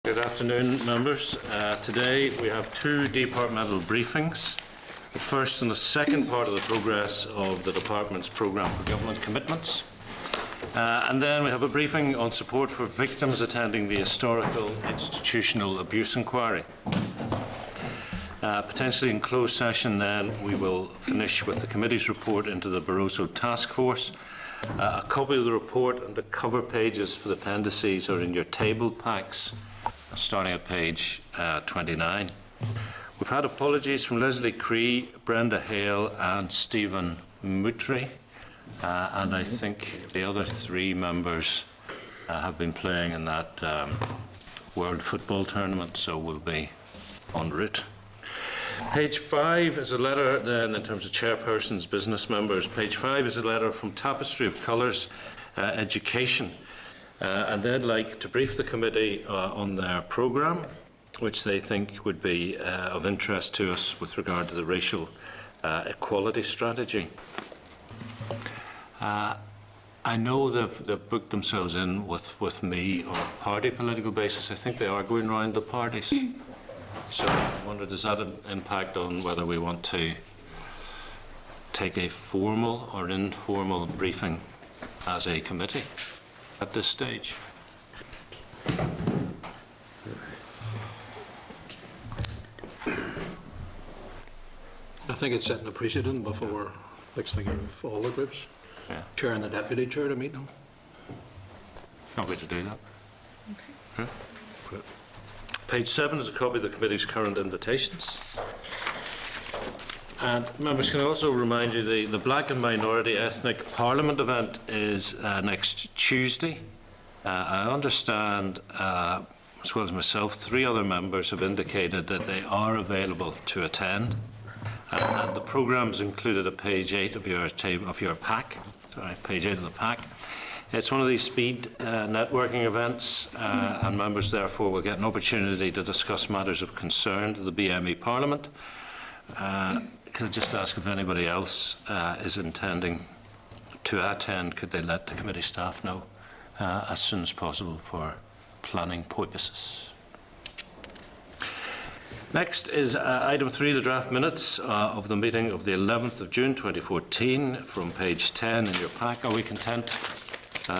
Good afternoon, members. Today we have two departmental briefings. The first and the second part of the progress of the Department's programme for government commitments. And then we have a briefing on support for victims attending the Historical Institutional Abuse Inquiry. Potentially in closed session then we will finish with the committee's report into the Barroso Task Force. A copy of the report and the cover pages for the appendices are in your table packs, starting at page 29. We've had apologies from Leslie Cree, Brenda Hale and Stephen Moutry, and I think the other three members have been playing in that World Football Tournament, so we'll be en route. Page 5 is a letter then in terms of chairpersons, business members. Page 5 is a letter from Tapestry of Colours Education, and they'd like to brief the committee on their programme, which they think would be of interest to us with regard to the racial equality strategy. I know they've booked themselves in with me on a party political basis. I think they are going around the parties. So I wonder, does that impact on whether we want to take a formal or informal briefing as a committee at this stage? I think it's setting a precedent before next thing of all the groups. Yeah. Chair and the deputy chair to meet them. Happy to do that. Okay. Yeah. Page 7 is a copy of the committee's current invitations. And members, can I also remind you the Black and Minority Ethnic Parliament event is next Tuesday. I understand, as well as myself, 3 other members have indicated that they are available to attend. And the programme is included at page 8 of your pack. Sorry, page 8 of the pack. It's one of these speed networking events, and members therefore will get an opportunity to discuss matters of concern to the BME Parliament. Can I just ask if anybody else is intending to attend? Could they let the committee staff know as soon as possible for planning purposes? Next is item 3, the draft minutes of the meeting of the 11th of June 2014 from page 10 in your pack. Are we content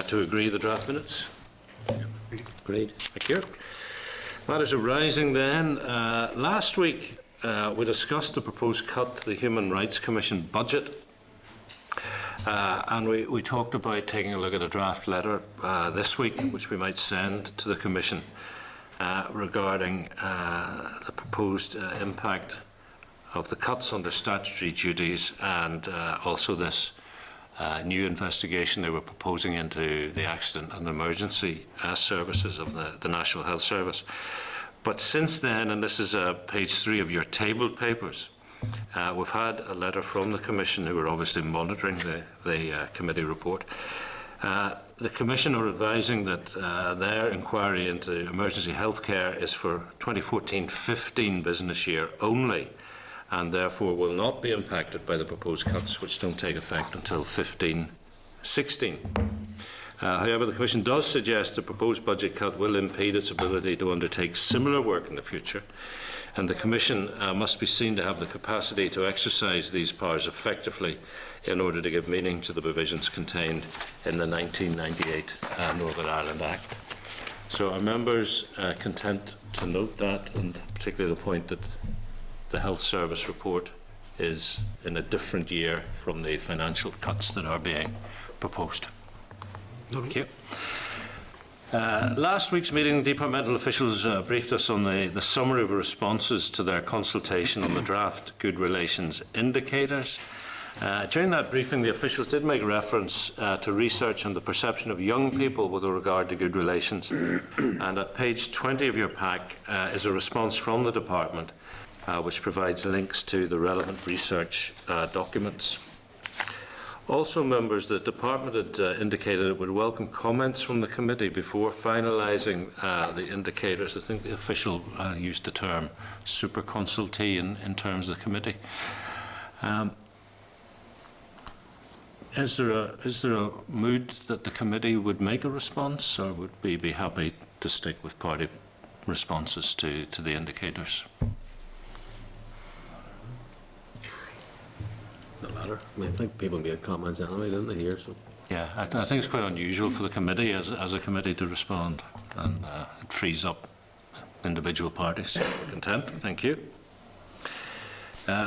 to agree the draft minutes? Agreed. Thank you. Matters arising then. Last week we discussed the proposed cut to the Human Rights Commission budget, and we talked about taking a look at a draft letter this week which we might send to the Commission regarding the proposed impact of the cuts on their statutory duties and also this new investigation they were proposing into the accident and emergency services of the National Health Service. But since then, and this is page 3 of your tabled papers, we've had a letter from the Commission, who are obviously monitoring the committee report. The Commission are advising that their inquiry into emergency health care is for 2014-15 business year only, and therefore will not be impacted by the proposed cuts, which don't take effect until 15-16. However, the Commission does suggest the proposed budget cut will impede its ability to undertake similar work in the future, and the Commission must be seen to have the capacity to exercise these powers effectively in order to give meaning to the provisions contained in the 1998 Northern Ireland Act. So are members content to note that, and particularly the point that the Health Service report is in a different year from the financial cuts that are being proposed? Thank you. Last week's meeting, departmental officials briefed us on the summary of responses to their consultation on the draft Good Relations Indicators. During that briefing, the officials did make reference to research on the perception of young people with regard to good relations. And at page 20 of your pack is a response from the department which provides links to the relevant research documents. Also, members, the department had indicated it would welcome comments from the committee before finalising the indicators. I think the official used the term super consultee in terms of the committee. Is there a mood that the committee would make a response, or would we be happy to stick with party responses to the indicators. The latter. I mean, I think people made comments anyway, didn't they, here? So. Yeah, I think it's quite unusual for the committee as a committee to respond, and it frees up individual parties. Content, thank you.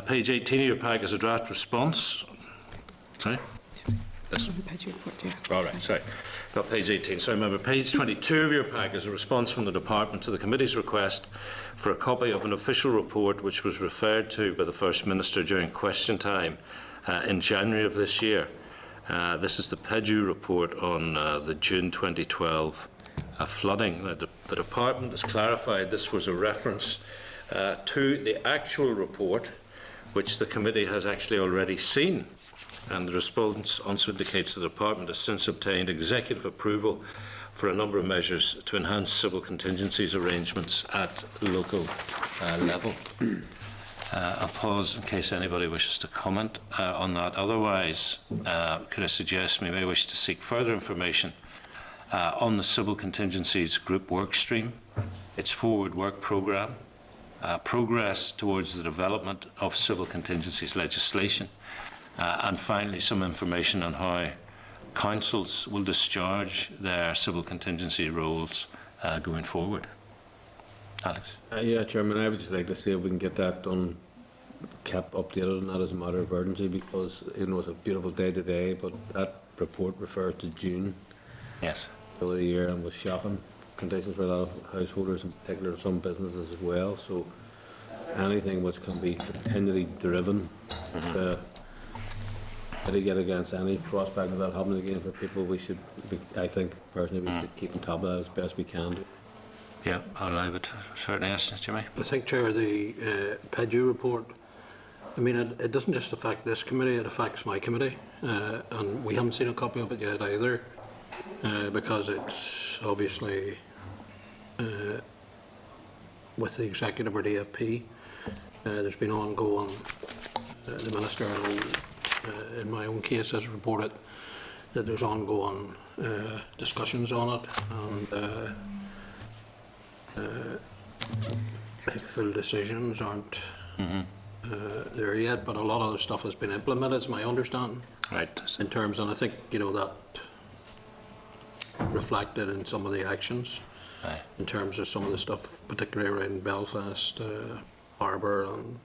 Page 18 of your pack is a draft response. Sorry? Yes. All right, sorry. Got page 18. Sorry, remember, page 22 of your pack is a response from the department to the committee's request for a copy of an official report which was referred to by the First Minister during question time in January of this year. This is the PEDU report on the June 2012 flooding. The department has clarified this was a reference to the actual report, which the committee has actually already seen. And the response also indicates the department has since obtained executive approval for a number of measures to enhance civil contingencies arrangements at local level. I'll pause in case anybody wishes to comment on that. Otherwise, could I suggest we may wish to seek further information on the Civil Contingencies Group work stream, its forward work programme, progress towards the development of civil contingencies legislation, and finally some information on how councils will discharge their civil contingency roles going forward. Alex? Yeah, Chairman, I would just like to see if we can get that done, kept updated and that as a matter of urgency, because it's a beautiful day today, but that report refers to June. Yes. Of the year, and with shopping conditions for a lot of householders, in particular some businesses as well. So anything which can be continually driven to mitigate against any prospect of that happening again for people, I think personally we should keep on top of that as best we can do. Yeah, I would certainly ask Jimmy. I think, Chair, the PEDU report, I mean, it doesn't just affect this committee, it affects my committee, and we haven't seen a copy of it yet either, because it's obviously with the executive or DFP. There's been ongoing, the Minister in my own case has reported that there's ongoing discussions on it, and full decisions aren't there yet, but a lot of the stuff has been implemented, is my understanding. Right. In terms, and I think, that reflected in some of the actions. Right. In terms of some of the stuff, particularly around Belfast Harbour and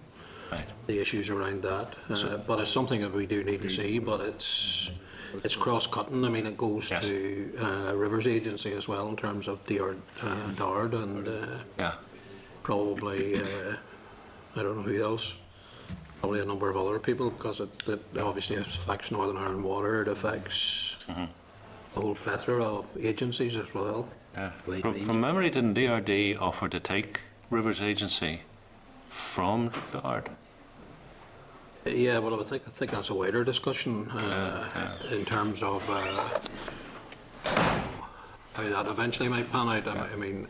the issues around that. But it's something that we do need to see, but it's cross-cutting. I mean, it goes to Rivers Agency as well in terms of DARD and probably, I don't know who else, probably a number of other people, because it obviously affects Northern Ireland Water, it affects a whole plethora of agencies as well. Yeah. From memory, didn't DRD offer to take Rivers Agency from DARD? Yeah, well, I think that's a wider discussion in terms of how that eventually might pan out. I mean,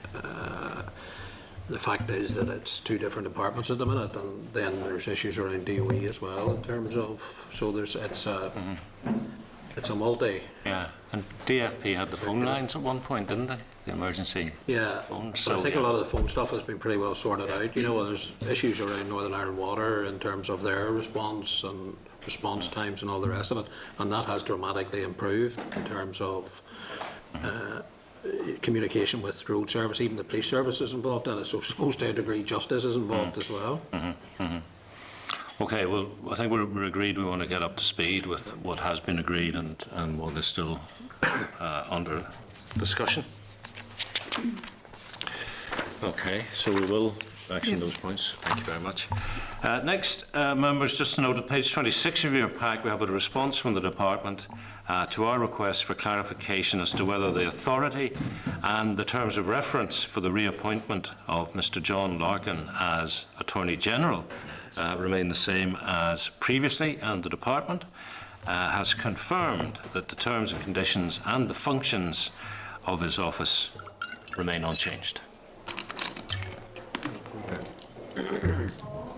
the fact is that it's two different departments at the minute, and then there's issues around DOE as well in terms of, so it's a multi. Yeah, and DFP had the phone lines at one point, didn't they? The emergency phones. So I think a lot of the phone stuff has been pretty well sorted out. There's issues around Northern Ireland Water in terms of their response and response times and all the rest of it, and that has dramatically improved in terms of communication with road service. Even the police service is involved in it, so supposed to a degree justice is involved as well. Okay, well, I think we're agreed we want to get up to speed with what has been agreed and what is still under discussion. Okay, so we will action those points. Thank you very much. Next, members, just to note, at page 26 of your pack, we have a response from the department to our request for clarification as to whether the authority and the terms of reference for the reappointment of Mr. John Larkin as Attorney General remain the same as previously, and the department has confirmed that the terms and conditions and the functions of his office remain unchanged.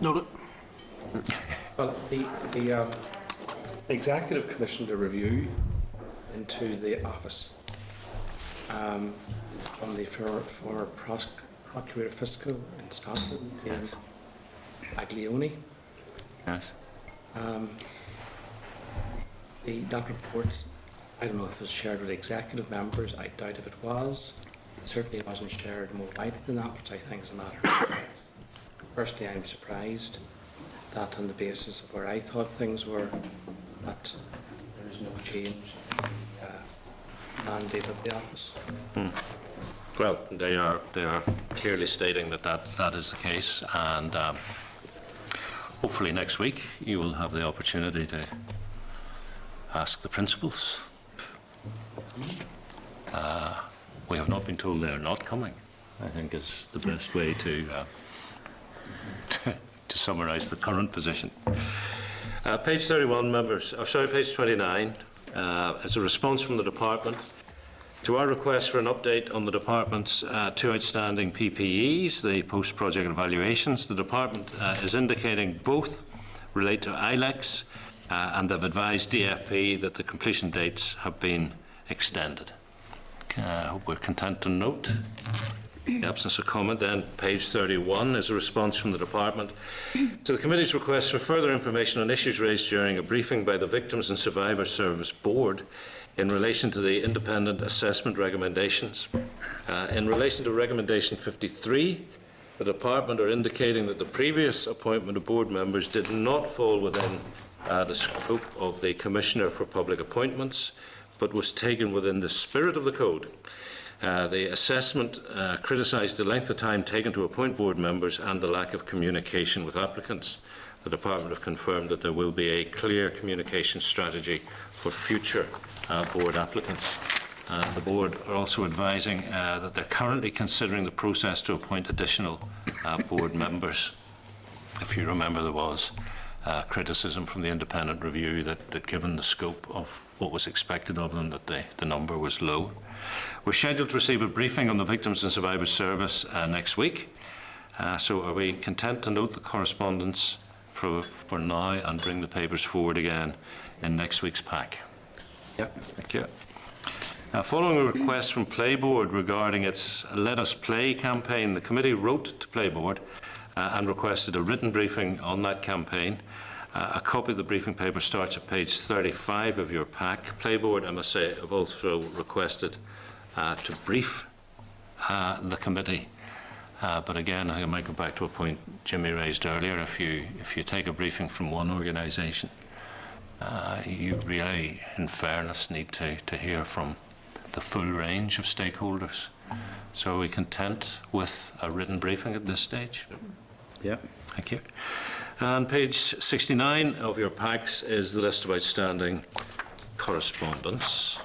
Noted. Well, the executive commissioned a review into the office from the former Procurator Fiscal in Scotland, Ian Aglione. Yes. That report, I don't know if it was shared with executive members. I doubt if it was. It certainly wasn't shared more widely than that, which I think is a matter of fact. Personally, I'm surprised that on the basis of where I thought things were, that there is no change in the mandate of the office. Well, they are clearly stating that that is the case, and hopefully next week you will have the opportunity to ask the principals. We have not been told they are not coming, I think is the best way to summarise the current position. Page 31, members, page 29, as a response from the department to our request for an update on the department's two outstanding PPEs, the post-project evaluations. The department is indicating both relate to ILEX and they've advised DFP that the completion dates have been extended. I hope we're content to note the absence of comment. Then page 31 is a response from the department to the committee's request for further information on issues raised during a briefing by the Victims and Survivors Service Board in relation to the independent assessment recommendations. In relation to recommendation 53, the department are indicating that the previous appointment of board members did not fall within the scope of the Commissioner for Public Appointments, but was taken within the spirit of the code. The assessment criticised the length of time taken to appoint board members and the lack of communication with applicants. The department have confirmed that there will be a clear communication strategy for future board applicants. The board are also advising that they're currently considering the process to appoint additional board members. If you remember, there was criticism from the independent review that given the scope of what was expected of them, that the number was low. We're scheduled to receive a briefing on the Victims and Survivors Service next week. So are we content to note the correspondence for now and bring the papers forward again in next week's pack? Yep. Thank you. Following a request from Playboard regarding its Let Us Play campaign, the committee wrote to Playboard and requested a written briefing on that campaign. A copy of the briefing paper starts at page 35 of your pack. Playboard, I must say, have also requested to brief the committee. But again, I think I might go back to a point Jimmy raised earlier. If you take a briefing from one organisation, you really, in fairness, need to hear from the full range of stakeholders. So are we content with a written briefing at this stage? Yeah. Thank you. And page 69 of your packs is the list of outstanding correspondence.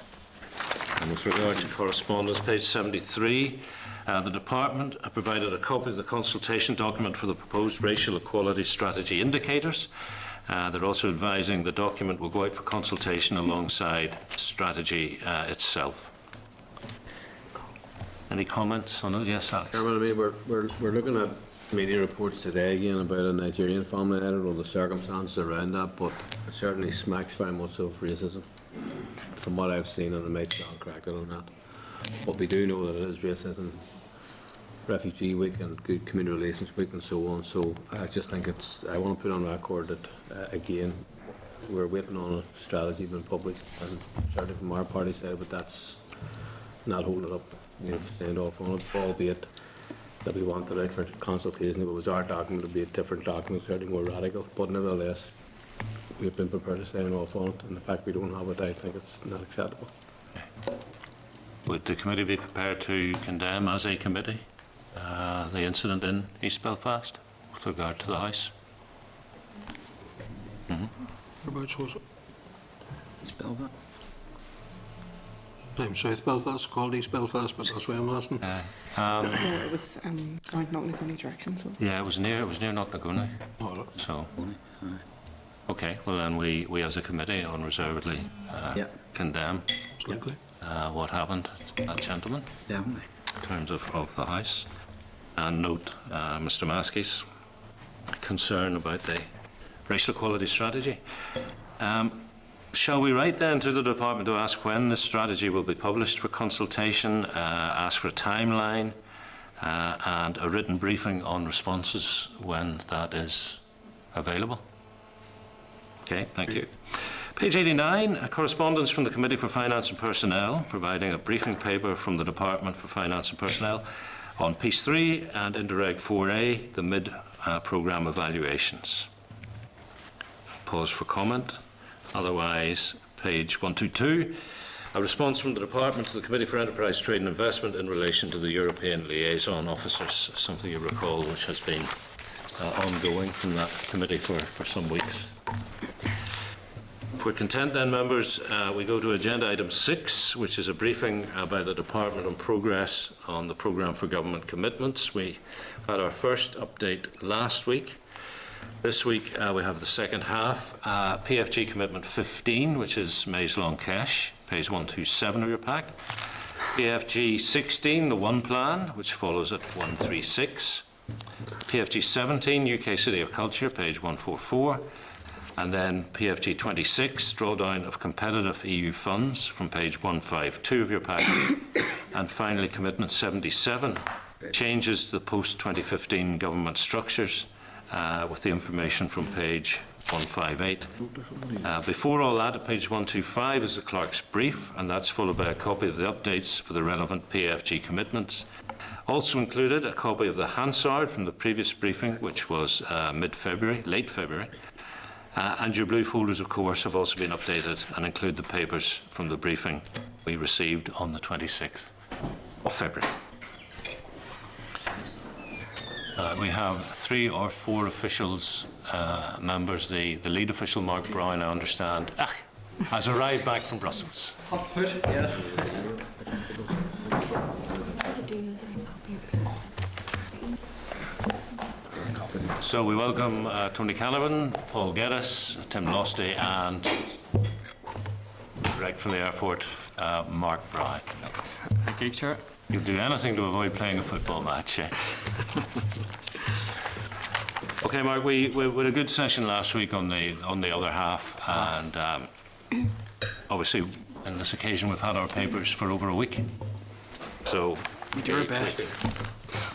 And with regard to correspondence, page 73, the department have provided a copy of the consultation document for the proposed racial equality strategy indicators. They're also advising the document will go out for consultation alongside the strategy itself. Any comments on it? Yes, Alex. Chairman, I mean, we're looking at media reports today again about a Nigerian family. I don't know the circumstances around that, but it certainly smacks very much of racism from what I've seen, and I might stand corrected on that. But we do know that it is racism, Refugee Week and Good Community Relations Week and so on. So I just think I want to put on record that again, we're waiting on a strategy being published, and certainly from our party side, but that's not holding it up. We've signed off on it, albeit that we wanted out for consultation. If it was our document, it would be a different document, certainly more radical. But nevertheless, we've been prepared to sign off on it, and the fact we don't have it, I think it's not acceptable. Would the committee be prepared to condemn, as a committee, the incident in East Belfast with regard to the House? Whereabouts was it? Spell that. I'm South Belfast, called East Belfast, but that's why I'm asking. No, it was going Knocknagunny direction. So Yeah, it was near Knocknagunny. Oh, So, okay, well then we as a committee unreservedly condemn absolutely. what happened to that gentleman Definitely. in terms of the House, and note Mr. Maskey's concern about the racial equality strategy. Shall we write then to the department to ask when the strategy will be published for consultation, ask for a timeline, and a written briefing on responses when that is available. Okay, thank you. Page 89, a correspondence from the Committee for Finance and Personnel, providing a briefing paper from the Department for Finance and Personnel on Piece 3 and Interreg 4A, the mid-programme evaluations. Pause for comment. Otherwise, page 122, a response from the Department to the Committee for Enterprise, Trade and Investment in relation to the European Liaison Officers, something you recall which has been ongoing from that committee for some weeks. If we're content then, members, we go to agenda item 6, which is a briefing by the Department on progress on the Programme for Government Commitments. We had our first update last week. This week we have the second half, PFG Commitment 15, which is Maze Long Kesh, page 127 of your pack. PFG 16, the One Plan, which follows at 136. PFG 17, UK City of Culture, page 144. And then PFG 26, drawdown of competitive EU funds, from page 152 of your package. And finally, Commitment 77, changes to the post-2015 government structures, with the information from page 158. Before all that, at page 125 is the clerk's brief, and that's followed by a copy of the updates for the relevant PFG commitments. Also included, a copy of the Hansard from the previous briefing, which was mid-February, late February. And your blue folders, of course, have also been updated and include the papers from the briefing we received on the 26th of February. We have 3 or 4 officials, members. The lead official, Mark Brown, I understand, has arrived back from Brussels. Hot foot, yes. So we welcome Tony Canavan, Paul Geddes, Tim Losty, and direct from the airport, Mark Brown. Thank you, Chair. You'll do anything to avoid playing a football match, eh? Okay, Mark, we had a good session last week on the other half, and obviously on this occasion we've had our papers for over a week. So We do our best.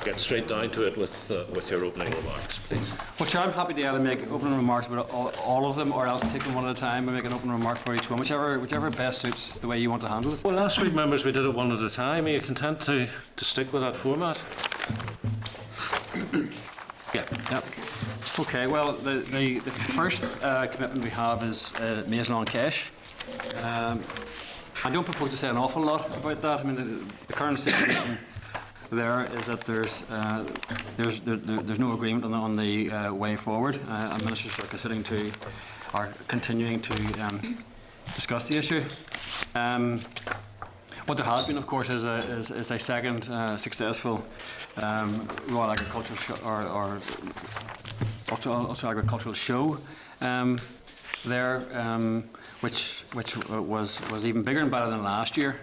Get straight down to it with your opening remarks, please. Well, Chair, I'm happy to either make opening remarks about all of them, or else take them one at a time and make an opening remark for each one, whichever best suits the way you want to handle it. Well, last week, members, we did it one at a time. Are you content to stick with that format? Yep. Okay. Well, the first commitment we have is Maze Long Kesh. I don't propose to say an awful lot about that. I mean, the current situation there is that there's no agreement on the way forward, and ministers are continuing to discuss the issue. What there has been, of course, is a second successful Royal Agricultural or agricultural show there, which was even bigger and better than last year.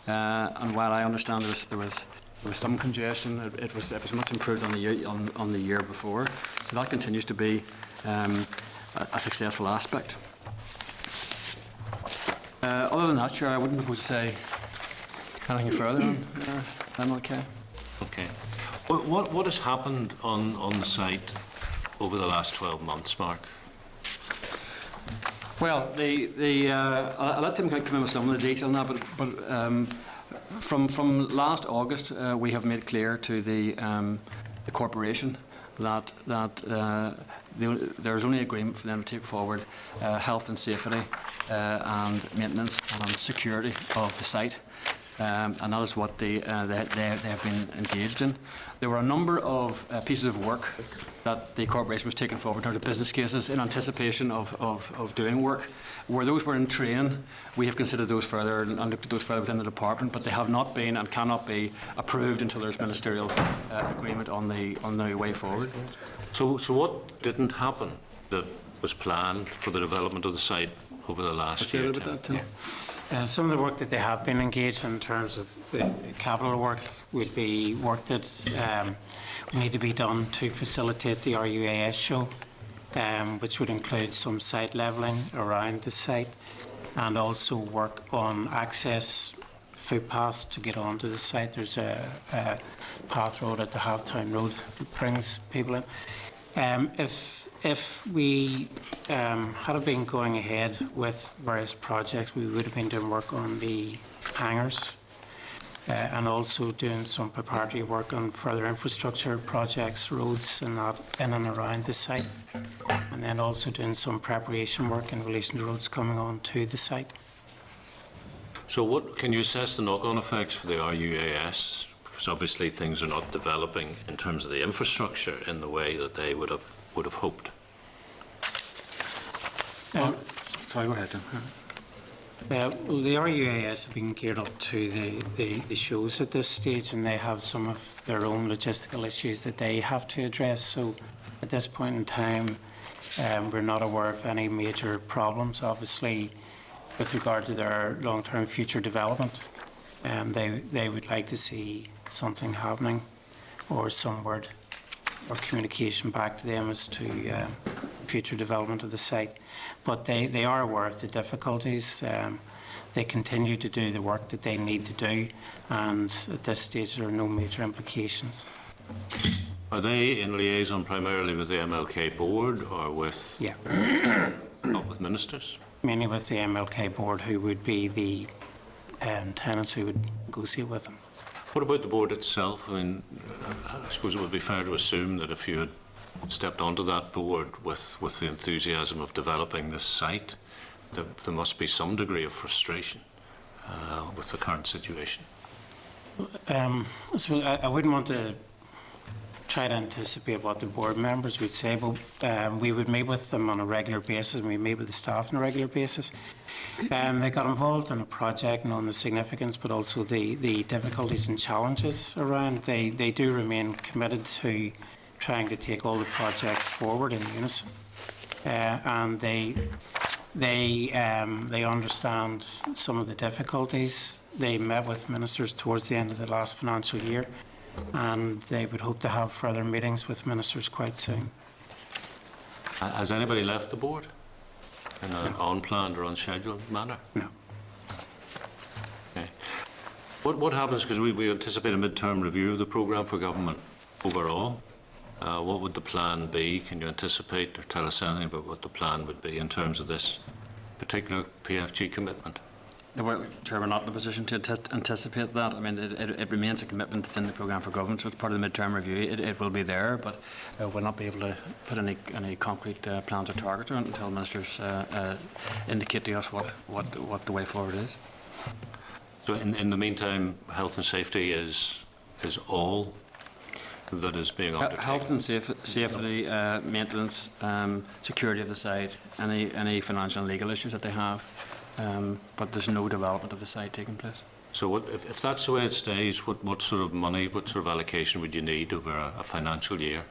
And while I understand there was some congestion, it was much improved on the year before. So that continues to be a successful aspect. Other than that, Chair, I wouldn't propose to say anything further on okay. Okay. What has happened on the site over the last 12 months, Mark? Well, I'll let Tim come in with some of the detail now, but from last August, we have made clear to the corporation that there is only agreement for them to take forward health and safety and maintenance and security of the site. And that is what they have been engaged in. There were a number of pieces of work that the corporation was taking forward in terms of business cases in anticipation of doing work. Where those were in train, we have considered those further and looked at those further within the department, but they have not been and cannot be approved until there's ministerial agreement on the way forward. So what didn't happen that was planned for the development of the site over the last year? Some of the work that they have been engaged in terms of the capital work would be work that need to be done to facilitate the RUAS show, which would include some site levelling around the site and also work on access footpaths to get onto the site. There's a path road at the Halftown Road that brings people in. If we had been going ahead with various projects, we would have been doing work on the hangars and also doing some preparatory work on further infrastructure projects, roads and that in and around the site, and then also doing some preparation work in relation to roads coming on to the site. So what can you assess the knock-on effects for the RUAS? Because obviously things are not developing in terms of the infrastructure in the way that they would have hoped. Sorry, go ahead, Tim. Well, the RUAS have been geared up to the shows at this stage, and they have some of their own logistical issues that they have to address. So at this point in time, we're not aware of any major problems. Obviously, with regard to their long-term future development, they would like to see something happening, or some word or communication back to them as to future development of the site. But they are aware of the difficulties. They continue to do the work that they need to do, and at this stage there are no major implications. Are they in liaison primarily with the MLK board or with not with ministers? Mainly with the MLK board, who would be the tenants who would negotiate with them. What about the board itself? I mean, I suppose it would be fair to assume that if you had stepped onto that board with the enthusiasm of developing this site, there must be some degree of frustration with the current situation. I suppose I wouldn't want to try to anticipate what the board members would say, but we would meet with them on a regular basis, and we meet with the staff on a regular basis. They got involved in a project, knowing the significance, but also the difficulties and challenges around. They do remain committed to trying to take all the projects forward in unison, and they understand some of the difficulties. They met with ministers towards the end of the last financial year, and they would hope to have further meetings with ministers quite soon. Has anybody left the board in an unplanned or unscheduled manner? No. Okay. What happens, because we anticipate a mid-term review of the programme for government overall. What would the plan be? Can you anticipate or tell us anything about what the plan would be in terms of this particular PFG commitment? No, Chair, we're not in a position to anticipate that. I mean, it remains a commitment that's in the programme for government, so it's part of the mid-term review. It will be there, but we'll not be able to put any concrete plans or targets on it until ministers indicate to us what the way forward is. So in the meantime, health and safety is all that is being undertaken? Health and safety, maintenance, security of the site, any financial and legal issues that they have, but there's no development of the site taking place. So if that's the way it stays, what sort of money, what sort of allocation would you need over a financial year?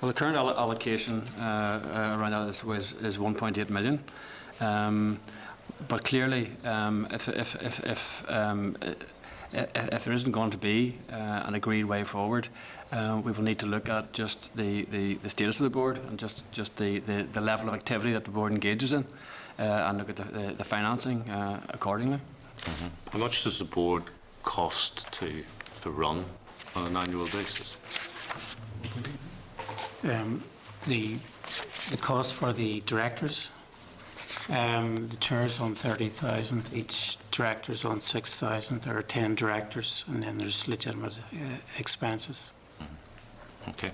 Well, the current allocation around that is 1.8 million. But clearly, if there isn't going to be an agreed way forward, we will need to look at just the status of the board and just the level of activity that the board engages in, and look at the financing accordingly. Mm-hmm. How much does the board cost to run on an annual basis? The cost for the directors, the chair's on 30,000, each director's on 6,000. There are 10 directors, and then there's legitimate expenses. Mm-hmm. Okay.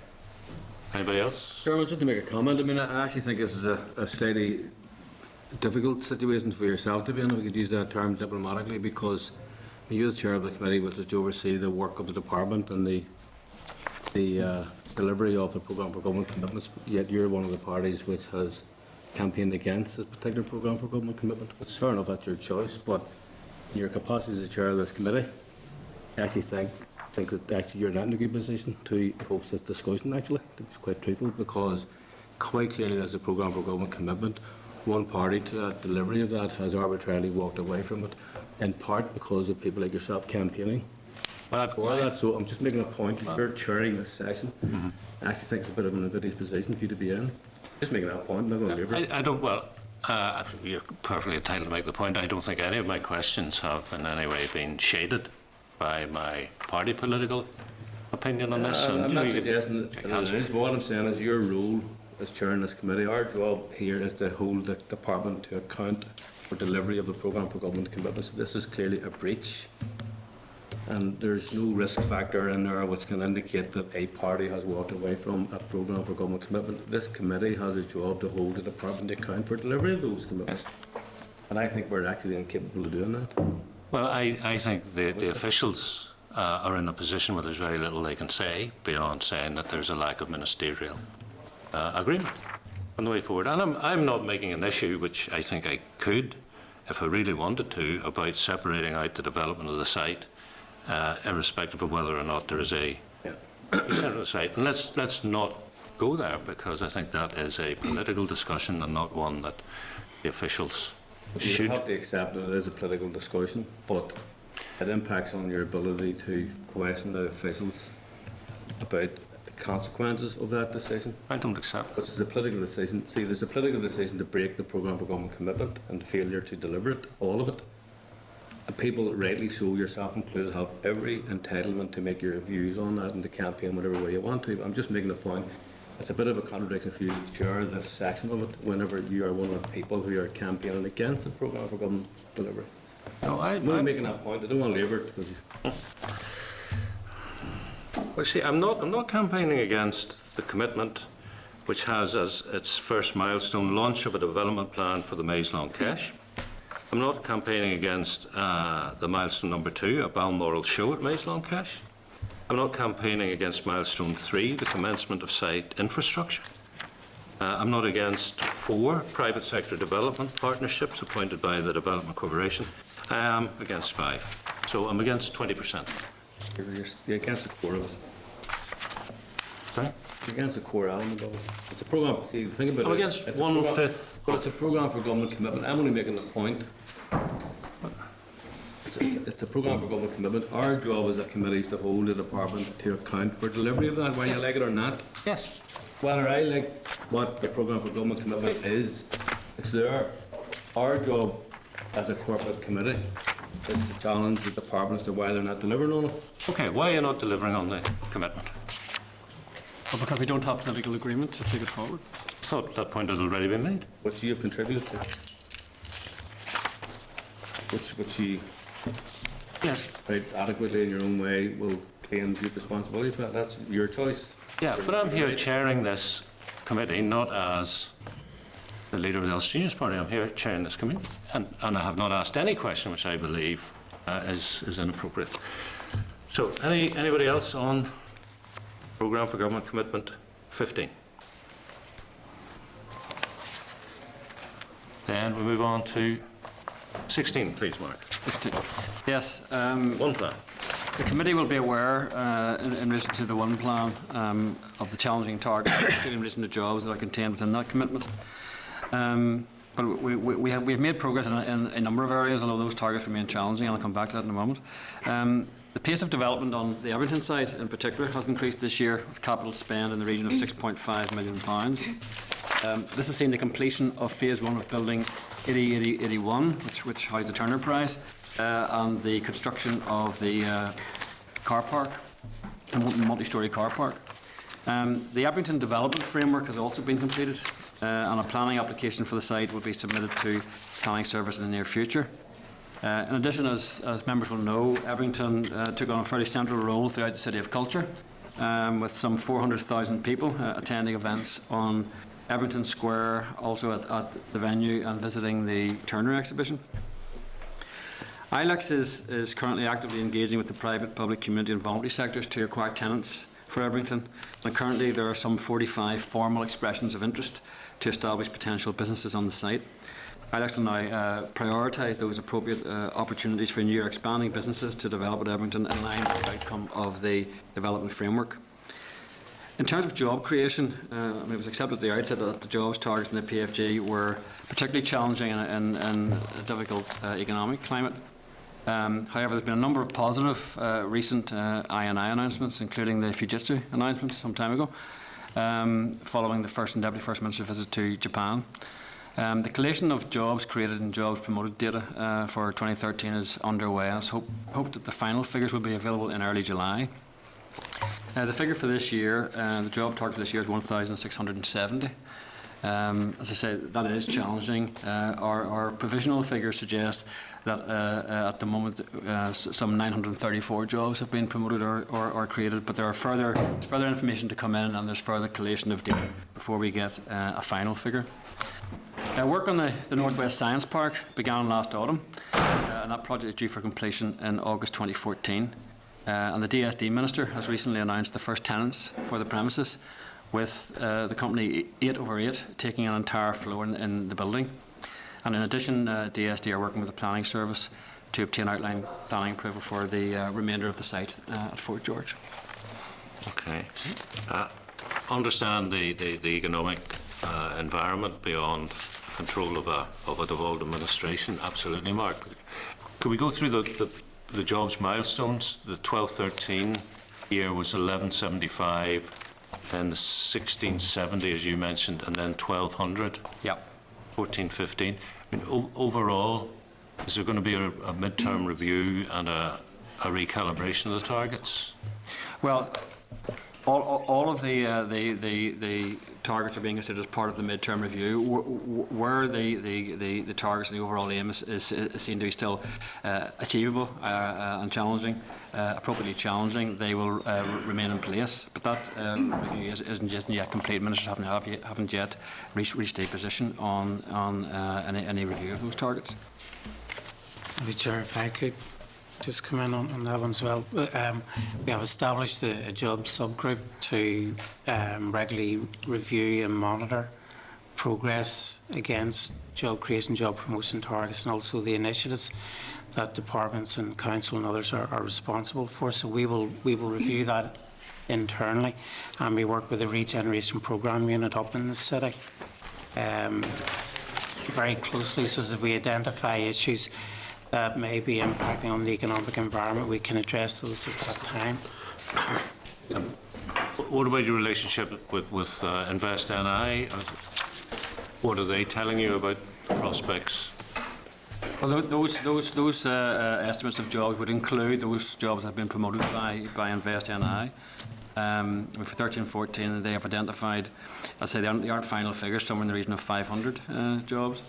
Anybody else? Chairman, just to make a comment, I mean, I actually think this is a slightly difficult situation for yourself to be in, if we could use that term diplomatically, because you're the chair of the committee which is to oversee the work of the department and the delivery of the programme for government commitments, yet you're one of the parties which has campaigned against this particular programme for government commitment. It's fair enough, that's your choice, but in your capacity as the chair of this committee, I actually think that actually you're not in a good position to host this discussion, actually, to be quite truthful, because quite clearly there's a programme for government commitment. One party to that delivery of that has arbitrarily walked away from it, in part because of people like yourself campaigning for that. So I'm just making a point. You're chairing this session. I actually think it's a bit of an invidious position for you to be in. Just making that point. I'm not going to leave it. I don't. Well, You're perfectly entitled to make the point. I don't think any of my questions have in any way been shaded by my party political opinion on this. I'm and, not you know, suggesting that it is, but what I'm saying is your role as chairing this committee, our job here is to hold the department to account for delivery of the programme for government commitments. This is clearly a breach, and there's no risk factor in there which can indicate that a party has walked away from a programme for government commitment. This committee has a job to hold the department to account for delivery of those commitments, and I think we're actually incapable of doing that. Well, I think the officials are in a position where there's very little they can say beyond saying that there's a lack of ministerial agreement on the way forward. And I'm not making an issue, which I think I could, if I really wanted to, about separating out the development of the site, irrespective of whether or not there is a centre of the site. And let's not go there, because I think that is a political discussion and not one that the officials You should. have to accept that it is a political discussion, but it impacts on your ability to question the officials about the consequences of that decision. I don't accept Which is a political decision. See, there's a political decision to break the programme for government commitment and the failure to deliver it, all of it. And people, rightly so, yourself included, have every entitlement to make your views on that and to campaign whatever way you want to. I'm just making a point. It's a bit of a contradiction for you to chair this section of it whenever you are one of the people who are campaigning against the programme for government delivery. No, I'm only making that point. I don't want to labour it because Well, see, I'm not campaigning against the commitment which has as its first milestone launch of a development plan for the Maze-Long Cache. I'm not campaigning against the milestone number 2, a Balmoral show at Maze-Long Cache. I'm not campaigning against milestone 3, the commencement of site infrastructure. I'm not against 4, private sector development partnerships appointed by the Development Corporation. I am against 5. So I'm against 20%. you're against the core of it. Sorry? You're against the core element of it. It's a programme. See, think about it. I'm against It's a programme- 1/5. Well, it's a programme for government commitment. I'm only making a point. It's a programme for government commitment. Our job as a committee is to hold the department to account for delivery of that, whether you like it or not. Yes. Whether I like what the programme for government commitment is, it's there. Our job as a corporate committee is to challenge the department as to why they're not delivering on it. Okay, why are you not delivering on the commitment? Well, because we don't have political agreement to take it forward. I thought that point had already been made. Which you have contributed to. Which you, Yes. quite adequately in your own way, will claim deep responsibility for that. That's your choice. Yeah, but I'm here chairing this committee, not as the leader of the Ulster Unionist Party. I'm here chairing this committee, and I have not asked any question which I believe is inappropriate. So, anybody else on Programme for Government Commitment 15? Then we move on to 16, please, Mark. Yes. One plan. The committee will be aware in relation to the one plan of the challenging targets, in relation to jobs that are contained within that commitment. But we have made progress in a number of areas, although those targets remain challenging, and I'll come back to that in a moment. The pace of development on the Abington side in particular has increased this year, with capital spend in the region of £6.5 million. This has seen the completion of phase 1 of building 8081, which housed the Turner Prize, and the construction of the car park, a multi-storey car park. The Abington Development Framework has also been completed, and a planning application for the site will be submitted to Planning Service in the near future. In addition, as members will know, Abington took on a fairly central role throughout the City of Culture, with some 400,000 people attending events on Abington Square, also at the venue, and visiting the Turner exhibition. ILEX is currently actively engaging with the private, public, community and voluntary sectors to acquire tenants for Abington, and currently there are some 45 formal expressions of interest to establish potential businesses on the site. ILEX will now prioritise those appropriate opportunities for new or expanding businesses to develop at Abington in line with the outcome of the development framework. In terms of job creation, it was accepted at the outset that the jobs targets in the PFG were particularly challenging in a difficult economic climate. However, there's been a number of positive recent I&I announcements, including the Fujitsu announcement some time ago, following the First and Deputy First Minister's visit to Japan. The collation of jobs created and jobs promoted data for 2013 is underway. It's hoped that the final figures will be available in early July. The figure for this year, the job target for this year is 1,670. As I say, that is challenging. Our provisional figures suggest that at the moment some 934 jobs have been promoted or created, but there are further information to come in, and there's further collation of data before we get a final figure. Work on the North West Science Park began last autumn, and that project is due for completion in August 2014. And the DSD Minister has recently announced the first tenants for the premises, with the company 8/8 taking an entire floor in the building. And in addition, DSD are working with the Planning Service to obtain outline planning approval for the remainder of the site at Fort George. Okay. Understand the economic environment beyond control of a devolved administration. Absolutely, Mark. Could we go through the jobs milestones? The 12-13 year was 1175, then the 1670, as you mentioned, and then 1200. Yep. 14-15. I mean, overall, is there going to be a mid-term review and a recalibration of the targets? Well, all of the targets are being considered as part of the mid-term review. Where the targets and the overall aim is seen to be still achievable and challenging, appropriately challenging, they will remain in place. But that review isn't yet complete. Ministers haven't yet reached a position on any review of those targets. Maybe, Chair, if I could just come in on that one as well. We have established a job subgroup to regularly review and monitor progress against job creation, job promotion targets, and also the initiatives that departments and council and others are responsible for. So we will review that internally, and we work with the Regeneration Programme Unit up in the city very closely, so that we identify issues that may be impacting on the economic environment. We can address those at that time. What about your relationship with InvestNI? What are they telling you about the prospects? Well, those estimates of jobs would include those jobs that have been promoted by InvestNI. For 13-14, they have identified, I'll say they aren't final figures, somewhere in the region of 500 jobs.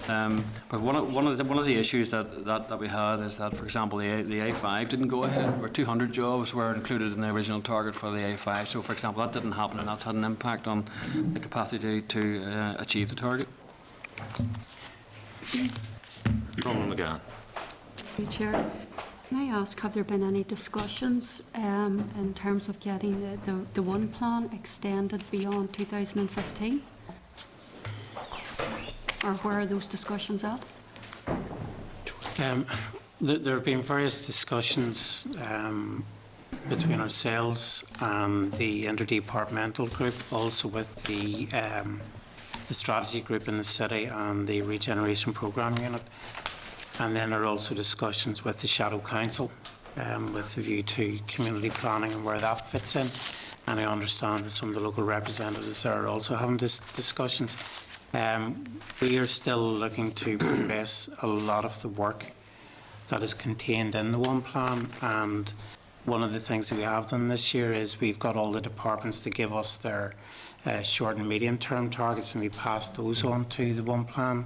But one of the issues that we had is that, for example, the A5 didn't go ahead, where 200 jobs were included in the original target for the A5. So, for example, that didn't happen, and that's had an impact on the capacity to achieve the target. Roland McGann. Chair, can I ask, have there been any discussions in terms of getting the one plan extended beyond 2015? Or where are those discussions at? There have been various discussions between ourselves and the interdepartmental group, also with the strategy group in the city and the Regeneration Programme Unit. And then there are also discussions with the Shadow Council with the view to community planning and where that fits in. And I understand that some of the local representatives are also having discussions. We are still looking to progress a lot of the work that is contained in the one plan, and one of the things that we have done this year is we've got all the departments to give us their short and medium term targets, and we passed those on to the one plan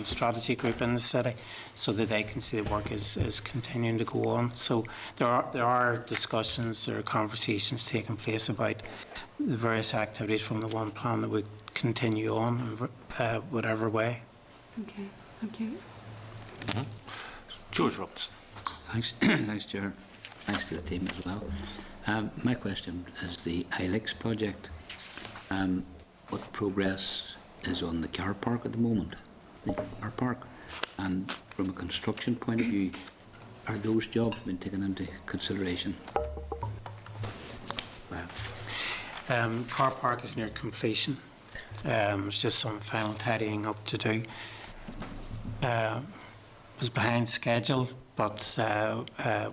strategy group in the city so that they can see the work is continuing to go on. So there are discussions, there are conversations taking place about the various activities from the one plan that would continue on in whatever way. Okay, thank you. Mm-hmm. George Robinson. Thanks, thanks, Chair. Thanks to the team as well. My question is the ILEX project. What progress is on the car park at the moment? The car park, and from a construction point of view, are those jobs been taken into consideration? Wow. Car park is near completion. There's just some final tidying up to do. It was behind schedule, but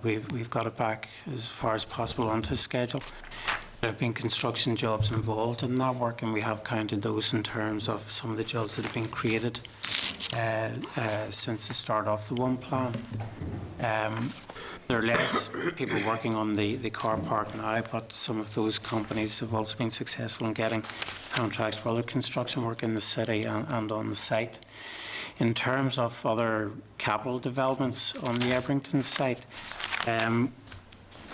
we've got it back as far as possible onto schedule. there have been construction jobs involved in that work, and we have counted those in terms of some of the jobs that have been created since the start of the one plan. There are less people working on the car park now, but some of those companies have also been successful in getting contracts for other construction work in the city and on the site. In terms of other capital developments on the Ebrington site,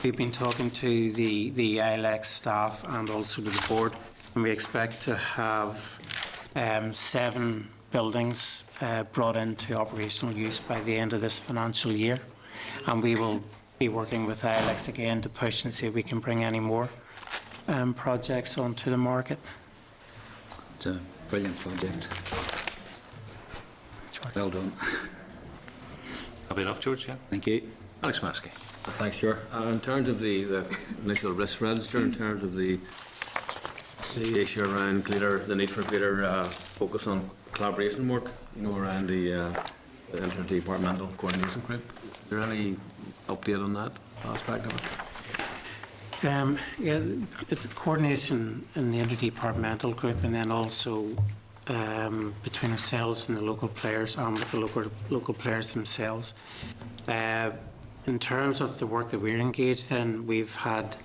we've been talking to the ILEX staff and also to the board, and we expect to have 7 buildings brought into operational use by the end of this financial year. And we will be working with ILEX again to push and see if we can bring any more projects onto the market. It's a brilliant project. Well done. Happy enough, George? Yeah. Thank you. Alex Maskey. Thanks, Chair. In terms of the initial risk register, in terms of the issue around the need for greater focus on collaboration work, around the interdepartmental coordination group, is there any update on that aspect of it? Yeah, it's coordination in the interdepartmental group, and then also between ourselves and the local players, and with the local players themselves. In terms of the work that we're engaged in, we've had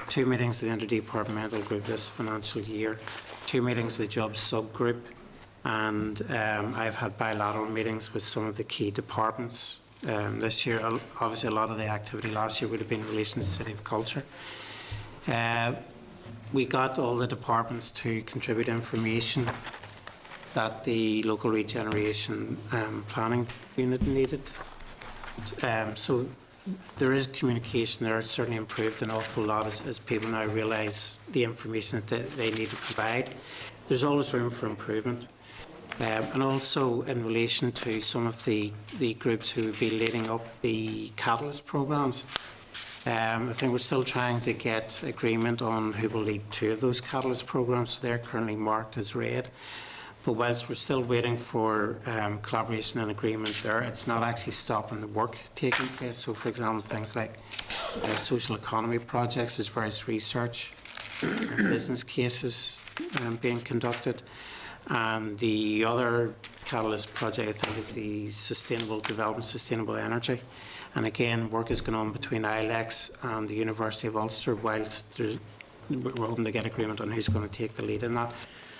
2 meetings of the interdepartmental group this financial year, 2 meetings of the jobs subgroup, and I've had bilateral meetings with some of the key departments this year. Obviously, a lot of the activity last year would have been in relation to the City of Culture. We got all the departments to contribute information that the local regeneration planning unit needed. So there is communication there. It's certainly improved an awful lot as people now realise the information that they need to provide. There's always room for improvement. And also in relation to some of the groups who will be leading up the Catalyst programmes, I think we're still trying to get agreement on who will lead 2 of those Catalyst programmes. So they're currently marked as red. But whilst we're still waiting for collaboration and agreement there, it's not actually stopping the work taking place. So, for example, things like social economy projects, there's various research and business cases being conducted. And the other Catalyst project, I think, is the Sustainable Development, Sustainable Energy. And again, work is going on between ILEX and the University of Ulster, whilst we're hoping to get agreement on who's going to take the lead in that.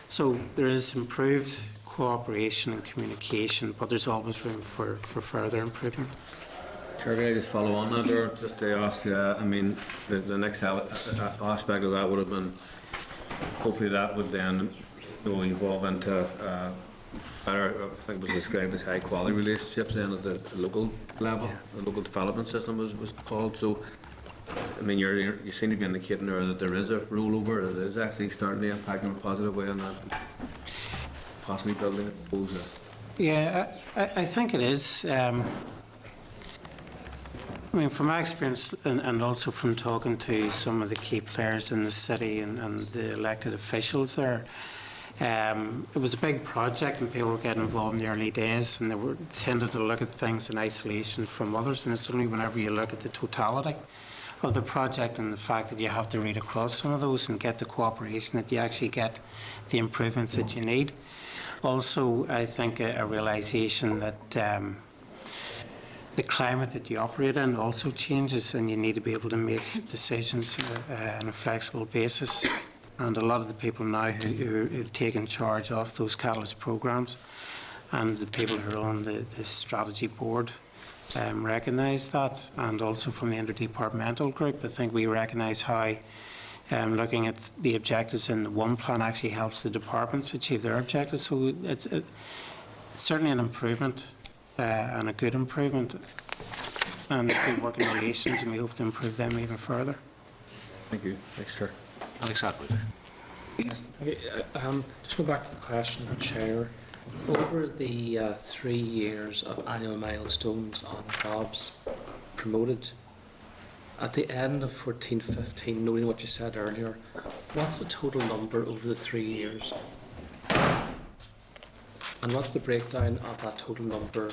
So there is improved cooperation and communication, but there's always room for further improvement. Chair, can I just follow on that there, just to ask, the next aspect of that would have been, hopefully that would then evolve into better, I think it was described as high quality relationships then at the local level. Yeah. The local development system was called. So you seem to be indicating there that there is a rollover, that is actually starting to impact in a positive way on that, possibly building it. Yeah, I think it is. From my experience and also from talking to some of the key players in the city and the elected officials there, it was a big project and people were getting involved in the early days, and they tended to look at things in isolation from others, and it's only whenever you look at the totality of the project and the fact that you have to read across some of those and get the cooperation that you actually get the improvements that you need. Also, I think a realisation that the climate that you operate in also changes, and you need to be able to make decisions on a flexible basis. And a lot of the people now who have taken charge of those Catalyst programmes and the people who are on the strategy board recognise that, and also from the interdepartmental group, I think we recognise how looking at the objectives in the one plan actually helps the departments achieve their objectives. So it's certainly an improvement and a good improvement, and good working relations, and we hope to improve them even further. Thank you. Thanks, Chair. Alex Atwood. Yes, okay, just go back to the question of the Chair. Over the 3 years of annual milestones on jobs promoted, at the end of 14-15, knowing what you said earlier, what's the total number over the 3 years? And what's the breakdown of that total number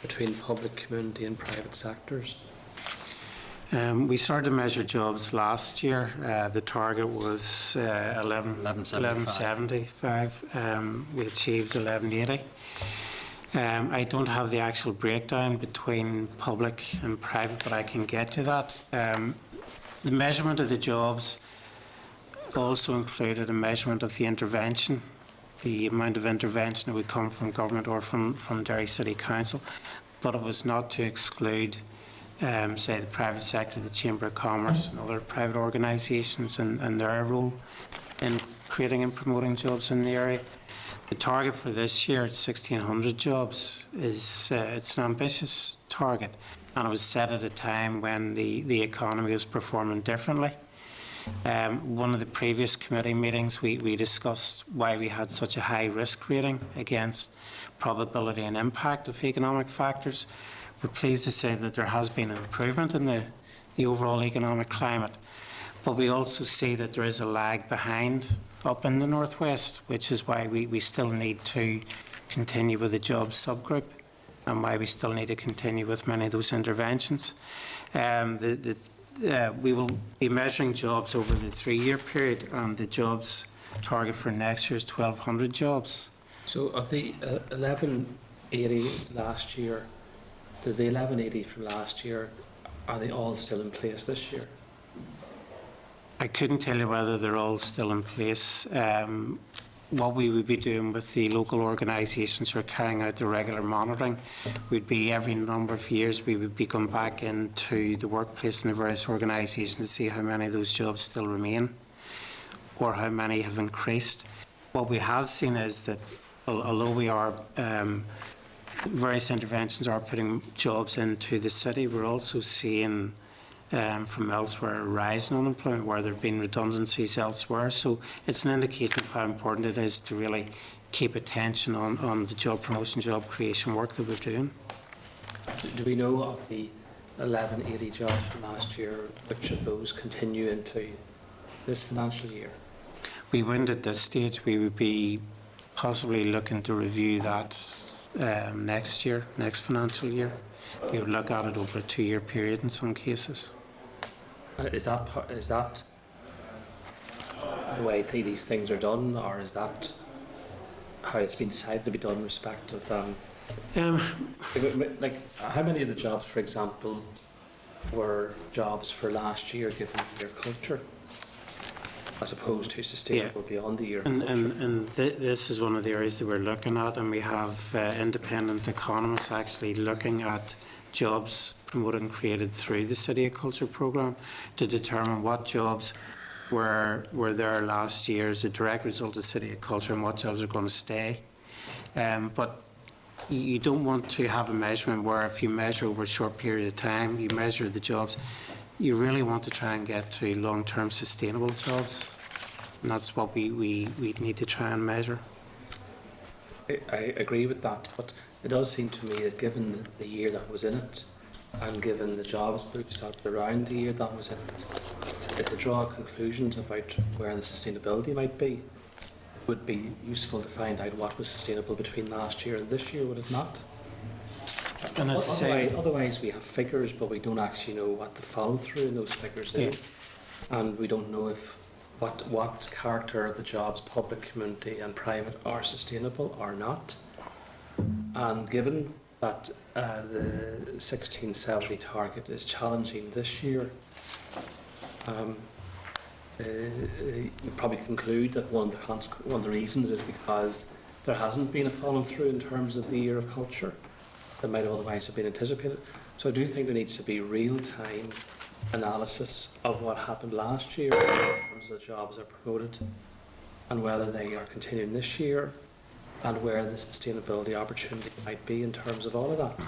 between public, community and private sectors? We started to measure jobs last year. The target was 1175. We achieved 1180. I don't have the actual breakdown between public and private, but I can get to that. The measurement of the jobs also included a measurement of the intervention, the amount of intervention that would come from government or from Derry City Council, but it was not to exclude, say, the private sector, the Chamber of Commerce and other private organisations and their role in creating and promoting jobs in the area. The target for this year, 1,600 jobs, is it's an ambitious target, and it was set at a time when the economy was performing differently. One of the previous committee meetings, we discussed why we had such a high risk rating against probability and impact of economic factors. We're pleased to say that there has been an improvement in the overall economic climate, but we also see that there is a lag behind up in the northwest, which is why we still need to continue with the jobs subgroup and why we still need to continue with many of those interventions. We will be measuring jobs over the 3-year period, and the jobs target for next year is 1,200 jobs. So of the 1180 last year, the 1180 from last year, are they all still in place this year? I couldn't tell you whether they're all still in place. What we would be doing with the local organisations who are carrying out the regular monitoring would be every number of years we would be going back into the workplace in the various organisations to see how many of those jobs still remain or how many have increased. What we have seen is that although we are various interventions are putting jobs into the city, we're also seeing from elsewhere a rise in unemployment where there have been redundancies elsewhere. So it's an indication of how important it is to really keep attention on the job promotion, job creation work that we're doing. Do we know of the 1180 jobs from last year, which of those continue into this financial year? We wouldn't at this stage. We would be possibly looking to review that next year, next financial year. We would look at it over a 2-year period in some cases. Is that the way these things are done, or is that how it's been decided to be done in respect of like how many of the jobs, for example, were jobs for last year given the year of culture as opposed to sustainable beyond the year of culture? And this is one of the areas that we're looking at, and we have independent economists actually looking at jobs promoted and created through the City of Culture programme to determine what jobs were there last year as a direct result of City of Culture and what jobs are going to stay. But you don't want to have a measurement where if you measure over a short period of time, you measure the jobs, you really want to try and get to long-term sustainable jobs. And that's what we need to try and measure. I agree with that, but it does seem to me that given the year that was in it, and given the jobs boosted around the year that was in it, if to draw conclusions about where the sustainability might be, it would be useful to find out what was sustainable between last year and this year, would it not? And as I say, otherwise we have figures, but we don't actually know what the follow through in those figures is, and we don't know if what character of the jobs, public, community and private, are sustainable or not. And given that the 1670 target is challenging this year, you probably conclude that one of the reasons is because there hasn't been a follow through in terms of the year of culture that might otherwise have been anticipated. So I do think there needs to be real-time analysis of what happened last year in terms of the jobs that are promoted and whether they are continuing this year and where the sustainability opportunity might be in terms of all of that.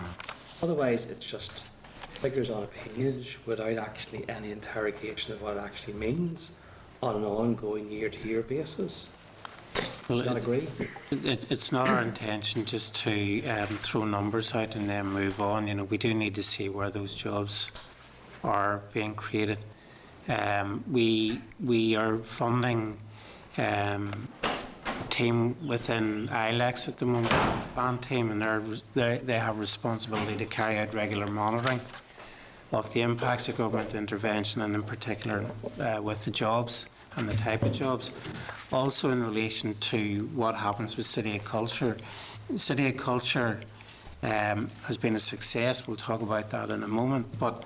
Otherwise, it's just figures on a page without actually any interrogation of what it actually means on an ongoing year-to-year basis. well, Do you not agree? it's not our intention just to throw numbers out and then move on. You know, we do need to see where those jobs are being created. We are funding team within ILEX at the moment, band team, and they have responsibility to carry out regular monitoring of the impacts of government intervention, and in particular with the jobs and the type of jobs. Also in relation to what happens with City of Culture. City of Culture has been a success. We'll talk about that in a moment, but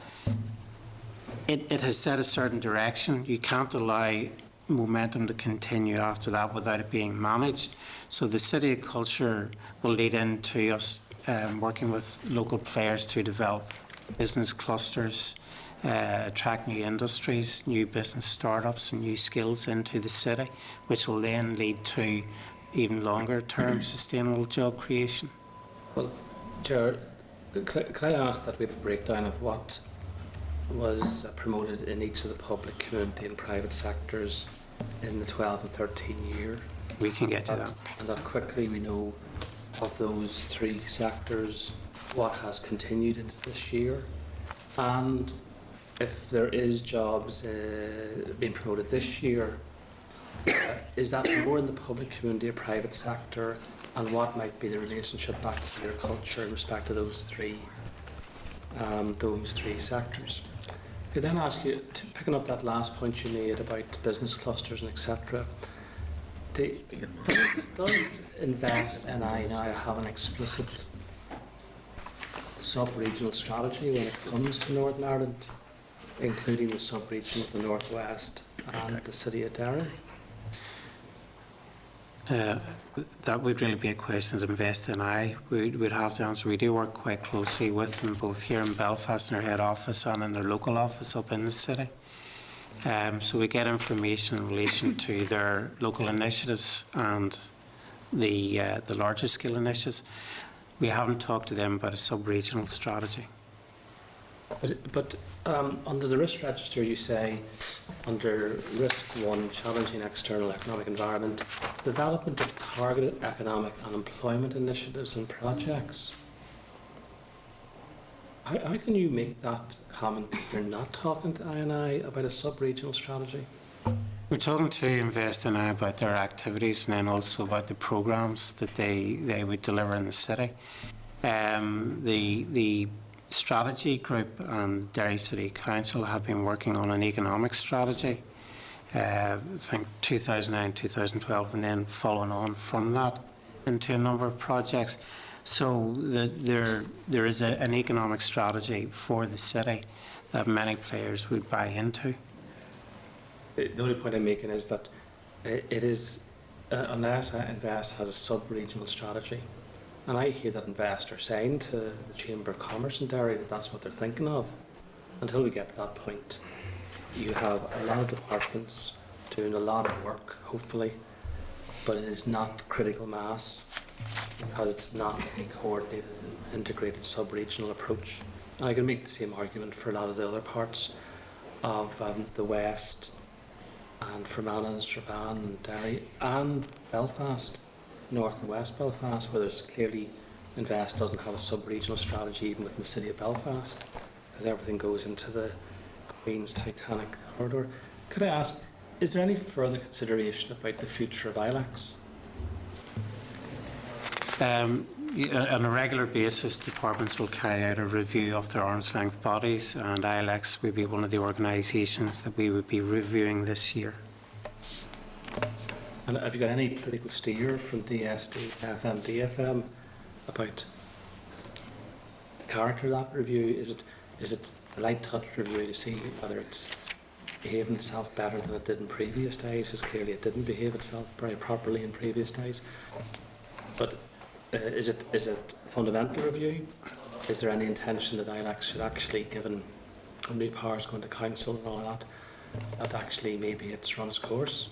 it has set a certain direction. You can't allow momentum to continue after that without it being managed. So the City of Culture will lead into us working with local players to develop business clusters, attract new industries, new business startups and new skills into the city, which will then lead to even longer term sustainable job creation. Well, Chair, could I ask that we have a breakdown of what was promoted in each of the public, community and private sectors in the 12 and 13 year? We can get to that. And that quickly we know of those three sectors what has continued into this year, and if there is jobs being promoted this year, is that more in the public, community or private sector, and what might be the relationship back to agriculture in respect to those three sectors? Could I then ask you, picking up that last point you made about business clusters and etc., does InvestNI now have an explicit sub-regional strategy when it comes to Northern Ireland, including the sub-region of the North West and the City of Derry? That would really be a question that InvestNI would have to answer. We do work quite closely with them both here in Belfast in their head office and in their local office up in the city. So we get information in relation to their local initiatives and the larger scale initiatives. We haven't talked to them about a sub-regional strategy. But under the risk register, you say, under risk 1, challenging external economic environment, development of targeted economic and employment initiatives and projects. How can you make that comment if you're not talking to INI about a sub-regional strategy? We're talking to InvestNI about their activities and then also about the programmes that they would deliver in the city. The strategy group and Derry City Council have been working on an economic strategy, I think 2009, 2012, and then following on from that into a number of projects. So there is an economic strategy for the city that many players would buy into. The only point I'm making is that it is, unless Invest has a sub-regional strategy, and I hear that Invest are saying to the Chamber of Commerce in Derry that that's what they're thinking of, until we get to that point, you have a lot of departments doing a lot of work, hopefully, but it is not critical mass because it's not a coordinated and integrated sub-regional approach. And I can make the same argument for a lot of the other parts of the West, and Fermanagh and Strabane and Derry and Belfast, North and West Belfast, where there's clearly Invest doesn't have a sub-regional strategy even within the city of Belfast, because everything goes into the Queen's Titanic corridor. Could I ask, is there any further consideration about the future of ILEX? On a regular basis, departments will carry out a review of their arm's length bodies, and ILEX will be one of the organisations that we would be reviewing this year. And have you got any political steer from DSD, OFMdFM about the character of that review? Is it a light touch review to see whether it's behaving itself better than it did in previous days? Because clearly it didn't behave itself very properly in previous days. But is it a fundamental review? Is there any intention that ILEX should actually, given new powers going to council and all that actually maybe it's run its course?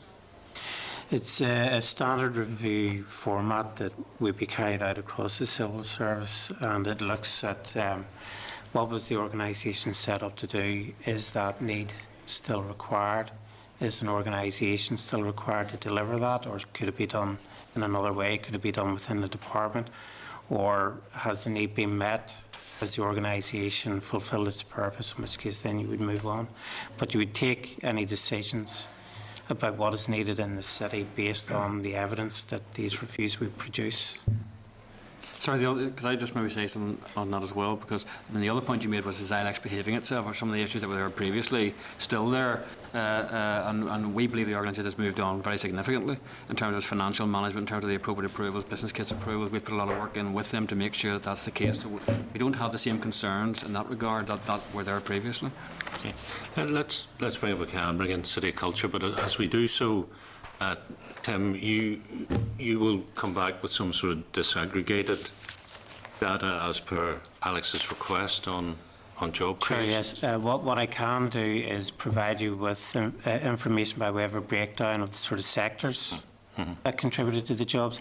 It's a standard review format that would be carried out across the civil service, and it looks at what was the organisation set up to do. Is that need still required? Is an organisation still required to deliver that, or could it be done in another way? Could it be done within the department, or has the need been met? Has the organisation fulfilled its purpose, in which case then you would move on. But you would take any decisions about what is needed in the city based on the evidence that these reviews would produce. Sorry, could I just maybe say something on that as well? Because the other point you made was ILEX behaving itself, or some of the issues that were there previously still there, and we believe the organisation has moved on very significantly in terms of financial management, in terms of the appropriate approvals, business case approvals. We've put a lot of work in with them to make sure that that's the case. So we don't have the same concerns in that regard that were there previously. Okay. Let's bring, if we can, bring in City Culture, but as we do so, Tim, you will come back with some sort of disaggregated data as per Alex's request on job creation. Sure, yes. What I can do is provide you with information by way of a breakdown of the sort of sectors that contributed to the jobs.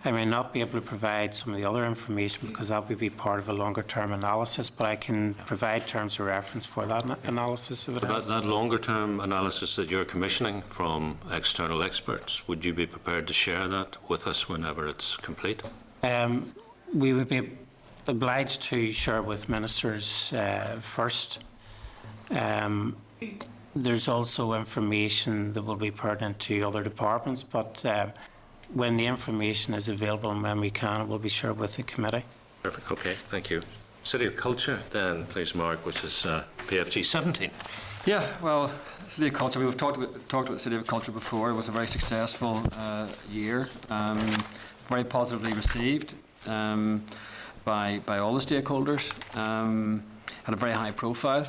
I may not be able to provide some of the other information because that would be part of a longer term analysis, but I can provide terms of reference for that analysis. If that longer term analysis that you're commissioning from external experts, would you be prepared to share that with us whenever it's complete? We would be obliged to share with ministers first. There's also information that will be pertinent to other departments, but when the information is available and when we can, it will be shared with the committee. Perfect. Okay. Thank you. City of Culture, then, please, Mark, which is PFG 17. Yeah, well, City of Culture, we've talked about City of Culture before. It was a very successful year, very positively received by all the stakeholders, had a very high profile,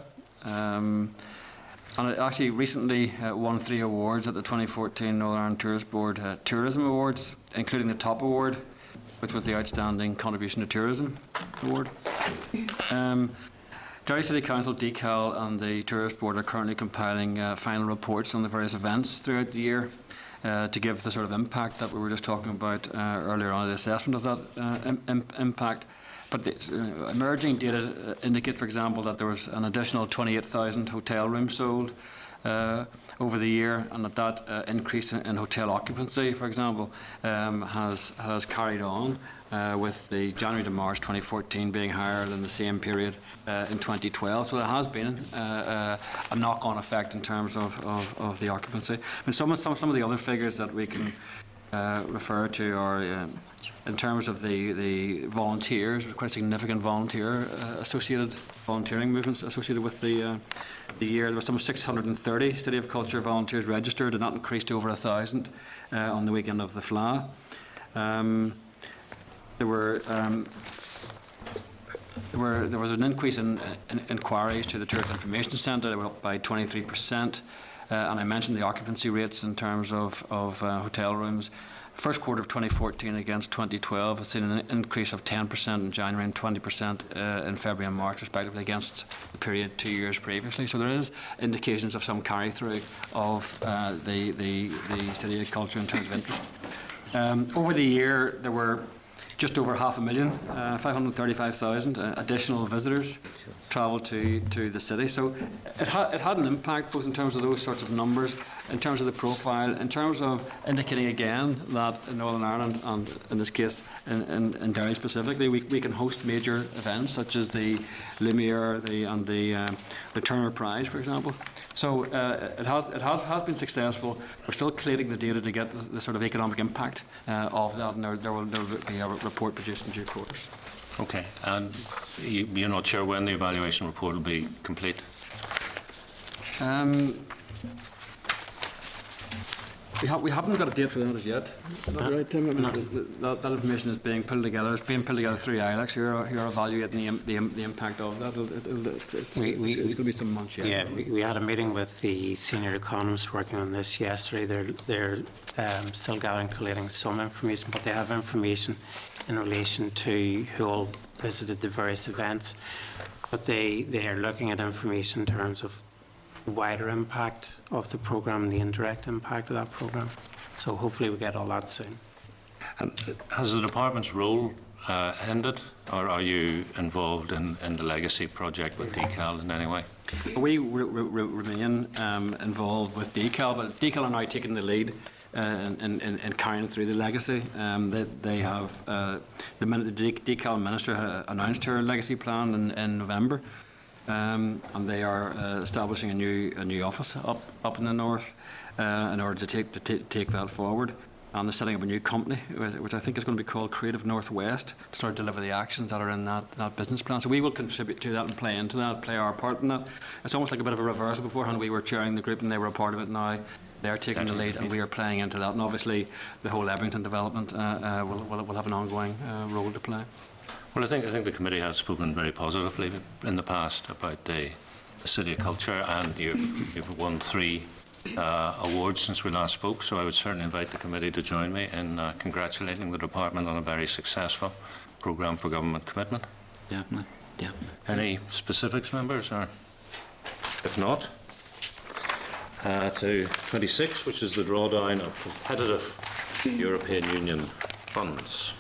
and it actually recently won 3 awards at the 2014 Northern Ireland Tourist Board Tourism Awards, including the top award, which was the Outstanding Contribution to Tourism Award. Derry City Council, DCAL and the Tourist Board are currently compiling final reports on the various events throughout the year to give the sort of impact that we were just talking about earlier on, the assessment of that impact. But the emerging data indicate, for example, that there was an additional 28,000 hotel rooms sold over the year, and that increase in hotel occupancy, for example, has carried on with the January to March 2014 being higher than the same period in 2012. So there has been a knock-on effect in terms of the occupancy. I mean, some of the other figures that we can refer to are in terms of the volunteers, quite significant volunteering movements associated with the year. There were some 630 City of Culture volunteers registered, and that increased to over 1,000 on the weekend of the Fleadh. There was an increase in inquiries to the Tourist Information Centre. They were up by 23%. And I mentioned the occupancy rates in terms of hotel rooms. First quarter of 2014 against 2012 has seen an increase of 10% in January and 20% in February and March, respectively, against the period 2 years previously. So there is indications of some carry-through of the City of Culture in terms of interest. Over the year, there were just over 500,000, 535,000 additional visitors travelled to the city. So it had an impact both in terms of those sorts of numbers, in terms of the profile, in terms of indicating again that in Northern Ireland, and in this case in Derry specifically, we can host major events such as the Lumiere and the Turner Prize, for example. So it has been successful. We're still collating the data to get the sort of economic impact of that, and there will be a report produced in due course. Okay, and you're not sure when the evaluation report will be complete? We haven't got a date for that as yet. Is that right, Tim? I mean, that information is being pulled together. It's being pulled together through ILEX, who are evaluating the impact of that. It's going to be some months yet. Yeah, we had a meeting with the senior economists working on this yesterday. They're still collating some information, but they have information in relation to who all visited the various events. But they are looking at information in terms of wider impact of the programme and the indirect impact of that programme. So hopefully we get all that soon. And has the department's role ended, or are you involved in the legacy project with DCAL in any way? We remain involved with DCAL, but DCAL are now taking the lead in carrying through the legacy. They have the DCAL minister announced her legacy plan in November. And they are establishing a new office up in the north in order to take that forward. and the setting of a new company, which I think is going to be called Creative Northwest, to start to deliver the actions that are in that business plan. So we will contribute to that and play into that, play our part in that. It's almost like a bit of a reversal. Beforehand we were chairing the group and they were a part of it. Now they're taking the lead and we are playing into that. And obviously the whole Ebrington development will have an ongoing role to play. Well, I think the committee has spoken very positively in the past about the City of Culture, and you've won 3 awards since we last spoke, so I would certainly invite the committee to join me in congratulating the department on a very successful programme for government commitment. Definitely. Any specifics, members? Or if not, to 26, which is the drawdown of competitive European Union funds.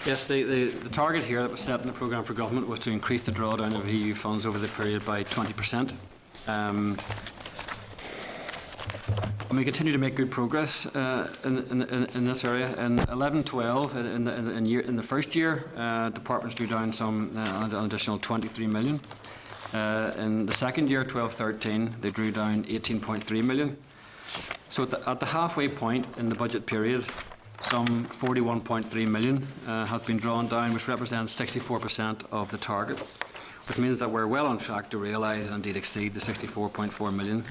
Yes, the target here that was set in the programme for government was to increase the drawdown of EU funds over the period by 20%. And we continue to make good progress in this area. In 11-12, in the first year, departments drew down an additional 23 million. In the second year, 12-13, they drew down 18.3 million. So at the halfway point in the budget period, some 41.3 million has been drawn down, which represents 64% of the target, which means that we're well on track to realise and indeed exceed the 64.4 million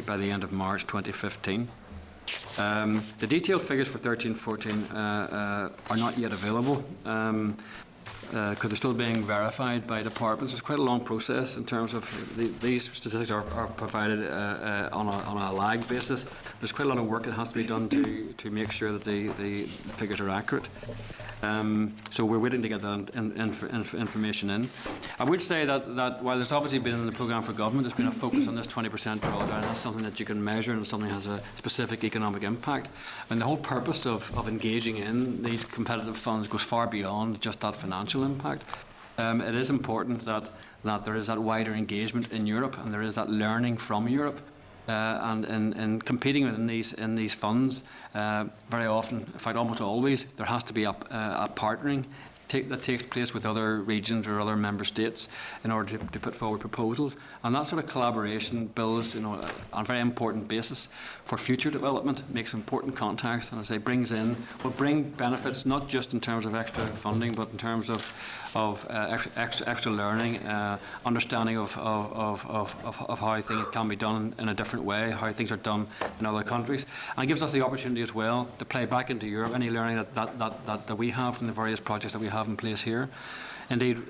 by the end of March 2015. The detailed figures for 13-14 are not yet available because they're still being verified by departments. It's quite a long process in terms of these statistics are provided on a lag basis. There's quite a lot of work that has to be done to make sure that the figures are accurate. So we're waiting to get that information in. I would say that while there's obviously been in the programme for government, there's been a focus on this 20% drawdown. That's something that you can measure and something that has a specific economic impact. And the whole purpose of engaging in these competitive funds goes far beyond just that financial impact. It is important that there is that wider engagement in Europe and there is that learning from Europe. And in competing in these funds, very often, in fact almost always, there has to be a partnering that takes place with other regions or other member states in order to put forward proposals. And that sort of collaboration builds, on a very important basis for future development, makes important contacts, and as I say, will bring benefits not just in terms of extra funding, but in terms of extra learning, understanding of how things can be done in a different way, how things are done in other countries. And it gives us the opportunity as well to play back into Europe any learning that we have from the various projects that we have in place here. Indeed,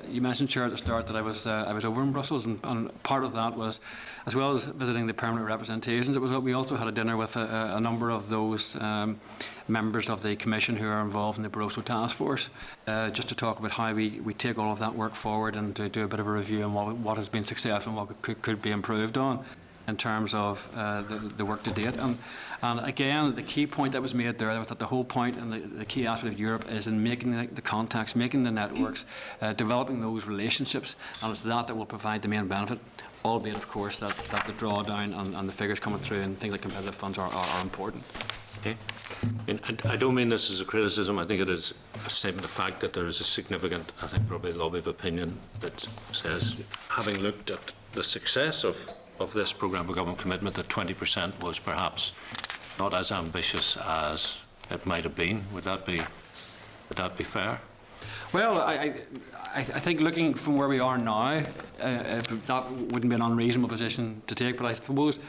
you mentioned, Chair, at the start that I was over in Brussels, and part of that was, as well as visiting the permanent representations, we also had a dinner with a number of those members of the Commission who are involved in the Barroso Task Force, just to talk about how we take all of that work forward and to do a bit of a review on what has been successful and what could be improved on in terms of the work to date. And again, the key point that was made there was that the whole point and the key aspect of Europe is in making the contacts, making the networks, developing those relationships, and it's that will provide the main benefit, albeit, of course, that the drawdown and the figures coming through and things like competitive funds are important. Okay. I don't mean this as a criticism. I think it is a statement of fact that there is a significant, I think probably lobby of opinion that says, having looked at the success of this programme for government commitment, that 20% was perhaps not as ambitious as it might have been. Would that be fair? Well, I think looking from where we are now, that wouldn't be an unreasonable position to take. But I suppose,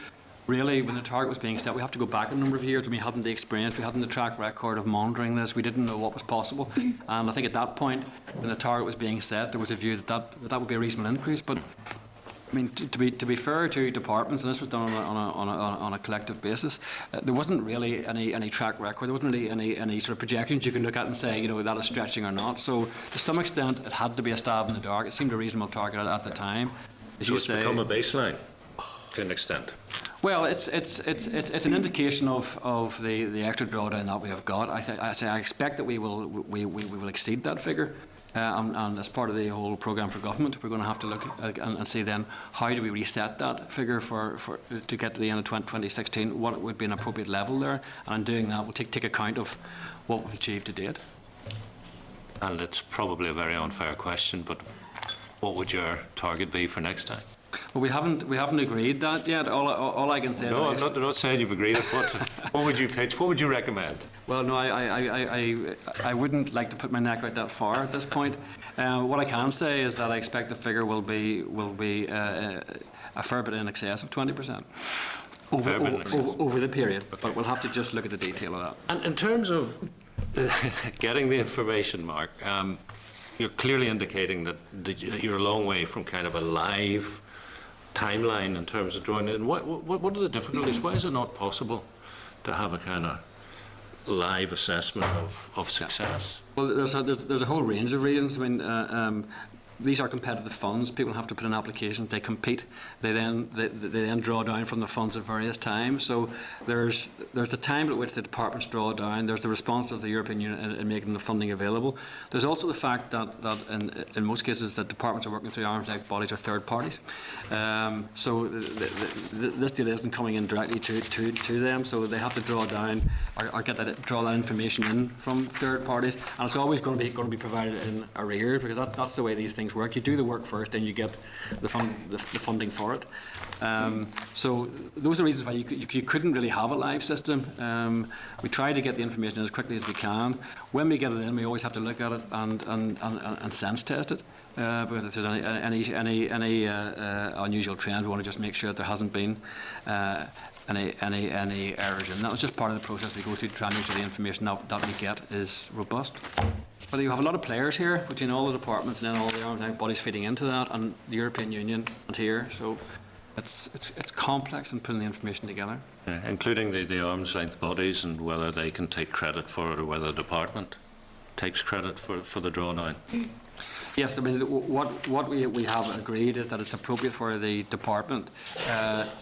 really, when the target was being set, we have to go back a number of years when we hadn't the experience, we hadn't the track record of monitoring this, we didn't know what was possible. And I think at that point, when the target was being set, there was a view that would be a reasonable increase. But I mean, to be fair to departments, and this was done on a collective basis, there wasn't really any track record. There wasn't really any sort of projections you can look at and say, that is stretching or not. So to some extent, it had to be a stab in the dark. It seemed a reasonable target at the time. So it's become a baseline to an extent. Well, it's an indication of the extra drawdown that we have got. I expect that we will exceed that figure. And as part of the whole programme for government, we're going to have to look and see then how do we reset that figure to get to the end of 2016, what would be an appropriate level there, and in doing that we'll take account of what we've achieved to date. And it's probably a very unfair question, but what would your target be for next time? Well, we haven't agreed that yet. All I can say. No, is I'm not saying you've agreed. What would you pitch? What would you recommend? Well, no, I wouldn't like to put my neck out that far at this point. What I can say is that I expect the figure will be a fair bit in excess of 20% over the period. Okay. But we'll have to just look at the detail of that. And in terms of getting the information, Mark, you're clearly indicating that you're a long way from kind of a live timeline in terms of drawing in. What are the difficulties? Why is it not possible to have a kind of live assessment of success? Well, there's a whole range of reasons. I mean, these are competitive funds. People have to put in applications. They compete. They then draw down from the funds at various times. So there's the time at which the departments draw down. There's the response of the European Union in making the funding available. There's also the fact that in most cases that departments are working through arm's length bodies or third parties. So this data isn't coming in directly to them. So they have to draw down or draw that information in from third parties, and it's always going to be provided in arrears, because that's the way these things work. You do the work first, then you get the funding for it. So those are reasons why you couldn't really have a live system. We try to get the information in as quickly as we can. When we get it in, we always have to look at it and sense test it. But if there's any unusual trends, we want to just make sure that there hasn't been any errors. And that was just part of the process we go through to try and make sure the information that we get is robust. But you have a lot of players here between all the departments and then all the arm's length bodies feeding into that, and the European Union and here. So it's complex in putting the information together. Yeah, including the arm's length bodies and whether they can take credit for it or whether the department takes credit for the drawdown. Yes, I mean, what we have agreed is that it's appropriate for the department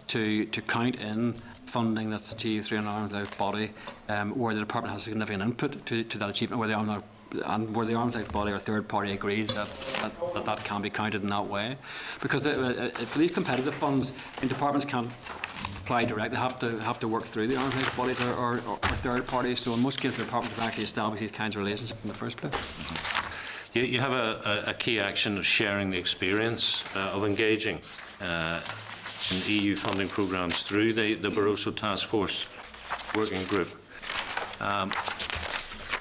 to count in funding that's achieved through an arm's length body where the department has significant input to that achievement, where the arm's length body or third party agrees that can be counted in that way. Because for these competitive funds, departments can't apply directly, have to work through the arm's length bodies or third parties. So in most cases, the department can actually establish these kinds of relationships in the first place. Mm-hmm. You have a key action of sharing the experience of engaging in EU funding programmes through the Barroso Task Force Working Group.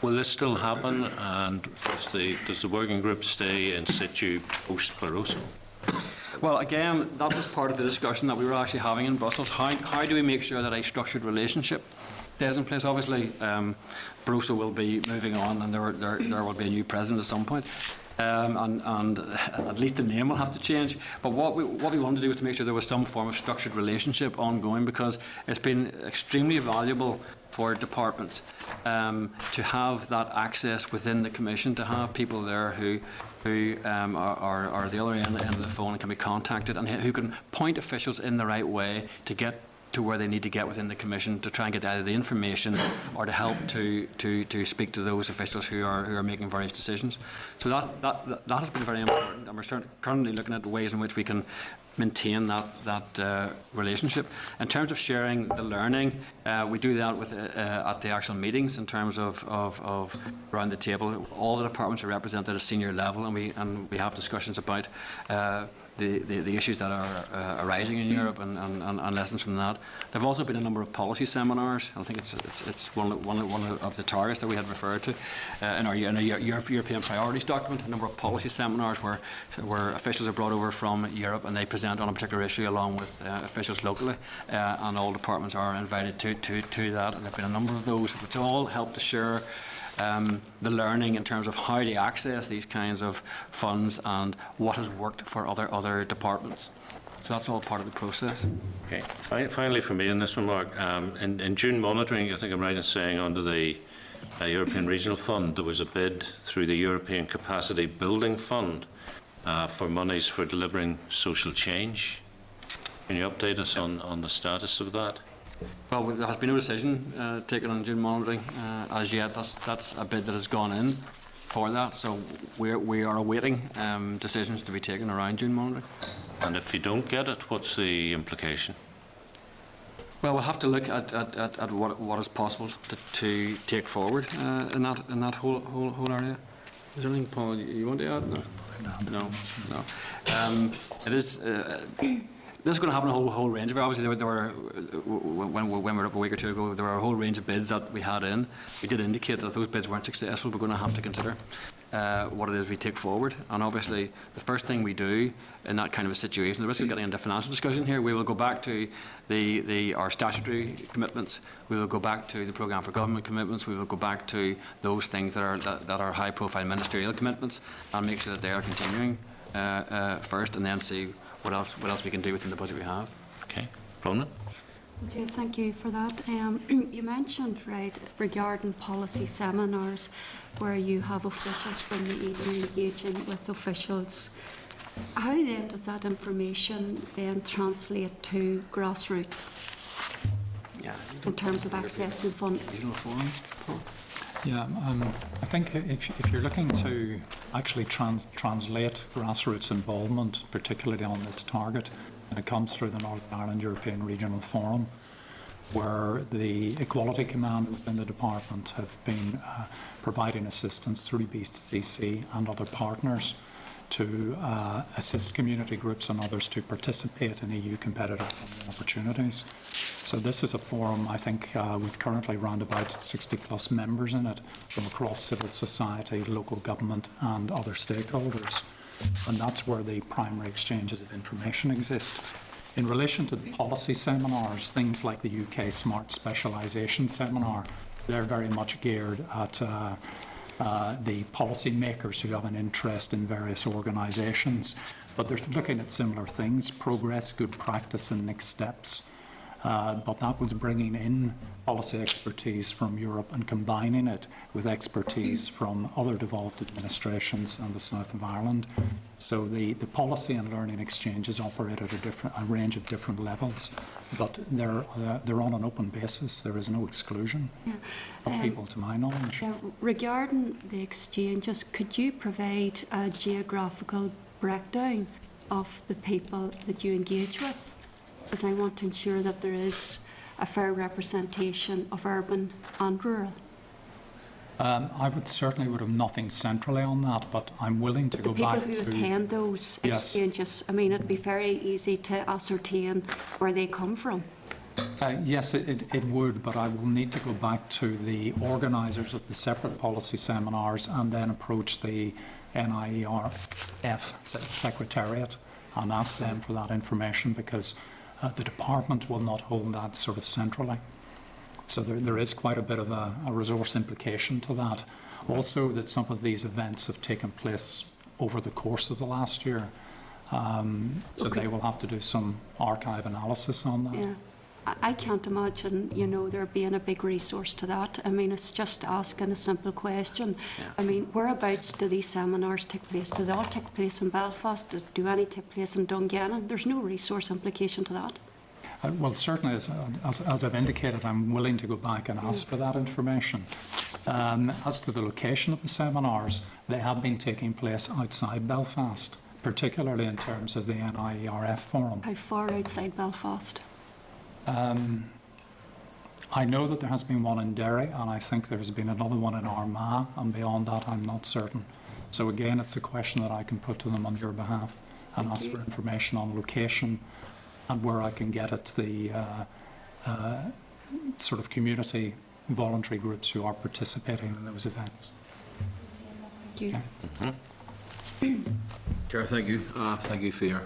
Will this still happen, and does the working group stay in situ post-Barroso? Well, again, that was part of the discussion that we were actually having in Brussels. How do we make sure that a structured relationship stays in place? Obviously, Barroso will be moving on, and there will be a new president at some point. And at least the name will have to change. But what we wanted to do was to make sure there was some form of structured relationship ongoing, because it's been extremely valuable for departments to have that access within the Commission, to have people there who are the other end of the phone and can be contacted, and who can point officials in the right way to get to where they need to get within the Commission to try and get either the information or to help to speak to those officials who are making various decisions. So that has been very important, and we're currently looking at ways in which we can maintain that relationship. In terms of sharing the learning, we do that at the actual meetings in terms of around the table. All the departments are represented at a senior level, and we have discussions about the issues that are arising in Europe and lessons from that. There have also been a number of policy seminars. I think it's one of the targets that we had referred to in our European priorities document. A number of policy seminars where officials are brought over from Europe and they present on a particular issue along with officials locally, and all departments are invited to that. And there have been a number of those which all help to share the learning in terms of how to access these kinds of funds and what has worked for other departments. So that's all part of the process. Okay. Finally, for me in this one, Mark, in June monitoring, I think I'm right in saying under the European Regional Fund, there was a bid through the European Capacity Building Fund for monies for delivering social change. Can you update us on the status of that? Well, there has been no decision taken on June monitoring as yet. That's a bid that has gone in for that. So we are awaiting decisions to be taken around June monitoring. And if you don't get it, what's the implication? Well, we'll have to look at what is possible to take forward in that whole area. Is there anything, Paul, you want to add? No. No. It is. This is going to happen a whole range of it. Obviously, there were when we were up a week or two ago, there were a whole range of bids that we had in. We did indicate that if those bids weren't successful, we're going to have to consider what it is we take forward. And obviously, the first thing we do in that kind of a situation, the risk of getting into financial discussion here, we will go back to our statutory commitments. We will go back to the programme for government commitments. We will go back to those things that are high-profile ministerial commitments, and make sure that they are continuing first, and then see what else we can do within the budget we have. Okay. Bronwyn? Okay, thank you for that. You mentioned, right, regarding policy seminars where you have officials from the ED engaging with officials. How then does that information then translate to grassroots Yeah. in terms of accessing funds? Yeah, I think if you're looking to actually translate grassroots involvement, particularly on this target, and it comes through the Northern Ireland European Regional Forum, where the Equality Command within the department have been providing assistance through BCC and other partners to assist community groups and others to participate in EU competitive funding opportunities. So this is a forum, I think, with currently around about 60+ members in it from across civil society, local government and other stakeholders. And that's where the primary exchanges of information exist. In relation to the policy seminars, things like the UK Smart Specialisation Seminar, they're very much geared at the policy makers who have an interest in various organisations, but they're looking at similar things: progress, good practice and next steps. But that was bringing in policy expertise from Europe and combining it with expertise from other devolved administrations and the south of Ireland. So the policy and learning exchanges operate at a range of different levels, but they're on an open basis. There is no exclusion of people, to my knowledge. Regarding the exchanges, could you provide a geographical breakdown of the people that you engage with? Because I want to ensure that there is a fair representation of urban and rural. I certainly would have nothing centrally on that, but I'm willing to go back to... People who attend those Yes. exchanges, I mean, it'd be very easy to ascertain where they come from. Yes, it would, but I will need to go back to the organisers of the separate policy seminars and then approach the NIERF Secretariat and ask them for that information, because the department will not hold that sort of centrally. So there is quite a bit of a resource implication to that. Also, that some of these events have taken place over the course of the last year. So they will have to do some archive analysis on that. Yeah. I can't imagine, there being a big resource to that. I mean, it's just asking a simple question. Yeah. I mean, whereabouts do these seminars take place? Do they all take place in Belfast? Do any take place in Dungannon? There's no resource implication to that. Well, certainly, as I've indicated, I'm willing to go back and ask for that information. As to the location of the seminars, they have been taking place outside Belfast, particularly in terms of the NIERF forum. How far outside Belfast? I know that there has been one in Derry, and I think there's been another one in Armagh, and beyond that I'm not certain. So again, it's a question that I can put to them on your behalf and ask for information on location and where I can get at the sort of community voluntary groups who are participating in those events. Thank you. Okay. Chair, thank you. Thank you for your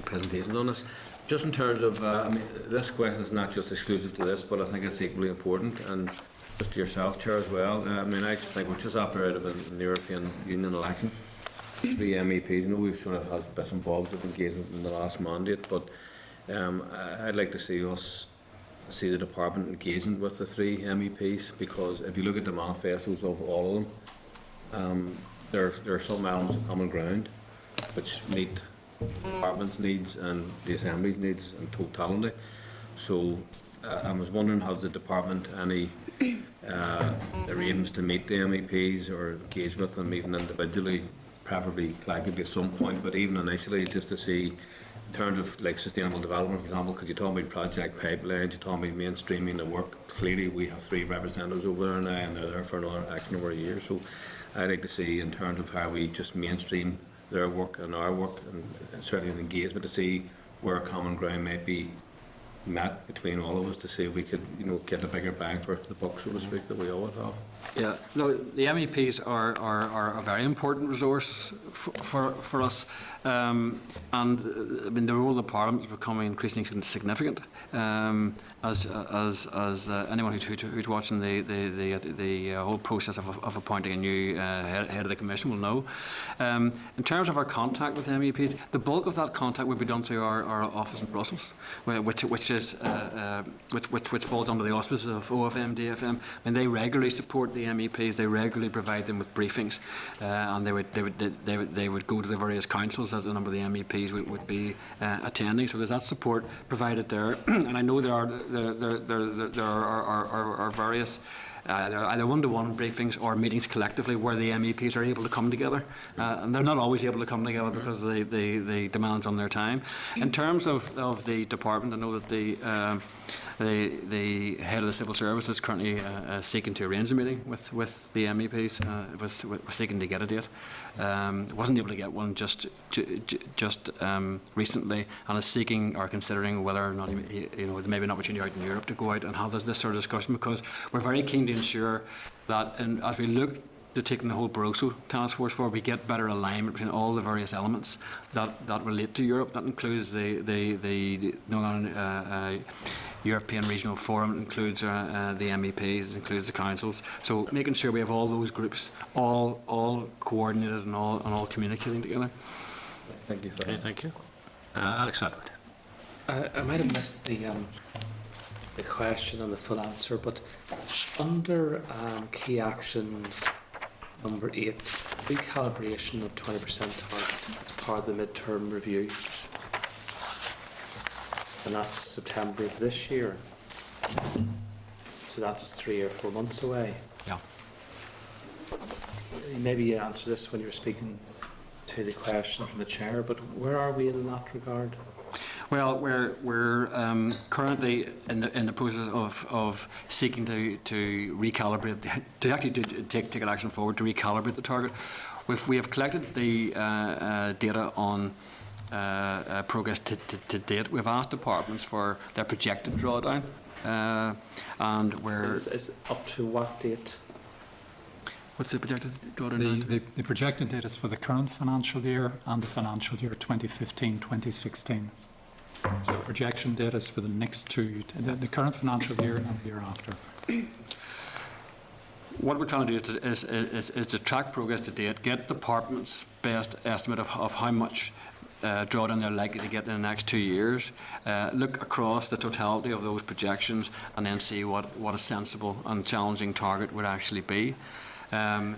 presentation on this. Just in terms of, this question is not just exclusive to this, but I think it's equally important, and just to yourself, Chair, as well. I think we're just after out of the European Union election. 3 MEPs, we've sort of had bits and bobs of engagement in the last mandate, but I'd like to see the department engaging with the 3 MEPs, because if you look at the manifestos of all of them, there are some elements of common ground which meet the department's needs and the Assembly's needs in totality. So I was wondering, have the department any arrangements to meet the MEPs or engage with them even individually, preferably collectively at some point, but even initially, just to see in terms of like sustainable development, for example, because you told me project pipelines, you told me mainstreaming the work. Clearly, we have 3 representatives over there now, and they're there for another X number of years. So, I'd like to see in terms of how we just mainstream their work and our work, and certainly an engagement to see where a common ground might be met between all of us to see if we could, get a bigger bang for the buck, so to speak, that we always have. Yeah, no, the MEPs are a very important resource for us, and I mean the role of the Parliament is becoming increasingly significant. As anyone who's watching the whole process of appointing a new head of the Commission will know. In terms of our contact with MEPs, the bulk of that contact would be done through our office in Brussels, which falls under the auspices of OFMdFM. I mean, they regularly support the MEPs. They regularly provide them with briefings, and they would go to the various councils that a number of the MEPs would be attending. So there's that support provided there, and I know there are various either one-to-one briefings or meetings collectively where the MEPs are able to come together, and they're not always able to come together because of the demands on their time. In terms of the department, I know that the head of the civil service is currently seeking to arrange a meeting with the MEPs. Was seeking to get a date. Wasn't able to get one just recently, and is seeking or considering whether or not there may be an opportunity out in Europe to go out and have this sort of discussion, because we're very keen to ensure that, as we look to taking the whole Barroso task force forward, we get better alignment between all the various elements that relate to Europe. That includes the Northern European Regional Forum, it includes the MEPs, it includes the councils. So making sure we have all those groups all coordinated and all communicating together. Thank you. Okay, thank you. Alex Edward. I might have missed the question and the full answer, but under key actions number 8, recalibration of 20% target as part of the mid-term review, and that's September of this year, so that's 3 or 4 months away. Yeah. Maybe you answered this when you were speaking to the question from the chair, but where are we in that regard? Well, we're currently in the process of seeking to recalibrate, to actually take an action forward to recalibrate the target. We have collected the data on progress to date. We've asked departments for their projected drawdown, and we're is up to what date? What's the projected drawdown? The projected date is for the current financial year and the financial year 2015-2016. So the projection data is for the next two, the current financial year and the year after. What we're trying to do is to track progress to date, get departments' best estimate of how much drawdown they're likely to get in the next 2 years, look across the totality of those projections, and then see what a sensible and challenging target would actually be. Part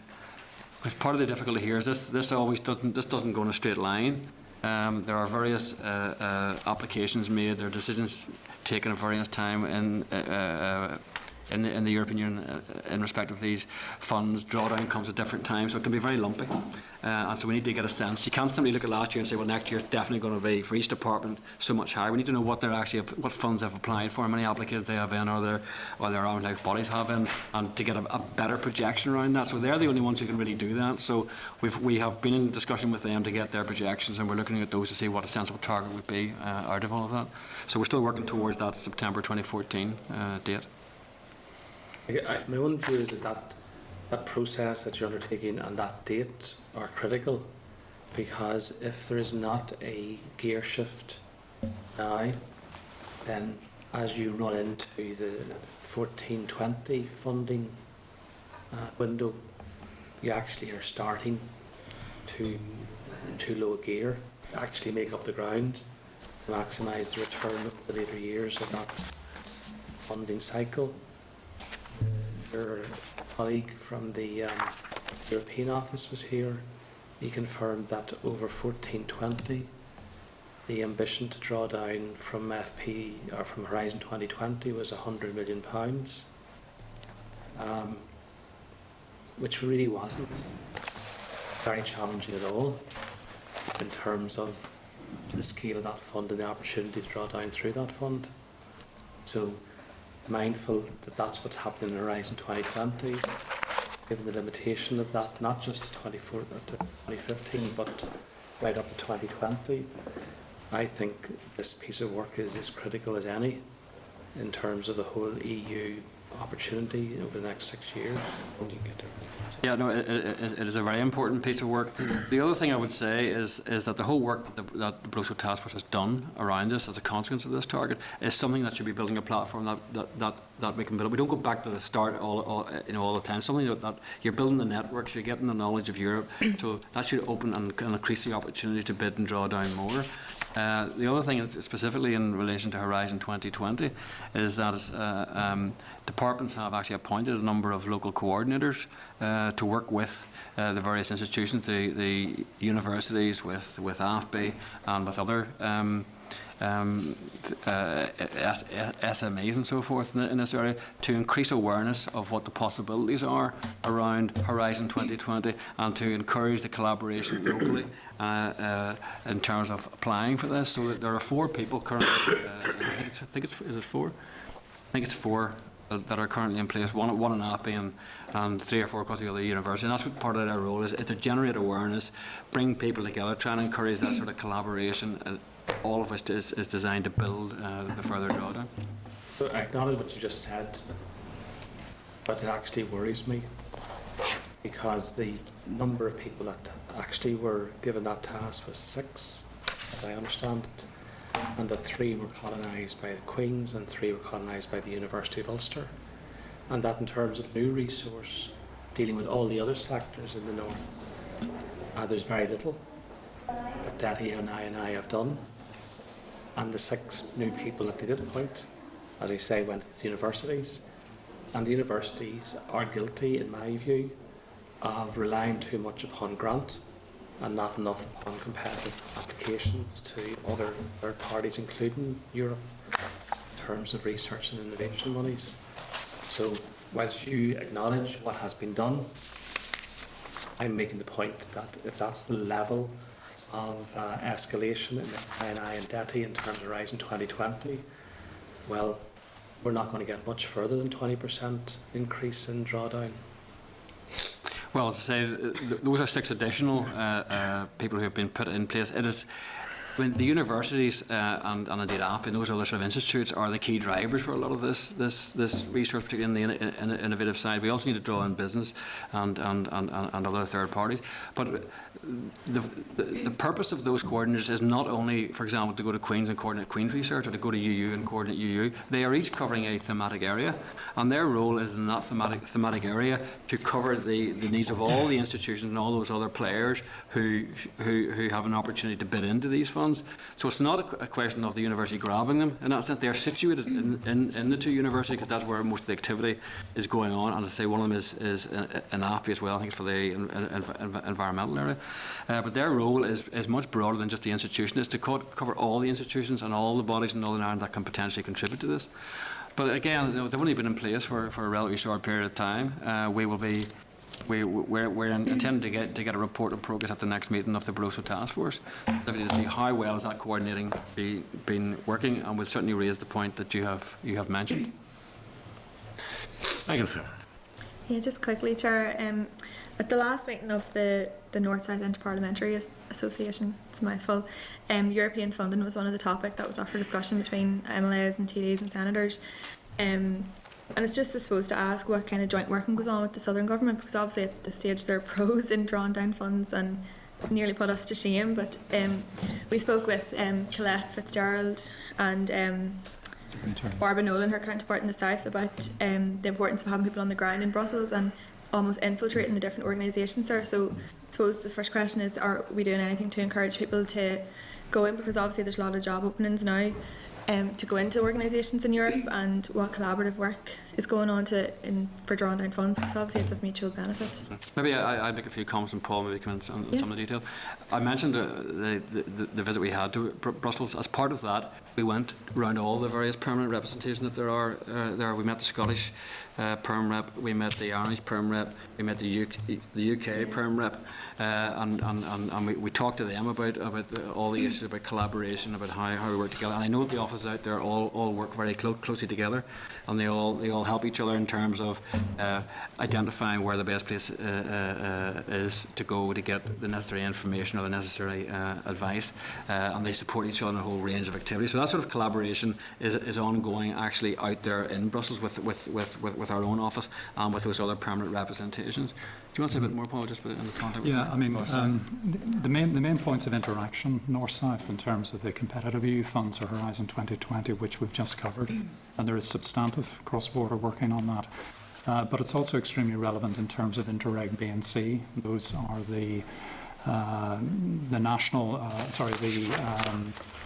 of the difficulty here is this doesn't go in a straight line. There are various applications made, there are decisions taken at various time in the European Union in respect of these funds. Drawdown comes at different times, so it can be very lumpy. And so we need to get a sense. You can't simply look at last year and say, well, next year is definitely going to be, for each department, so much higher. We need to know what funds they've applied for, how many applications they have in, or their own like bodies have in, and to get a better projection around that. So they're the only ones who can really do that. So we have been in discussion with them to get their projections, and we're looking at those to see what a sensible target would be out of all of that. So we're still working towards that September 2014 date. My own view is that process that you're undertaking and that date are critical, because if there is not a gear shift now, then as you run into the 14-20 funding window, you actually are starting to too low a gear to actually make up the ground to maximise the return of the later years of that funding cycle. Your colleague from the European office was here. He confirmed that over 14-20, the ambition to draw down from FP or from Horizon 2020 was £100 million, which really wasn't very challenging at all in terms of the scale of that fund and the opportunity to draw down through that fund. So mindful that that's what's happening in Horizon 2020, given the limitation of that, not just to 2015, but right up to 2020. I think this piece of work is as critical as any in terms of the whole EU opportunity over the next 6 years. Yeah, no, it is a very important piece of work. The other thing I would say is that the whole work that the Barroso Task Force has done around this as a consequence of this target is something that should be building a platform that we can build. We don't go back to the start all the time. Something that you're building the networks, you're getting the knowledge of Europe, so that should open and increase the opportunity to bid and draw down more. The other thing, specifically in relation to Horizon 2020, is that departments have actually appointed a number of local coordinators to work with the various institutions, the universities, with AFBI and with other SMEs and so forth in this area, to increase awareness of what the possibilities are around Horizon 2020 and to encourage the collaboration locally in terms of applying for this. So that there are 4 people currently, I think it's 4? I think it's 4 that are currently in place, one in AFBI and 3 or 4 across the other university. And that's what part of their role is to generate awareness, bring people together, try and encourage that sort of collaboration. All of it is designed to build the further drawdown. So I acknowledge what you just said, but it actually worries me because the number of people that actually were given that task was 6, as I understand it, and that 3 were colonised by the Queen's and 3 were colonised by the University of Ulster, and that in terms of new resource dealing with all the other sectors in the north, there's very little that Detty and I have done. And the 6 new people that they did appoint, as I say, went to the universities, and the universities are guilty, in my view, of relying too much upon grant and not enough upon competitive applications to other third parties, including Europe, in terms of research and innovation monies. So whilst you acknowledge what has been done, I'm making the point that if that's the level of escalation in the INI and Detty in terms of Horizon 2020, well, we're not going to get much further than 20% increase in drawdown. Well, as I say, those are 6 additional people who have been put in place. It is when the universities and indeed AFBI and those other sort of institutes are the key drivers for a lot of this research, particularly in the innovative side. We also need to draw in business and other third parties. But the purpose of those coordinators is not only, for example, to go to Queen's and coordinate Queen's research, or to go to UU and coordinate UU. They are each covering a thematic area, and their role is in that thematic area to cover the needs of all the institutions and all those other players who have an opportunity to bid into these funds. So it's not a question of the university grabbing them. In that sense, they are situated in the 2 universities, because that's where most of the activity is going on. And I say one of them is in AFBI as well. I think it's for the environmental area. But their role is much broader than just the institution. It's to cover all the institutions and all the bodies in Northern Ireland that can potentially contribute to this. But again, they've only been in place for a relatively short period of time. We're intending to get a report of progress at the next meeting of the Barroso Task Force, to see how well is that coordinating been working, and we'll certainly raise the point that you have mentioned. I confirm. Yeah, just quickly, Chair. At the last meeting of the North-South Interparliamentary Association, it's a mouthful, European funding was one of the topics that was up for discussion between MLAs and TDs and senators. And it's just, I suppose, to ask what kind of joint working goes on with the Southern Government, because obviously at this stage there are pros in drawing down funds and nearly put us to shame. But we spoke with Colette Fitzgerald and Barbara Nolan, her counterpart in the South, about the importance of having people on the ground in Brussels and almost infiltrating the different organisations there. So I suppose the first question is, are we doing anything to encourage people to go in? Because obviously there's a lot of job openings now to go into organisations in Europe, and what collaborative work is going on for drawing down funds, because obviously it's of mutual benefit. Maybe I'd make a few comments, and Paul maybe comment on some of the detail. I mentioned the visit we had to Brussels. As part of that, we went around all the various permanent representations that there are there. We met the Scottish Perm Rep, we met the Irish Perm Rep, we met the UK Perm Rep, and we talked to them about all the issues about collaboration, about how we work together. And I know the offices out there all work very closely together, and they all help each other in terms of identifying where the best place is to go to get the necessary information or the necessary advice, and they support each other in a whole range of activities. So that sort of collaboration is ongoing, actually, out there in Brussels with our own office and with those other permanent representations. Do you want to say a bit more, Paul, just in the context? Yeah, I mean, the main points of interaction, north-south, in terms of the competitive EU funds are Horizon 2020, which we've just covered, and there is substantive cross-border working on that. But it's also extremely relevant in terms of Interreg B and C. Those are the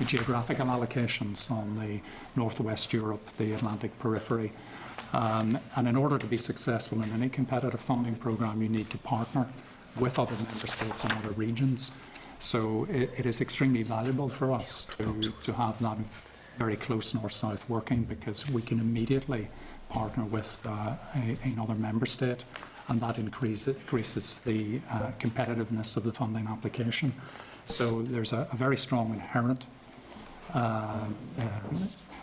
geographical allocations on the Northwest Europe, the Atlantic periphery. And in order to be successful in any competitive funding programme, you need to partner with other member states and other regions. So it is extremely valuable for us to have that very close north-south working, because we can immediately partner with another member state, and that increases the competitiveness of the funding application. So there's a very strong inherent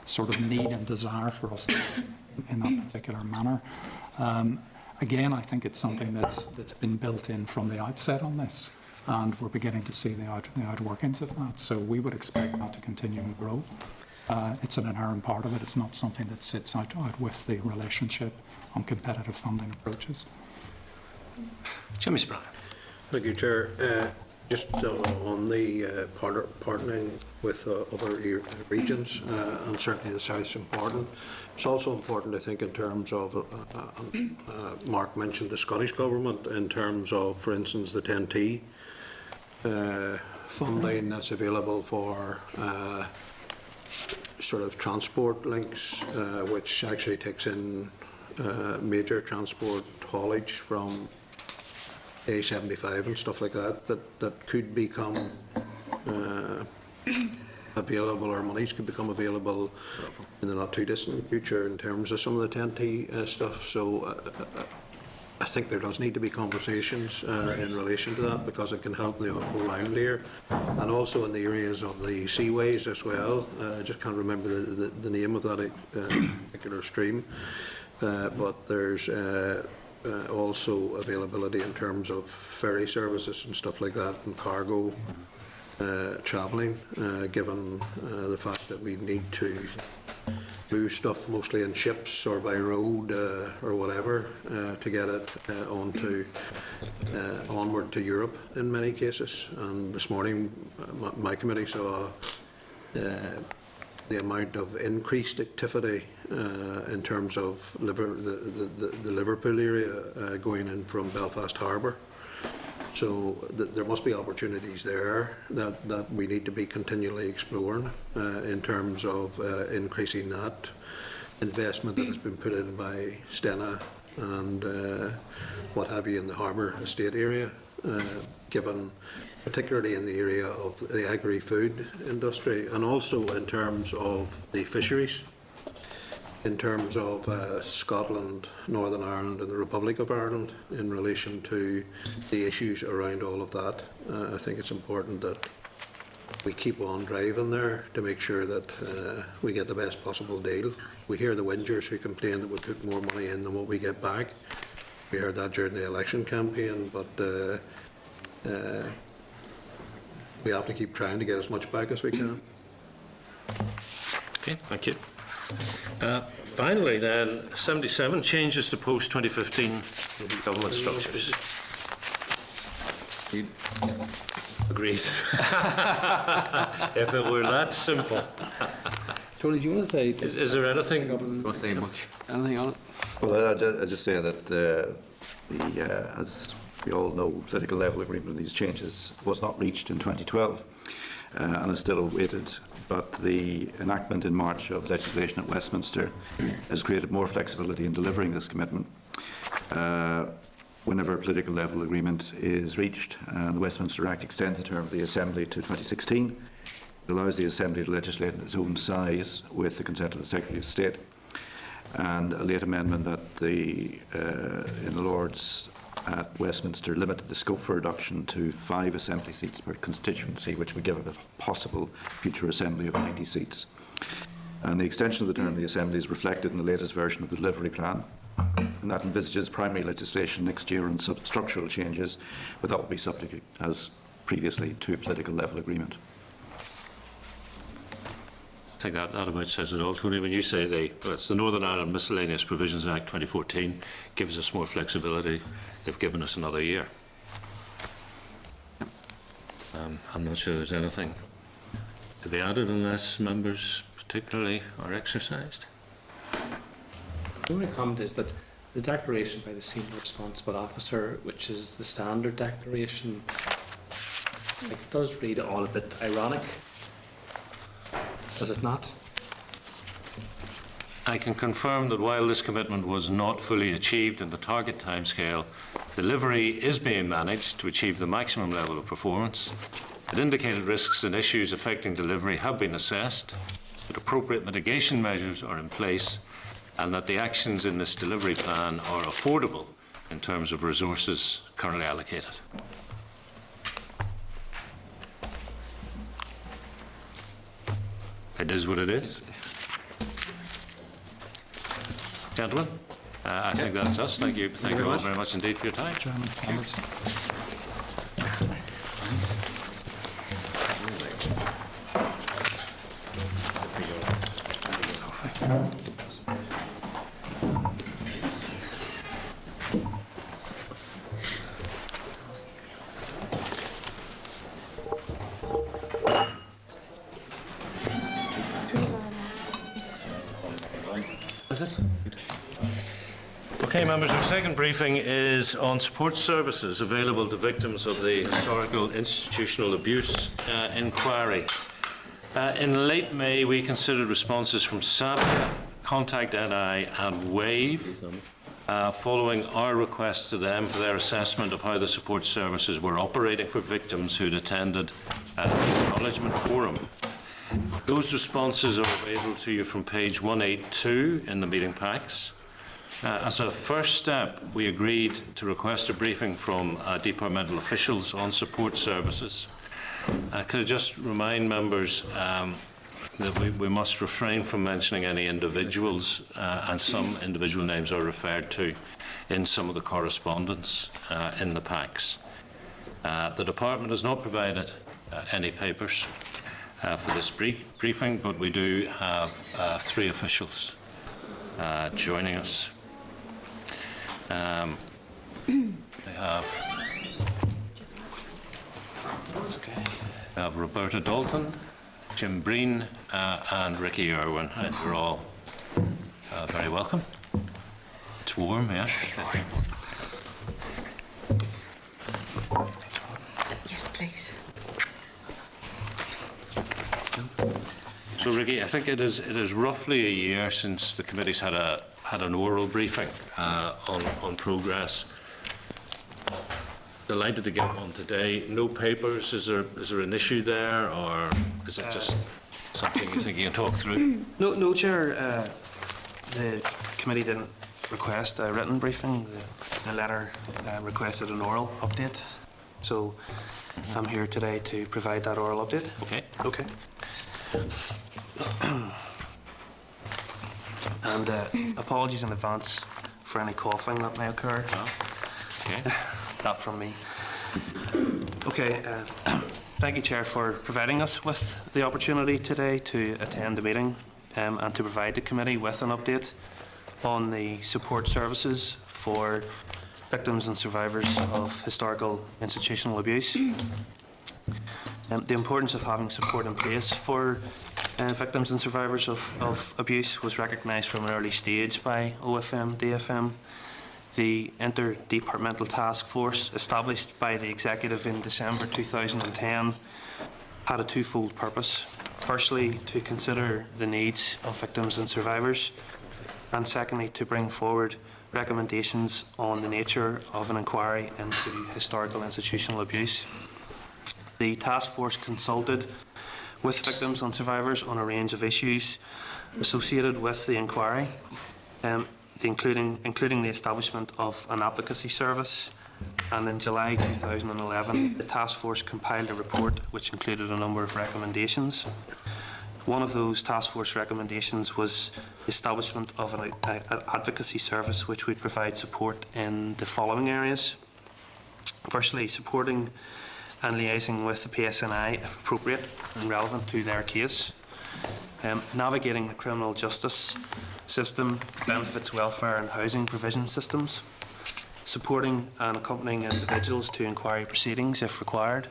sort of need and desire for us to in that particular manner. Again, I think it's something that's been built in from the outset on this, and we're beginning to see the outworkings of that. So we would expect that to continue and grow. It's an inherent part of it. It's not something that sits out with the relationship on competitive funding approaches. Jimmy Spratt. Thank you, Chair. Just on the partnering with other regions, and certainly the South's important. It's also important, I think, in terms of, Mark mentioned the Scottish Government, in terms of, for instance, the 10T funding that's available for sort of transport links, which actually takes in major transport haulage from A75 and stuff like that could become available, or monies could become available in the not too distant future in terms of some of the 10T stuff. So I think there does need to be conversations in relation to that, because it can help the whole island here, and also in the areas of the seaways as well. I just can't remember the name of that particular stream, but there's also availability in terms of ferry services and stuff like that, and cargo travelling, given the fact that we need to move stuff mostly in ships or by road or whatever to get it onward to Europe in many cases. And this morning my committee saw the amount of increased activity in terms of the Liverpool area going in from Belfast Harbour. So there must be opportunities there that we need to be continually exploring in terms of increasing that investment that has been put in by Stena and what have you in the harbour estate area, given particularly in the area of the agri-food industry, and also in terms of the fisheries, in terms of Scotland, Northern Ireland and the Republic of Ireland in relation to the issues around all of that. I think it's important that we keep on driving there to make sure that we get the best possible deal. We hear the whingers who complain that we put more money in than what we get back. We heard that during the election campaign, but we have to keep trying to get as much back as we can. Okay, thank you. Finally then, 77, changes to post-2015 government structures. Agreed. If it were that simple. Tony, do you want to say? Is there anything? Not saying much. Anything on it? Well, I just say that as we all know, political level agreement on these changes was not reached in 2012. and is still awaited. But the enactment in March of legislation at Westminster has created more flexibility in delivering this commitment. Whenever a political level agreement is reached, the Westminster Act extends the term of the Assembly to 2016. It allows the Assembly to legislate in its own size with the consent of the Secretary of State. And a late amendment at in the Lords at Westminster limited the scope for reduction to 5 Assembly seats per constituency, which would give a possible future Assembly of 90 seats. And the extension of the term of the Assembly is reflected in the latest version of the delivery plan, and that envisages primary legislation next year on structural changes, but that will be subject, as previously, to political level agreement. I think that about says it all, Tony. When you say it's the Northern Ireland Miscellaneous Provisions Act 2014, gives us more flexibility. They've given us another year. I'm not sure there's anything to be added unless members particularly are exercised. The only comment is that the declaration by the senior responsible officer, which is the standard declaration, it does read all a bit ironic. Does it not? I can confirm that while this commitment was not fully achieved in the target timescale, delivery is being managed to achieve the maximum level of performance. That indicated risks and issues affecting delivery have been assessed, that appropriate mitigation measures are in place, and that the actions in this delivery plan are affordable in terms of resources currently allocated. It is what it is. Gentlemen, I think that's us. Thank you. Thank you all very much indeed for your time. Chairman, members. Okay, members, our second briefing is on support services available to victims of the historical institutional abuse inquiry. In late May, we considered responses from SAP, Contact NI and WAVE, following our request to them for their assessment of how the support services were operating for victims who'd attended the Acknowledgement Forum. Those responses are available to you from page 182 in the meeting packs. As a first step, we agreed to request a briefing from departmental officials on support services. Could I just remind members that we must refrain from mentioning any individuals, and some individual names are referred to in some of the correspondence in the packs. The department has not provided any papers for this briefing, but we do have 3 officials joining us. We have Roberta Dalton, Jim Breen, and Ricky Irwin. You're all very welcome. It's warm, yes? Yes, please. So, Ricky, I think it is roughly a year since the committee's had an oral briefing on progress. Delighted to get one today. No papers. Is there an issue there, or is it just something you think you can talk through? No, Chair. The committee didn't request a written briefing. The letter requested an oral update. So I'm here today to provide that oral update. Okay. Okay. And apologies in advance for any coughing that may occur. Oh, okay. That from me. Okay. Thank you, Chair, for providing us with the opportunity today to attend the meeting and to provide the committee with an update on the support services for victims and survivors of historical institutional abuse. The importance of having support in place for victims and survivors of abuse was recognised from an early stage by OFMdFM. The interdepartmental task force established by the executive in December 2010 had a twofold purpose. Firstly, to consider the needs of victims and survivors, and secondly, to bring forward recommendations on the nature of an inquiry into historical institutional abuse. The task force consulted with victims and survivors on a range of issues associated with the inquiry, including the establishment of an advocacy service. And in July 2011, the task force compiled a report which included a number of recommendations. One of those task force recommendations was the establishment of an advocacy service which would provide support in the following areas. Firstly, supporting and liaising with the PSNI if appropriate and relevant to their case. Navigating the criminal justice system, benefits, welfare and housing provision systems. Supporting and accompanying individuals to inquiry proceedings if required.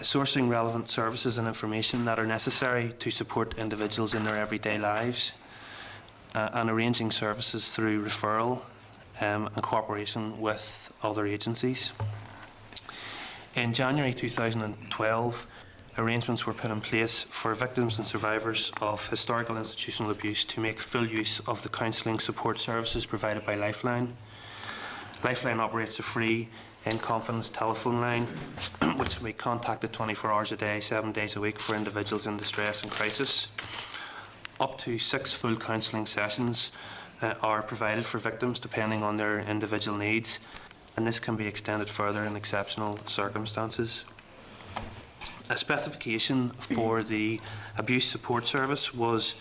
Sourcing relevant services and information that are necessary to support individuals in their everyday lives. And arranging services through referral and cooperation with other agencies. In January 2012, arrangements were put in place for victims and survivors of historical institutional abuse to make full use of the counselling support services provided by Lifeline. Lifeline operates a free, in-confidence telephone line which can be contacted 24 hours a day, 7 days a week for individuals in distress and crisis. Up to 6 full counselling sessions are provided for victims depending on their individual needs, and this can be extended further in exceptional circumstances. A specification for the abuse support service was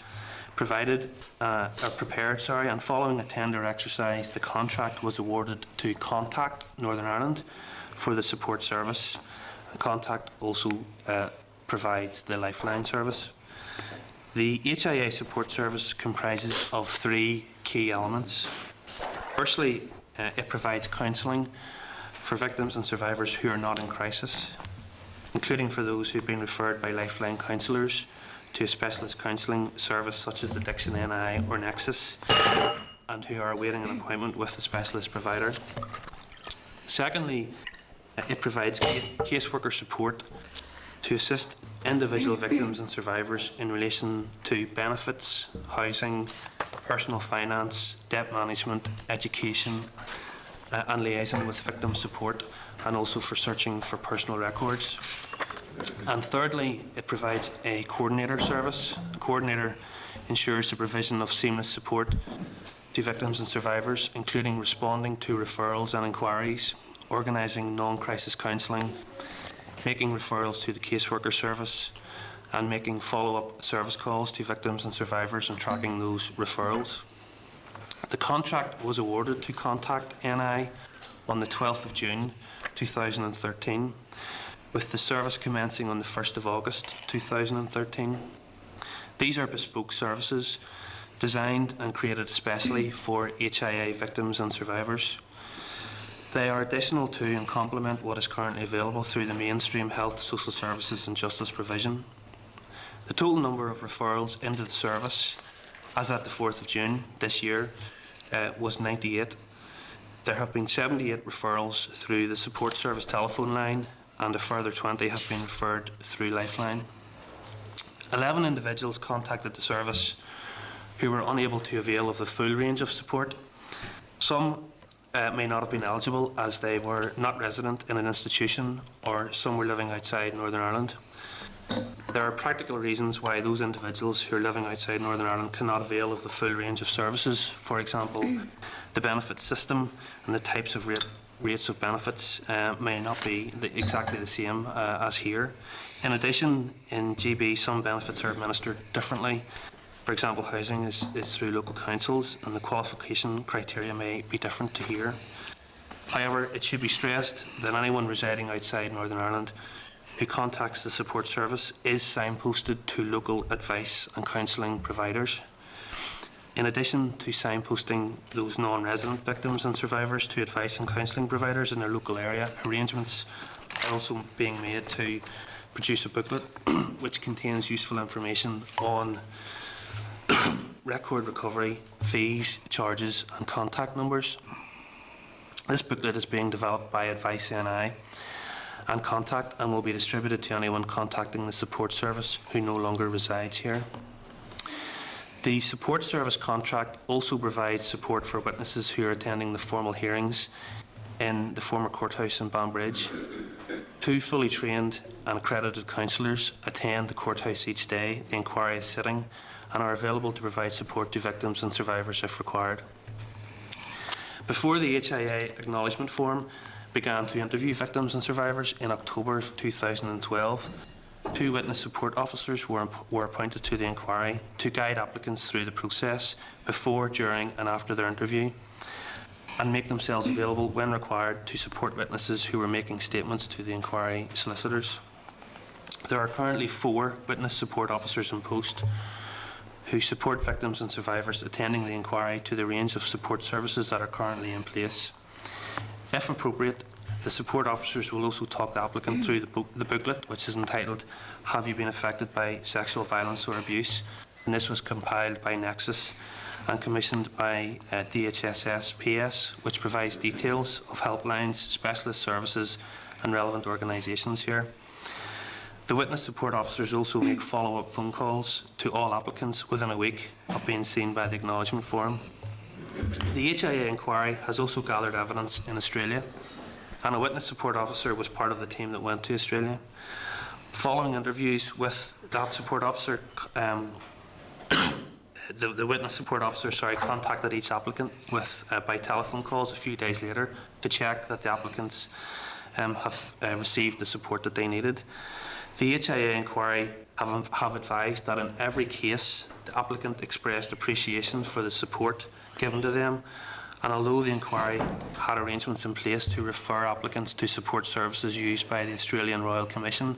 prepared, and following a tender exercise, the contract was awarded to Contact Northern Ireland for the support service. Contact also provides the Lifeline service. The HIA support service comprises of 3 key elements. Firstly, it provides counselling for victims and survivors who are not in crisis, including for those who have been referred by Lifeline counsellors to a specialist counselling service such as Addiction NI or Nexus, and who are awaiting an appointment with the specialist provider. Secondly, it provides caseworker support to assist individual victims and survivors in relation to benefits, housing, personal finance, debt management, education, and liaison with victim support, and also for searching for personal records. And thirdly, it provides a coordinator service. The coordinator ensures the provision of seamless support to victims and survivors, including responding to referrals and inquiries, organising non-crisis counselling, making referrals to the caseworker service, and making follow-up service calls to victims and survivors and tracking those referrals. The contract was awarded to Contact NI on the 12th of June 2013, with the service commencing on the 1st of August 2013. These are bespoke services designed and created especially for HIA victims and survivors. They are additional to and complement what is currently available through the mainstream health, social services and justice provision. The total number of referrals into the service, as at the 4th of June this year, was 98. There have been 78 referrals through the support service telephone line, and a further 20 have been referred through Lifeline. 11 individuals contacted the service who were unable to avail of the full range of support. Some may not have been eligible as they were not resident in an institution, or some were living outside Northern Ireland. There are practical reasons why those individuals who are living outside Northern Ireland cannot avail of the full range of services. For example, the benefit system and the types of rates of benefits may not be exactly the same as here. In addition, in GB, some benefits are administered differently. For example, housing is through local councils, and the qualification criteria may be different to here. However, it should be stressed that anyone residing outside Northern Ireland who contacts the support service is signposted to local advice and counselling providers. In addition to signposting those non-resident victims and survivors to advice and counselling providers in their local area, arrangements are also being made to produce a booklet which contains useful information on record recovery, fees, charges and contact numbers. This booklet is being developed by Advice NI and contact, and will be distributed to anyone contacting the support service who no longer resides here. The support service contract also provides support for witnesses who are attending the formal hearings in the former courthouse in Banbridge. 2 fully trained and accredited counsellors attend the courthouse each day the inquiry is sitting and are available to provide support to victims and survivors if required. Before the HIA acknowledgement form began to interview victims and survivors in October 2012, 2 witness support officers were appointed to the inquiry to guide applicants through the process before, during and after their interview, and make themselves available when required to support witnesses who were making statements to the inquiry solicitors. There are currently 4 witness support officers in post who support victims and survivors attending the inquiry to the range of support services that are currently in place. If appropriate, the support officers will also talk the applicant through the booklet, which is entitled "Have You Been Affected by Sexual Violence or Abuse?" And this was compiled by Nexus and commissioned by DHSS PS, which provides details of helplines, specialist services and relevant organisations here. The witness support officers also make follow-up phone calls to all applicants within a week of being seen by the acknowledgement form. The HIA inquiry has also gathered evidence in Australia, and a witness support officer was part of the team that went to Australia. Following interviews with that support officer, the witness support officer contacted each applicant by telephone calls a few days later to check that the applicants have received the support that they needed. The HIA inquiry have advised that in every case the applicant expressed appreciation for the support given to them, and although the inquiry had arrangements in place to refer applicants to support services used by the Australian Royal Commission,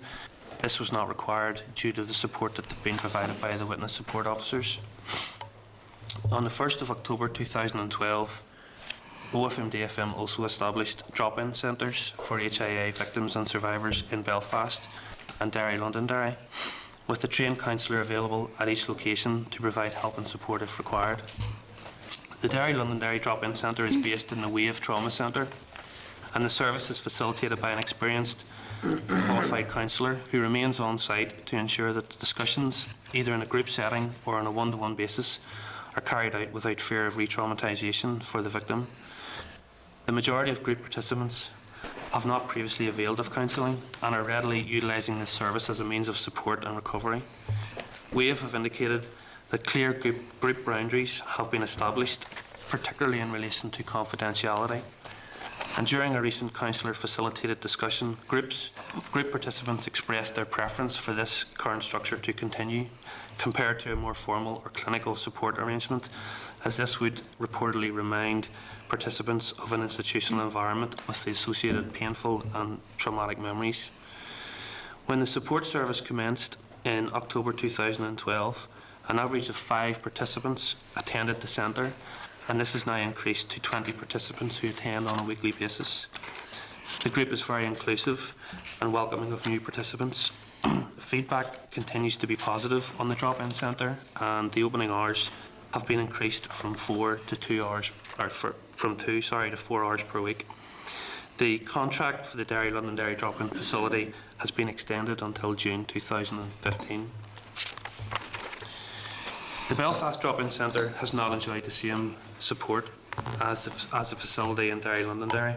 this was not required due to the support that had been provided by the witness support officers. On the 1st of October 2012, OFMdFM also established drop-in centres for HIA victims and survivors in Belfast and Derry, Londonderry, with a trained counsellor available at each location to provide help and support if required. The Derry Londonderry drop-in centre is based in the Wave Trauma Centre, and the service is facilitated by an experienced qualified counsellor who remains on site to ensure that the discussions, either in a group setting or on a one-to-one basis, are carried out without fear of re-traumatisation for the victim. The majority of group participants have not previously availed of counselling and are readily utilising this service as a means of support and recovery. WAVE have indicated that clear group boundaries have been established, particularly in relation to confidentiality. And during a recent counsellor-facilitated discussion, group participants expressed their preference for this current structure to continue, compared to a more formal or clinical support arrangement, as this would reportedly remind participants of an institutional environment with the associated painful and traumatic memories. When the support service commenced in October 2012, an average of 5 participants attended the centre, and this has now increased to 20 participants who attend on a weekly basis. The group is very inclusive and welcoming of new participants. Feedback continues to be positive on the drop-in centre, and the opening hours have been increased from 4 to 2 hours, or from 2 to 4 hours per week. The contract for the Derry Londonderry drop-in facility has been extended until June 2015. The Belfast drop-in centre has not enjoyed the same support as the facility in Derry Londonderry,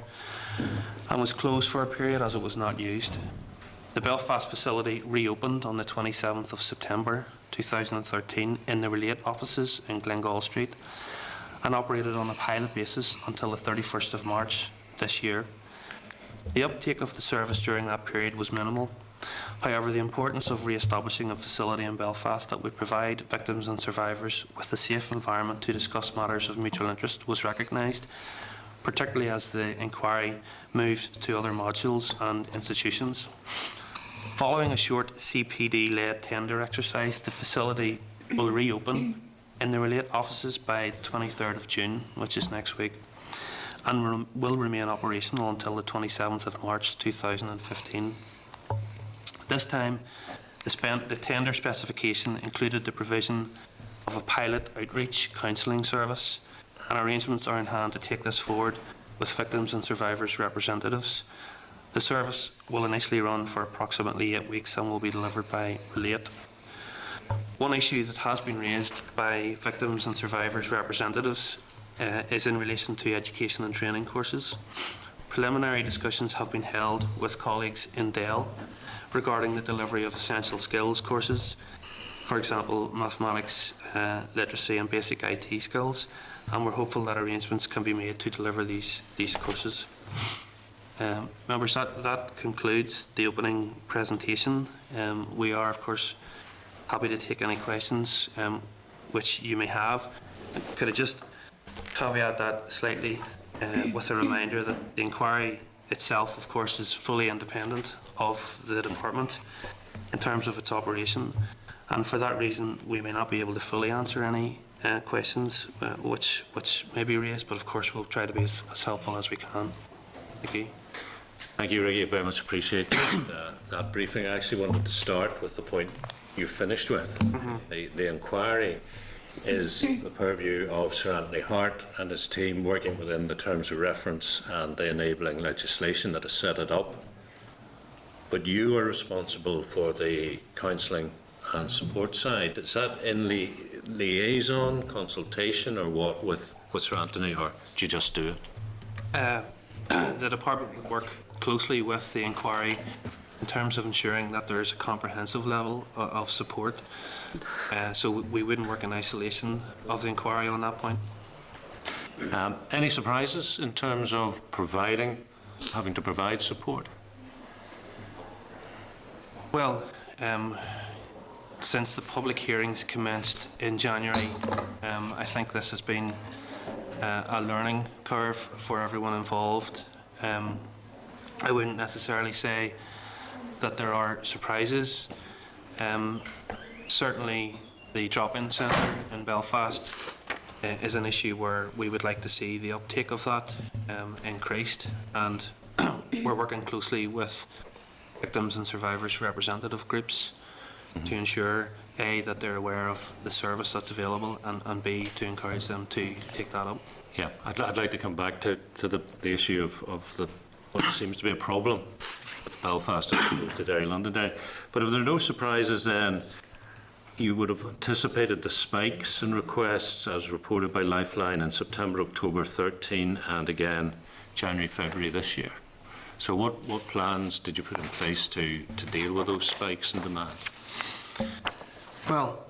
and was closed for a period as it was not used. The Belfast facility reopened on the 27th of September 2013 in the Relate offices in Glengall Street and operated on a pilot basis until the 31st of March this year. The uptake of the service during that period was minimal. However, the importance of re-establishing a facility in Belfast that would provide victims and survivors with a safe environment to discuss matters of mutual interest was recognised, particularly as the inquiry moved to other modules and institutions. Following a short CPD-led tender exercise, the facility will reopen in the Relate offices by the 23rd of June, which is next week, and will remain operational until the 27th of March 2015. This time, the tender specification included the provision of a pilot outreach counselling service, and arrangements are in hand to take this forward with victims and survivors' representatives. The service will initially run for approximately 8 weeks and will be delivered by Relate. One issue that has been raised by victims and survivors' representatives is in relation to education and training courses. Preliminary discussions have been held with colleagues in Dell regarding the delivery of essential skills courses, for example, mathematics, literacy and basic IT skills, and we're hopeful that arrangements can be made to deliver these courses. Members, that concludes the opening presentation. We are, of course, happy to take any questions which you may have. Could I just caveat that slightly with a reminder that the inquiry itself, of course, is fully independent of the department in terms of its operation, and for that reason we may not be able to fully answer any questions which may be raised, but of course we'll try to be as helpful as we can. Thank you. Thank you, Ricky. I very much appreciate that briefing. I actually wanted to start with the point you finished with. The inquiry is the purview of Sir Anthony Hart and his team, working within the terms of reference and the enabling legislation that has set it up. But you are responsible for the counselling and support side. Is that in liaison, consultation, or what with Sir Anthony, or do you just do it? The department would work closely with the inquiry in terms of ensuring that there is a comprehensive level of support. So we wouldn't work in isolation of the inquiry on that point. Any surprises in terms of having to provide support? Well, since the public hearings commenced in January, I think this has been a learning curve for everyone involved. I wouldn't necessarily say that there are surprises. Certainly the drop-in centre in Belfast is an issue where we would like to see the uptake of that increased, and we're working closely with victims and survivors representative groups to ensure A, that they're aware of the service that's available, and B, to encourage them to take that up. Yeah, I'd like to come back to the issue of what seems to be a problem with Belfast as opposed to Derry, Londonderry. But if there are no surprises, then you would have anticipated the spikes in requests as reported by Lifeline in September, October 13, and again January, February this year. So what plans did you put in place to deal with those spikes in demand? Well,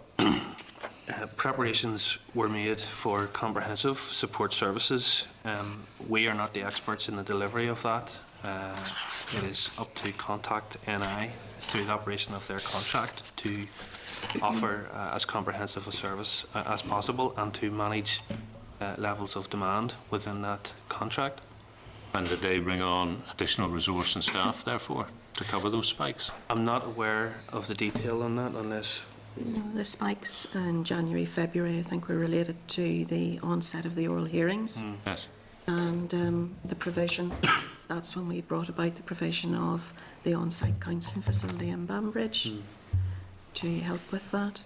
preparations were made for comprehensive support services. We are not the experts in the delivery of that. It is up to Contact NI through the operation of their contract to offer as comprehensive a service as possible and to manage levels of demand within that contract. And did they bring on additional resource and staff, therefore, to cover those spikes? I'm not aware of the detail on that unless... No, the spikes in January, February, I think, were related to the onset of the oral hearings. Yes. And the provision, that's when we brought about the provision of the on-site counselling facility in Banbridge to help with that,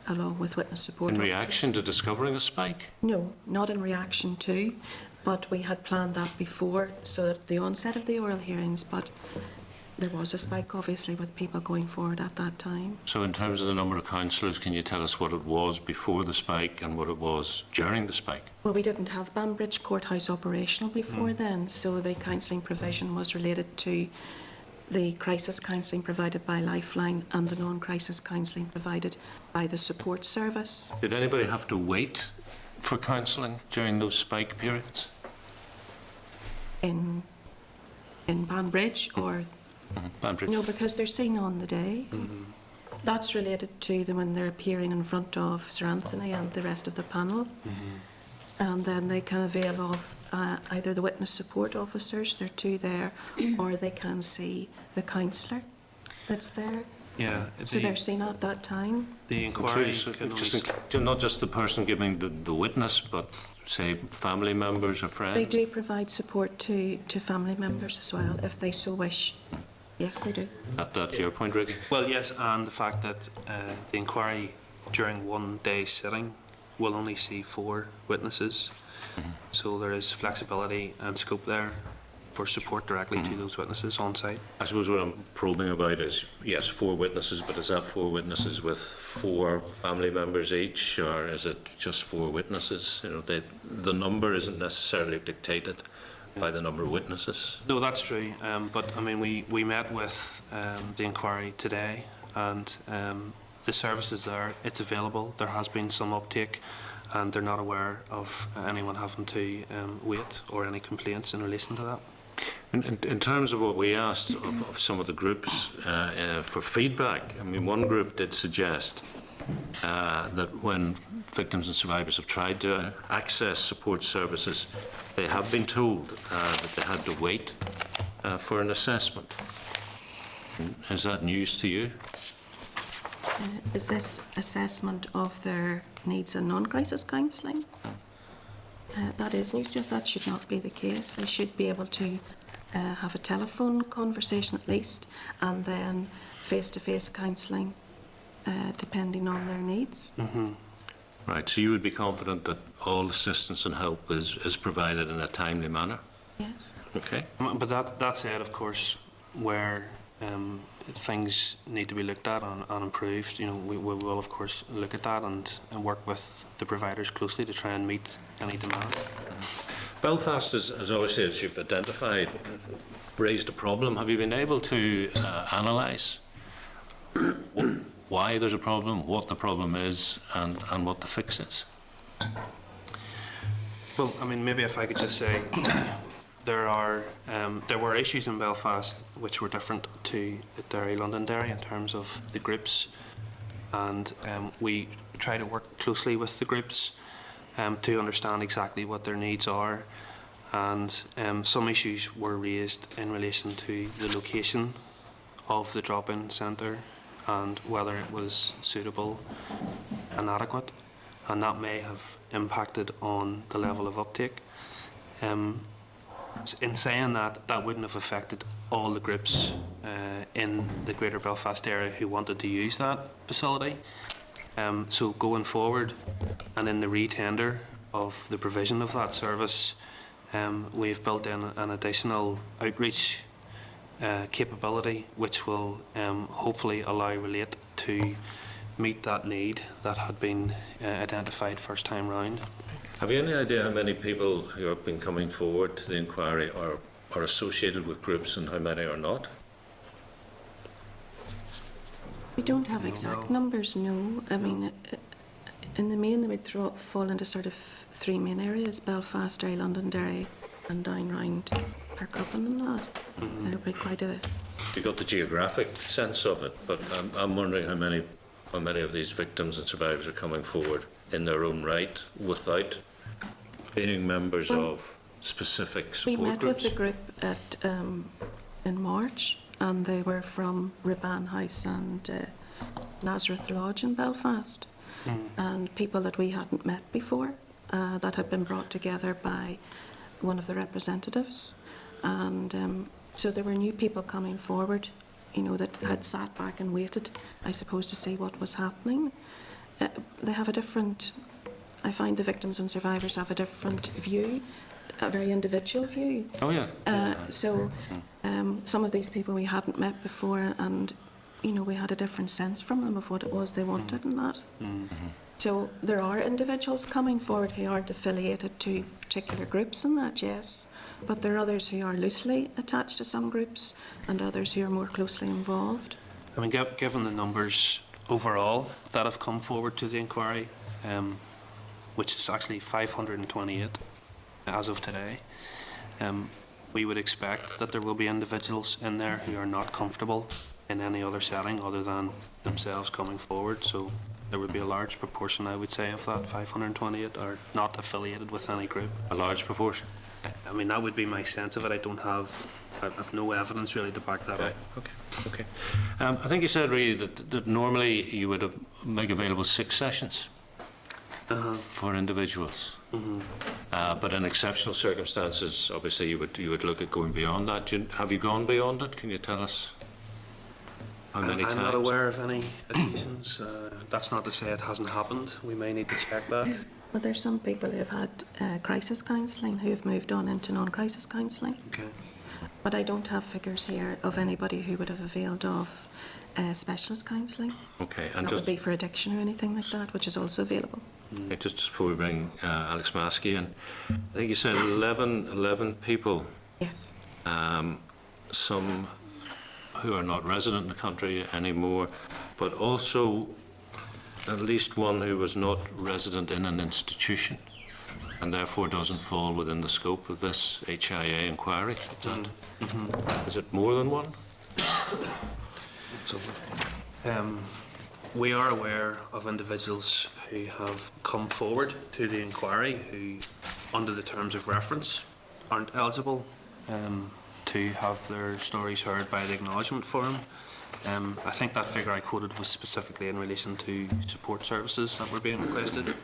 along with witness support. In reaction to discovering a spike? No, not in reaction to, but we had planned that before, so at the onset of the oral hearings, but there was a spike, obviously, with people going forward at that time. So in terms of the number of counsellors, can you tell us what it was before the spike and what it was during the spike? Well, we didn't have Banbridge Courthouse operational before then, so the counselling provision was related to the crisis counselling provided by Lifeline and the non-crisis counselling provided by the support service. Did anybody have to wait for counselling during those spike periods? In Banbridge or... Banbridge. No, because they're seen on the day. That's related to them when they're appearing in front of Sir Anthony and the rest of the panel. And then they can avail of either the witness support officers, there are two there, or they can see the counsellor that's there. Yeah. So they're seen at that time. The inquiry not just the person giving the witness, but say family members or friends? They do provide support to family members as well, if they so wish. Yes, they do. That's your point, Ricky? Well, yes, and the fact that the inquiry during one day sitting will only see 4 witnesses. So there is flexibility and scope there for support directly to those witnesses on site. I suppose what I'm probing about is, yes, 4 witnesses, but is that 4 witnesses with 4 family members each, or is it just 4 witnesses? You know, the number isn't necessarily dictated by the number of witnesses. No, that's true. But I mean, we met with the inquiry today, and the service is there. It's available. There has been some uptake, and they're not aware of anyone having to wait or any complaints in relation to that. In terms of what we asked of some of the groups for feedback, I mean, one group did suggest that when victims and survivors have tried to access support services, they have been told that they had to wait for an assessment. Is that news to you? Is this assessment of their needs and non-crisis counselling? That is news, just that should not be the case. They should be able to have a telephone conversation at least, and then face-to-face counselling depending on their needs. Mm-hmm. Right, so you would be confident that all assistance and help is provided in a timely manner? Yes. Okay. But that said, of course, where things need to be looked at and improved, you know, we will of course look at that and work with the providers closely to try and meet any demand. Belfast, as obviously as you've identified, raised a problem. Have you been able to analyse why there's a problem, what the problem is, and what the fix is? Well, I mean, maybe if I could just say, there were issues in Belfast which were different to Derry, Londonderry in terms of the groups, and we try to work closely with the groups to understand exactly what their needs are, and some issues were raised in relation to the location of the drop-in centre and whether it was suitable and adequate, and that may have impacted on the level of uptake. In saying that, that wouldn't have affected all the groups in the Greater Belfast area who wanted to use that facility. So going forward, and in the re-tender of the provision of that service, we've built in an additional outreach capability which will hopefully allow Relate to meet that need that had been identified first time round. Have you any idea how many people who have been coming forward to the inquiry are associated with groups and how many are not? We don't have exact numbers, no. I mean, in the main, they would fall into sort of 3 main areas: Belfast, Derry, Londonderry, and down round Kirkuppan and that. There would be quite a... You got the geographic sense of it, but I'm wondering how many of these victims and survivors are coming forward in their own right without being members of specific support groups. We met groups. with the group at in March, and they were from Riban House and Nazareth Lodge in Belfast, and people that we hadn't met before that had been brought together by one of the representatives, and so there were new people coming forward, you know, that had sat back and waited, I suppose, to see what was happening. They have a different, I find the victims and survivors have a different view, a very individual view. Oh, yeah. So some of these people we hadn't met before, and, you know, we had a different sense from them of what it was they wanted and that. So there are individuals coming forward who aren't affiliated to particular groups and that, yes, but there are others who are loosely attached to some groups and others who are more closely involved. I mean, given the numbers overall that have come forward to the inquiry, which is actually 528 as of today, we would expect that there will be individuals in there who are not comfortable in any other setting other than themselves coming forward. So there would be a large proportion, I would say, of that 528 are not affiliated with any group. A large proportion? I mean, that would be my sense of it. I have no evidence really to back that up. Okay. I think you said, really, that normally you would make available 6 sessions for individuals. But in exceptional circumstances, obviously, you would look at going beyond that. Have you gone beyond it? Can you tell us how many times? I'm not aware of any occasions. That's not to say it hasn't happened. We may need to check that. Well, there's some people who have had crisis counselling who have moved on into non-crisis counselling. Okay. But I don't have figures here of anybody who would have availed of specialist counselling. Okay, and That just would be for addiction or anything like that, which is also available. just before we bring Alex Maskey in, I think you said 11 people. Yes. Some who are not resident in the country anymore, but also at least one who was not resident in an institution and therefore doesn't fall within the scope of this HIA inquiry. Is it more than one? We are aware of individuals who have come forward to the inquiry who, under the terms of reference, aren't eligible to have their stories heard by the Acknowledgement Forum. I think that figure I quoted was specifically in relation to support services that were being requested.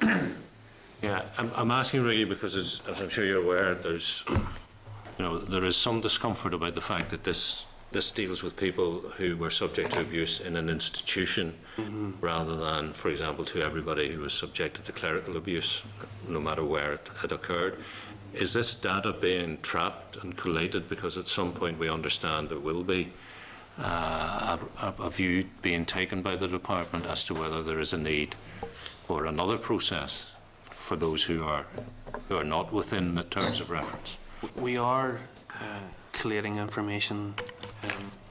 Yeah, I'm asking really because, as I'm sure you're aware, there is some discomfort about the fact that this deals with people who were subject to abuse in an institution rather than, for example, to everybody who was subjected to clerical abuse, no matter where it had occurred. Is this data being trapped and collated because at some point we understand there will be a view being taken by the department as to whether there is a need for another process for those who are not within the terms of reference? We are collating information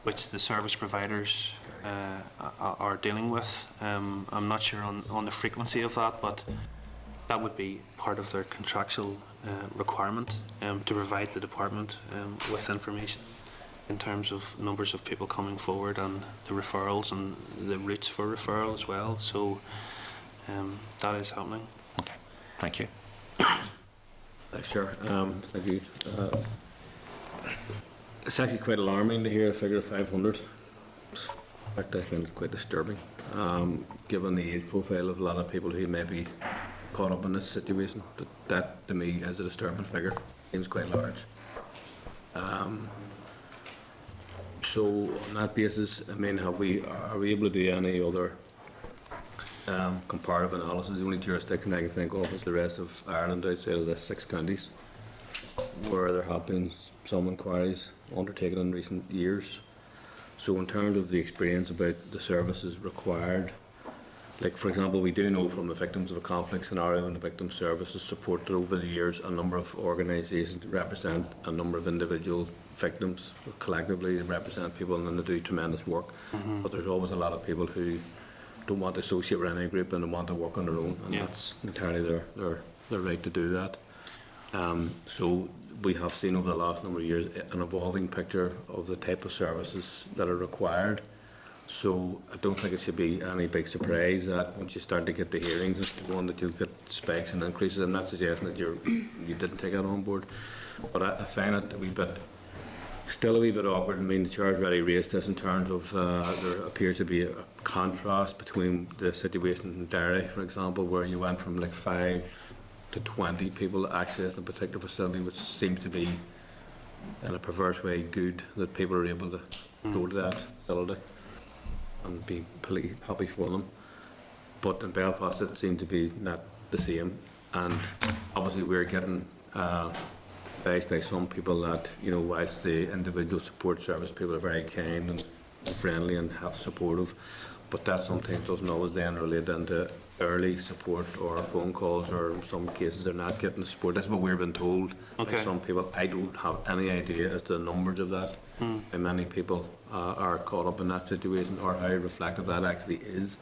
which the service providers are dealing with. I'm not sure on the frequency of that, but that would be part of their contractual requirement to provide the department with information in terms of numbers of people coming forward and the referrals and the routes for referral as well. So that is happening. Okay, thank you. Sure. Thank you. It's actually quite alarming to hear a figure of 500. In fact, I find it quite disturbing, given the age profile of a lot of people who may be caught up in this situation. That to me, is a disturbing figure. Seems quite large. So on that basis, I mean, are we able to do any other comparative analysis? The only jurisdiction I can think of is the rest of Ireland outside of the 6 counties, where there have been some inquiries undertaken in recent years. So in terms of the experience about the services required, like for example, we do know from the victims of a conflict scenario and the victim services support that over the years a number of organisations represent a number of individual victims. Collectively they represent people and they do tremendous work. But there's always a lot of people who don't want to associate with any group and they want to work on their own, and that's entirely their right to do that. So we have seen over the last number of years an evolving picture of the type of services that are required. So I don't think it should be any big surprise that once you start to get the hearings and so on, that you'll get spikes and increases. I'm not suggesting that you didn't take that on board, but I find it still a wee bit awkward. I mean, the chair's already raised this in terms of there appears to be a contrast between the situation in Derry, for example, where you went from like 5 to 20 people accessing a particular facility, which seems to be, in a perverse way, good that people are able to go to that facility and be happy for them. But in Belfast it seemed to be not the same, and obviously we're getting advised by some people that, whilst the individual support service people are very kind and friendly and supportive, but that sometimes doesn't always then relate into early support or phone calls, or in some cases they're not getting the support. That's what we've been told by some people. I don't have any idea as to the numbers of that, how many people are caught up in that situation, or how reflective that actually is.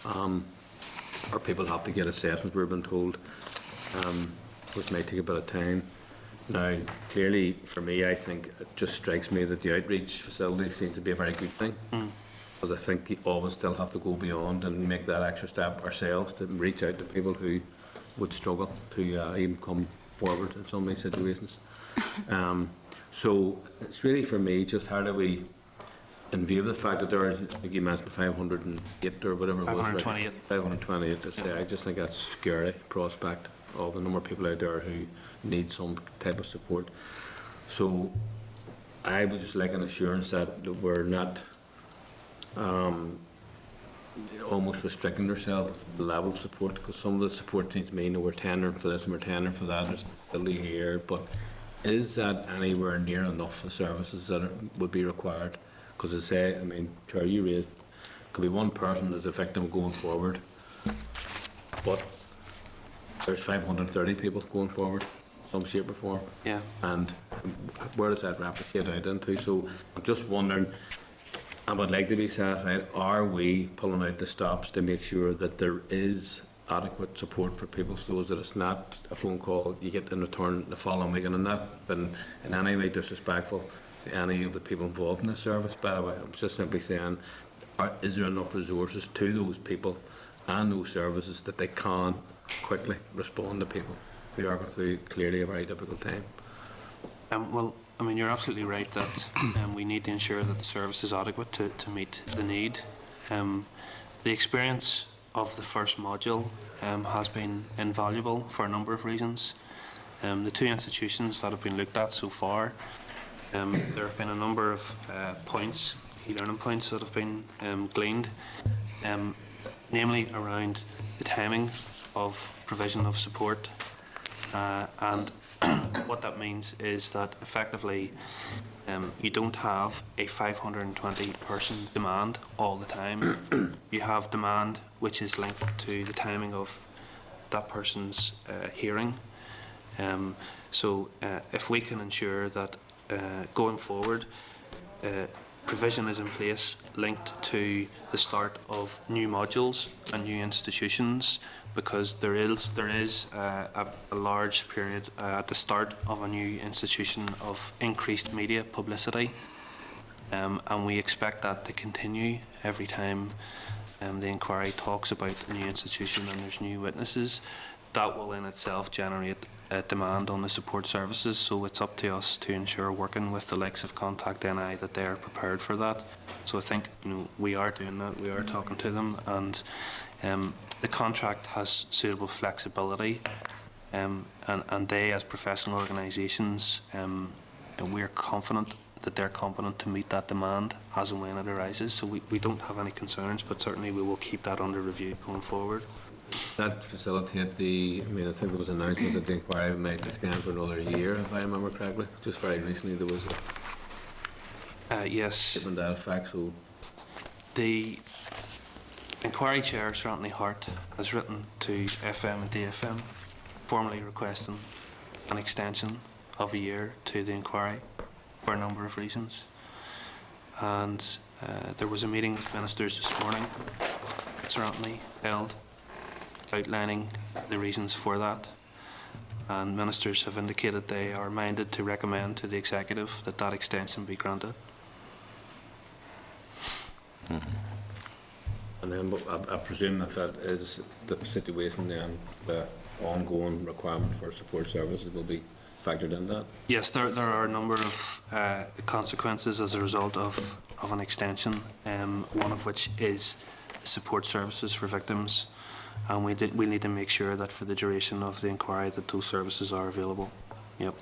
Or people have to get assessments, we've been told, which may take a bit of time. Now, clearly, for me, I think it just strikes me that the outreach facility seems to be a very good thing. Because I think you always still have to go beyond and make that extra step ourselves to reach out to people who would struggle to even come forward in some of these situations. So it's really, for me, just how do we, in view of the fact that there are, I think you mentioned 508 or whatever it was, 528. Right? 528, I just think that's a scary prospect of the number of people out there who need some type of support. So I would just like an assurance that we're not almost restricting ourselves to the level of support, because some of the support seems to me, we're tendering for this and we're tendering for that, there's a facility here, but is that anywhere near enough the services that would be required? Because as I say, I mean, Chair, you raised, could be one person as a victim going forward, but there's 530 people going forward, some shape or form. Yeah. And where does that replicate out into? So I'm just wondering, I would like to be satisfied, are we pulling out the stops to make sure that there is adequate support for people, so that it's not a phone call you get in return the following week? And I'm not been in any way disrespectful to any of the people involved in the service, by the way. I'm just simply saying, is there enough resources to those people and those services that they can quickly respond to people who are going through clearly a very difficult time? Well, I mean, you're absolutely right that we need to ensure that the service is adequate to meet the need. The experience of the first module has been invaluable for a number of reasons. The two institutions that have been looked at so far, there have been a number of points, e-learning points that have been gleaned, namely around the timing of provision of support, and what that means is that effectively you don't have a 520 person demand all the time. You have demand which is linked to the timing of that person's hearing. So if we can ensure that going forward provision is in place linked to the start of new modules and new institutions, because there is a large period at the start of a new institution of increased media publicity, and we expect that to continue every time the inquiry talks about a new institution and there's new witnesses. That will in itself generate a demand on the support services, so it's up to us to ensure, working with the likes of Contact NI, that they're prepared for that. So I think we are doing that, we are talking to them, and the contract has suitable flexibility, and they, as professional organisations, we're confident that they're competent to meet that demand as and when it arises. So we don't have any concerns, but certainly we will keep that under review going forward. That facilitate I mean, I think there was an announcement that the inquiry might extend for another year, if I remember correctly. Just very recently there was yes. Given that effect, so the inquiry chair, Sir Anthony Hart, has written to OFMdFM formally requesting an extension of a year to the inquiry for a number of reasons. And there was a meeting with ministers this morning that Sir Anthony held, outlining the reasons for that. And ministers have indicated they are minded to recommend to the executive that that extension be granted. And then I presume that is the situation, then the ongoing requirement for support services will be factored in that? Yes, there are a number of consequences as a result of an extension, one of which is support services for victims, and we need to make sure that for the duration of the inquiry that those services are available. Yep.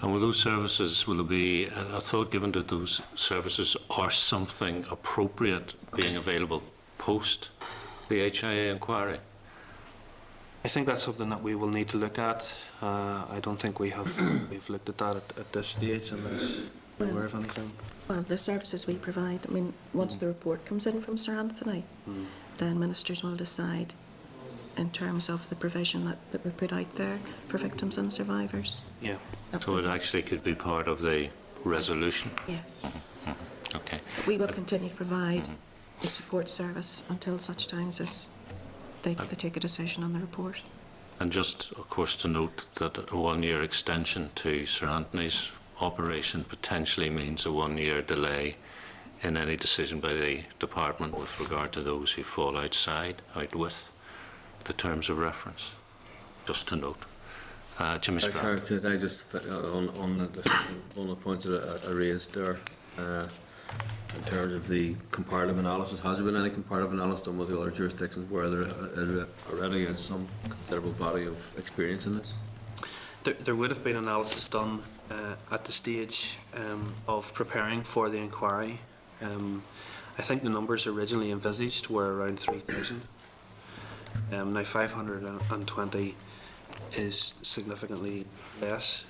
And will those services, will there be a thought given that those services are something appropriate being available post the HIA inquiry? I think that's something that we will need to look at. I don't think we've looked at that at this stage, unless we're aware of anything. Well, the services we provide, I mean, once the report comes in from Sir Anthony, then ministers will decide in terms of the provision that we put out there for victims and survivors. Yeah. So it actually could be part of the resolution? Yes. Okay. We will continue to provide the support service until such times as they take a decision on the report. And just, of course, to note that a 1-year extension to Sir Anthony's operation potentially means a 1-year delay in any decision by the department with regard to those who fall out with the terms of reference. Just to note. Jimmy Spratt. Could I just, on one of the points that I raised there, in terms of the comparative analysis, has there been any comparative analysis done with the other jurisdictions where there already is some considerable body of experience in this? There would have been analysis done at the stage of preparing for the inquiry. I think the numbers originally envisaged were around 3,000. Now 520 is significantly less.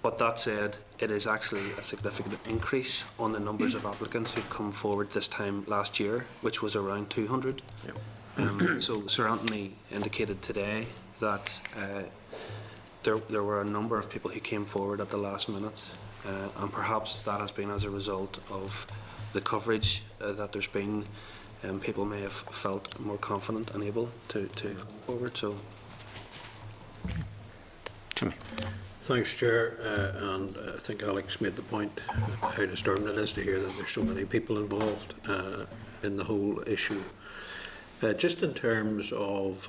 But that said, it is actually a significant increase on the numbers of applicants who come forward this time last year, which was around 200. So Sir Anthony indicated today that there were a number of people who came forward at the last minute, and perhaps that has been as a result of the coverage that there's been. People may have felt more confident and able to come forward. So, Jimmy. Thanks, Chair. And I think Alex made the point how disturbing it is to hear that there's so many people involved in the whole issue. Just in terms of,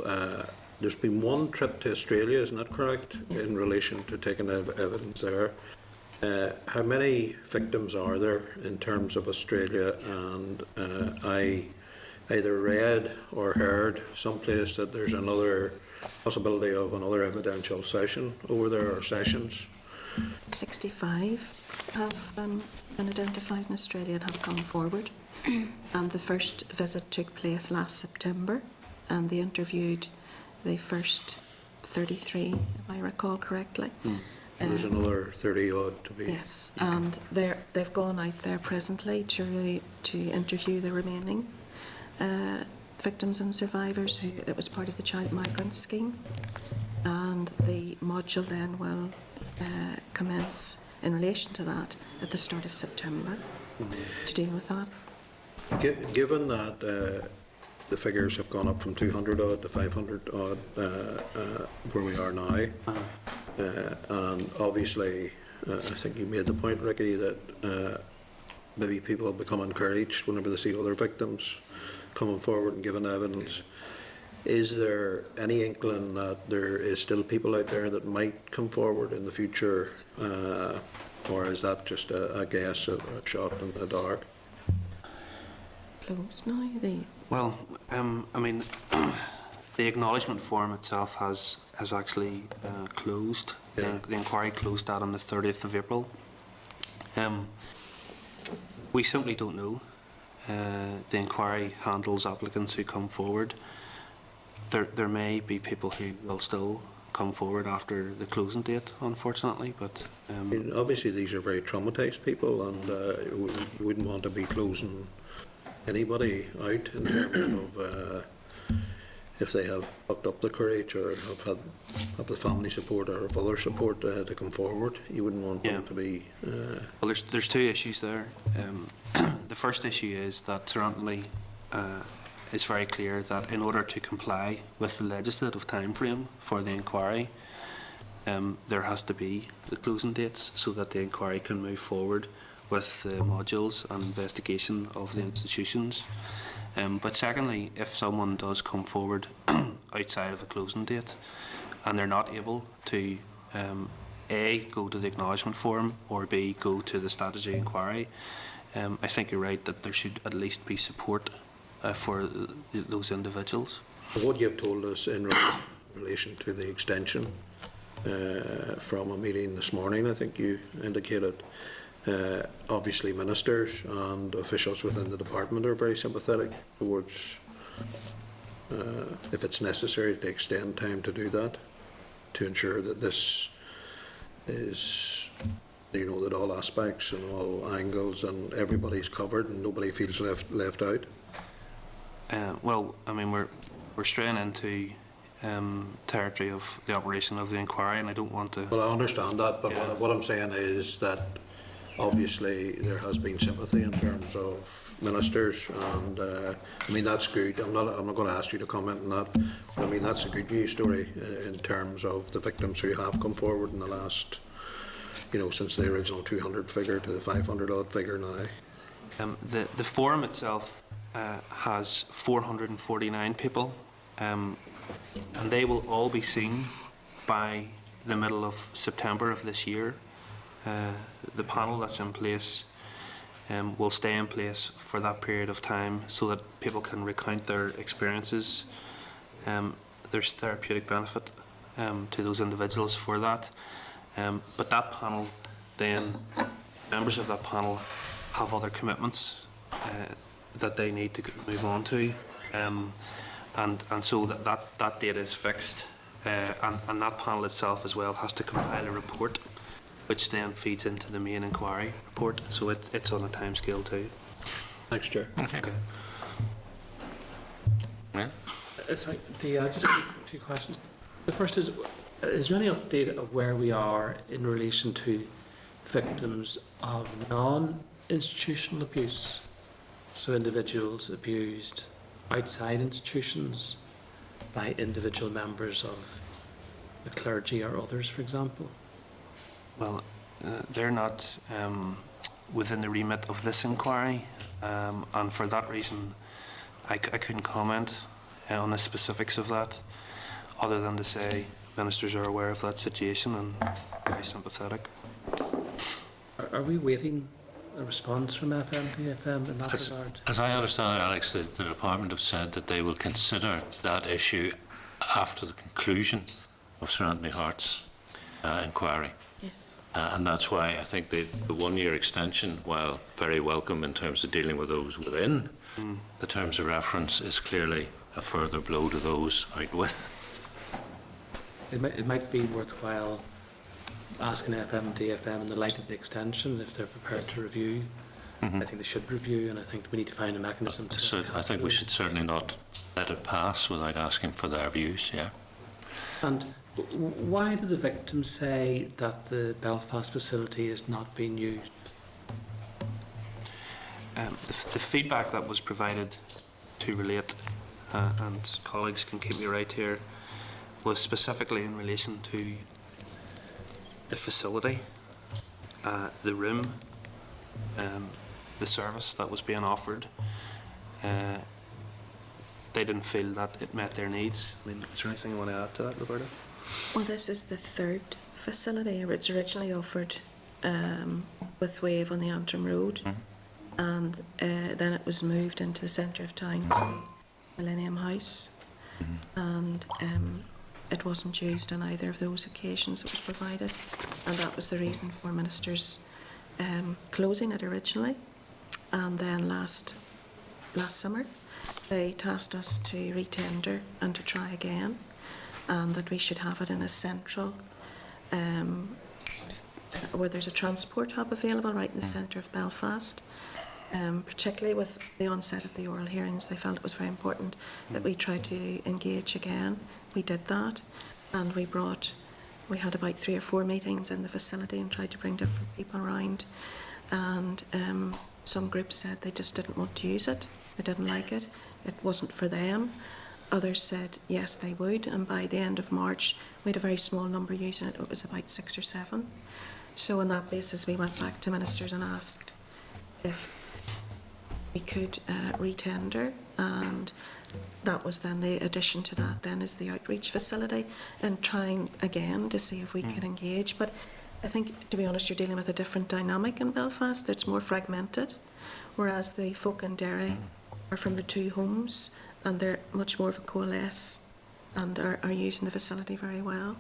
there's been one trip to Australia, isn't that correct, in relation to taking evidence there? How many victims are there in terms of Australia? And I either read or heard someplace that there's another possibility of another evidential session over there, or sessions. 65 have been identified in Australia and have come forward. And the first visit took place last September, and they interviewed the first 33, if I recall correctly. So there's another 30 odd to be. Yes, and they've gone out there presently to interview the remaining victims and survivors who it was part of the child migrant scheme, and the module then will commence in relation to that at the start of September to deal with that. Given that the figures have gone up from 200 odd to 500 odd where we are now, and obviously I think you made the point, Ricky, that maybe people have become encouraged whenever they see other victims coming forward and giving evidence. Is there any inkling that there is still people out there that might come forward in the future, or is that just a guess, a shot in the dark? Closed now. well, I mean, the acknowledgement form itself has actually closed. Yeah. The inquiry closed that on the 30th of April. We simply don't know. The inquiry handles applicants who come forward. There may be people who will still come forward after the closing date, unfortunately, but I mean, obviously these are very traumatised people, and you wouldn't want to be closing anybody out in terms of if they have bucked up the courage or have the family support or have other support to come forward. You wouldn't want them to be... Well, there's two issues there. The first issue is that Sir Anthony is very clear that in order to comply with the legislative timeframe for the inquiry, there has to be the closing dates so that the inquiry can move forward with the modules and investigation of the institutions. But secondly, if someone does come forward outside of a closing date and they're not able to A, go to the acknowledgement form, or B, go to the statutory inquiry, I think you're right that there should at least be support for those individuals. What you've told us in relation to the extension from a meeting this morning, I think you indicated, obviously ministers and officials within the department are very sympathetic towards if it's necessary to extend time to do that, to ensure that this is, you know, that all aspects and all angles and everybody's covered and nobody feels left out. Well, I mean, we're straying into territory of the operation of the inquiry, and I don't want to... Well, I understand that, but what I'm saying is that obviously there has been sympathy in terms of ministers, and I mean, that's good. I'm not going to ask you to comment on that. I mean, that's a good news story in terms of the victims who have come forward in the last, you know, since the original 200 figure to the 500 odd figure now. The forum itself has 449 people, and they will all be seen by the middle of September of this year. The panel that's in place will stay in place for that period of time so that people can recount their experiences. There's therapeutic benefit to those individuals for that. But that panel, then, members of that panel have other commitments that they need to move on to, and so that date is fixed, and that panel itself as well has to compile a report, which then feeds into the main inquiry report. So it's on a timescale too. Thanks, Chair. Okay. Yeah. Sorry, just two questions. The first is there any update of where we are in relation to victims of non-institutional abuse? So individuals abused outside institutions by individual members of the clergy or others, for example? Well, they're not within the remit of this inquiry, and for that reason I couldn't comment on the specifics of that, other than to say ministers are aware of that situation and very sympathetic. Are we waiting a response from OFMdFM in that regard? As I understand it, Alex, the department have said that they will consider that issue after the conclusion of Sir Anthony Hart's inquiry. Yes. And that's why I think the 1 year extension, while very welcome in terms of dealing with those within the terms of reference, is clearly a further blow to those out with. It might be worthwhile asking OFMdFM in the light of the extension if they're prepared to review. I think they should review, and I think we need to find a mechanism to. So I think we should certainly not let it pass without asking for their views. Yeah. And why do the victims say that the Belfast facility is not being used? The feedback that was provided to Relate, and colleagues can keep me right here, was specifically in relation to the facility, the room, the service that was being offered. They didn't feel that it met their needs. I mean, is there anything you want to add to that, Roberta? Well, this is the third facility. It was originally offered with Wave on the Antrim Road, and then it was moved into the centre of town to Millennium House, and it wasn't used on either of those occasions it was provided, and that was the reason for ministers closing it originally. And then last summer they tasked us to retender and to try again, and that we should have it in a central where there's a transport hub available right in the centre of Belfast. Particularly with the onset of the oral hearings, they felt it was very important that we tried to engage again. We did that, and we had about 3 or 4 meetings in the facility and tried to bring different people around, and some groups said they just didn't want to use it, they didn't like it, it wasn't for them. Others said yes they would, and by the end of March we had a very small number using it. It was about 6 or 7. So on that basis we went back to ministers and asked if we could retender, and that was then the addition to that then is the outreach facility, and trying again to see if we could engage. But I think, to be honest, you're dealing with a different dynamic in Belfast that's more fragmented, whereas the folk in Derry are from the 2 homes and they're much more of a coalesce and are using the facility very well,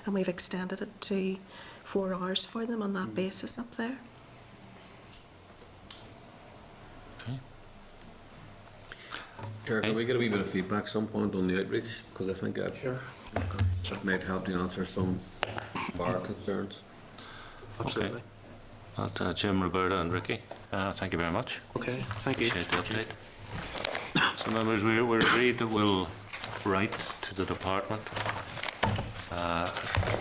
and we've extended it to 4 hours for them on that basis up there. Chair, can we get a wee bit of feedback some point on the outreach? Because I think that might help to answer some of our concerns. Absolutely. Okay. Jim, Roberta and Ricky, thank you very much. Okay, thank you. Appreciate the update. So members, we're agreed that we'll write to the department. I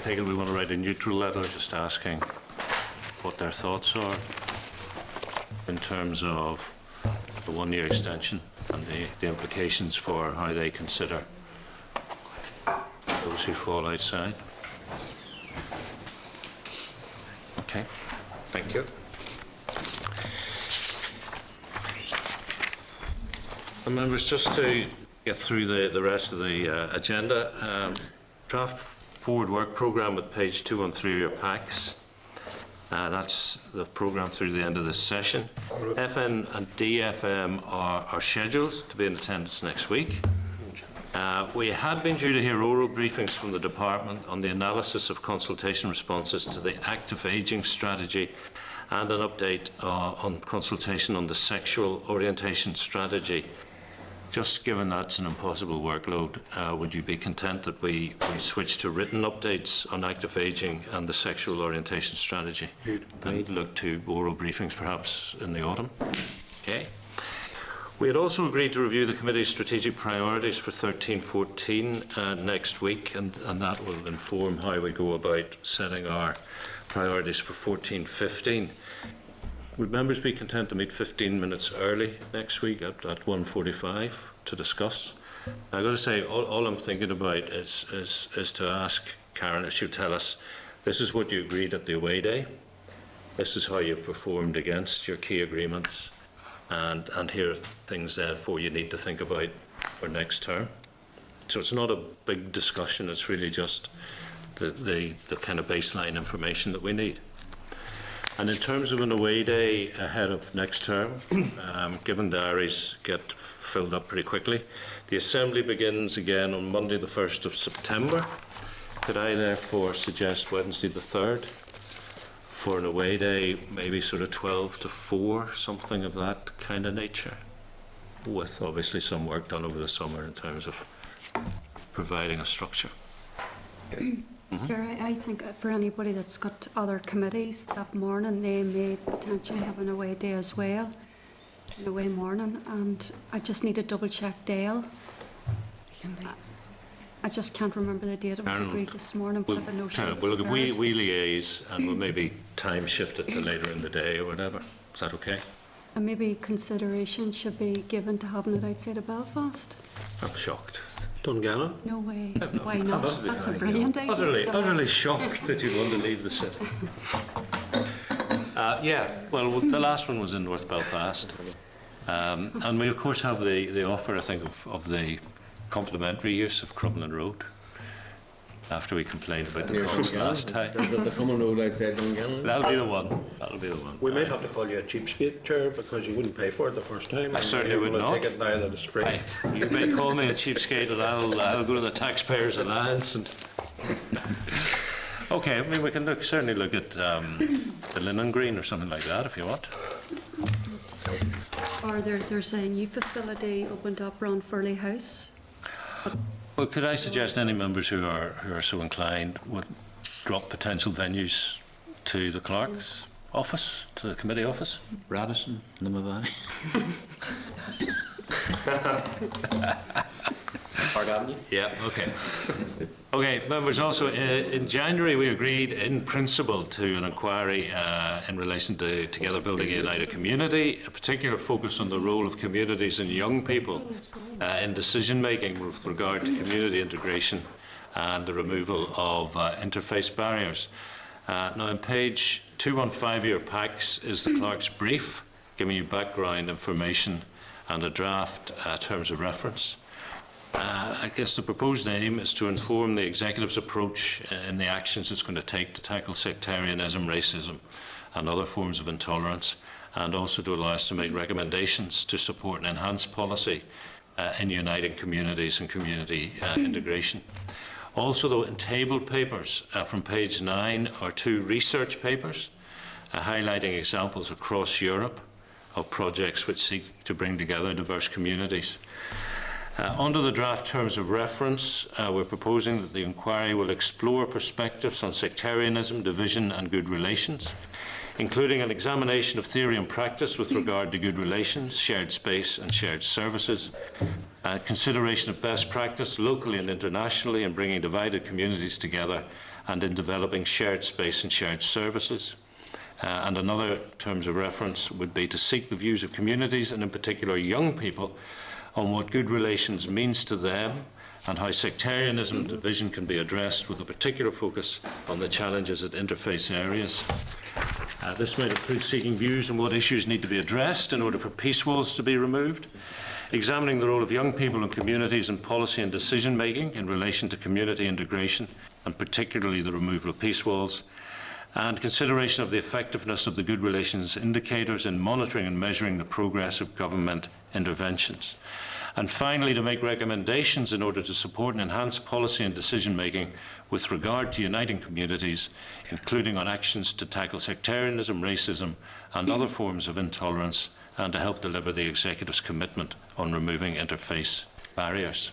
think we want to write a neutral letter just asking what their thoughts are in terms of the 1 year extension and the implications for how they consider those who fall outside. Okay, thank you. And members, just to get through the rest of the agenda, draft forward work programme at page 213 of your packs. That's the programme through the end of this session. FN and DFM are scheduled to be in attendance next week. We had been due to hear oral briefings from the department on the analysis of consultation responses to the active ageing strategy and an update on consultation on the sexual orientation strategy. Just given that's an impossible workload, would you be content that we switch to written updates on active ageing and the sexual orientation strategy? And look to oral briefings perhaps in the autumn? Okay. We had also agreed to review the committee's strategic priorities for 13-14 next week, and that will inform how we go about setting our priorities for 14-15. Would members be content to meet 15 minutes early next week at 1:45 to discuss? I've got to say, all I'm thinking about is to ask Karen if she'll tell us, this is what you agreed at the away day, this is how you've performed against your key agreements, and here are things therefore you need to think about for next term. So it's not a big discussion, it's really just the kind of baseline information that we need. And in terms of an away day ahead of next term, given diaries get filled up pretty quickly, the Assembly begins again on Monday the 1st of September. Could I therefore suggest Wednesday the 3rd for an away day, maybe sort of 12 to 4, something of that kind of nature, with obviously some work done over the summer in terms of providing a structure. Chair, I think for anybody that's got other committees that morning, they may potentially have an away day as well, an away morning, and I just need to double check Dale. I just can't remember the date. It was agreed this morning, but I've a notion. Well, look, if we liaise and we'll maybe time shift it to later in the day or whatever, is that okay? And maybe consideration should be given to having it outside of Belfast. I'm shocked. Dungannon? No way. Why not? That's a brilliant idea. Utterly shocked that you want to leave the city. Yeah, well, the last one was in North Belfast. And we, of course, have the offer, I think, of the complementary use of Crumlin Road, after we complained about the cost last time. The common road outside Dungannon. That'll be the one. That'll be the one. We might have to call you a cheapskate, Chair, because you wouldn't pay for it the first time. I certainly would not. Take it now that it's free. You may call me a cheapskate, and I'll go to the Taxpayers Alliance. And okay, I mean, we can certainly look at the Linen Green or something like that if you want. Or there's a new facility opened up around Furley House. Well, could I suggest any members who are so inclined would drop potential venues to the clerk's office, to the committee office? Radisson, Limavady. Park Avenue. Yeah, okay. Okay, members, also in January we agreed in principle to an inquiry in relation to Together Building a United Community, a particular focus on the role of communities and young people in decision making with regard to community integration and the removal of interface barriers. Now on page 215 of your packs is the clerk's brief, giving you background information and a draft terms of reference. I guess the proposed aim is to inform the Executive's approach in the actions it's going to take to tackle sectarianism, racism and other forms of intolerance, and also to allow us to make recommendations to support and enhance policy in uniting communities and community integration. Also, though, in tabled papers from page 9 are 2 research papers highlighting examples across Europe of projects which seek to bring together diverse communities. Under the draft terms of reference, we're proposing that the inquiry will explore perspectives on sectarianism, division and good relations, including an examination of theory and practice with regard to good relations, shared space and shared services, consideration of best practice locally and internationally in bringing divided communities together and in developing shared space and shared services. And another terms of reference would be to seek the views of communities and in particular young people on what good relations means to them and how sectarianism and division can be addressed with a particular focus on the challenges at interface areas. This might include seeking views on what issues need to be addressed in order for peace walls to be removed, examining the role of young people and communities in policy and decision making in relation to community integration and particularly the removal of peace walls, and consideration of the effectiveness of the good relations indicators in monitoring and measuring the progress of government interventions. And finally, to make recommendations in order to support and enhance policy and decision making with regard to uniting communities, including on actions to tackle sectarianism, racism and other forms of intolerance, and to help deliver the Executive's commitment on removing interface barriers.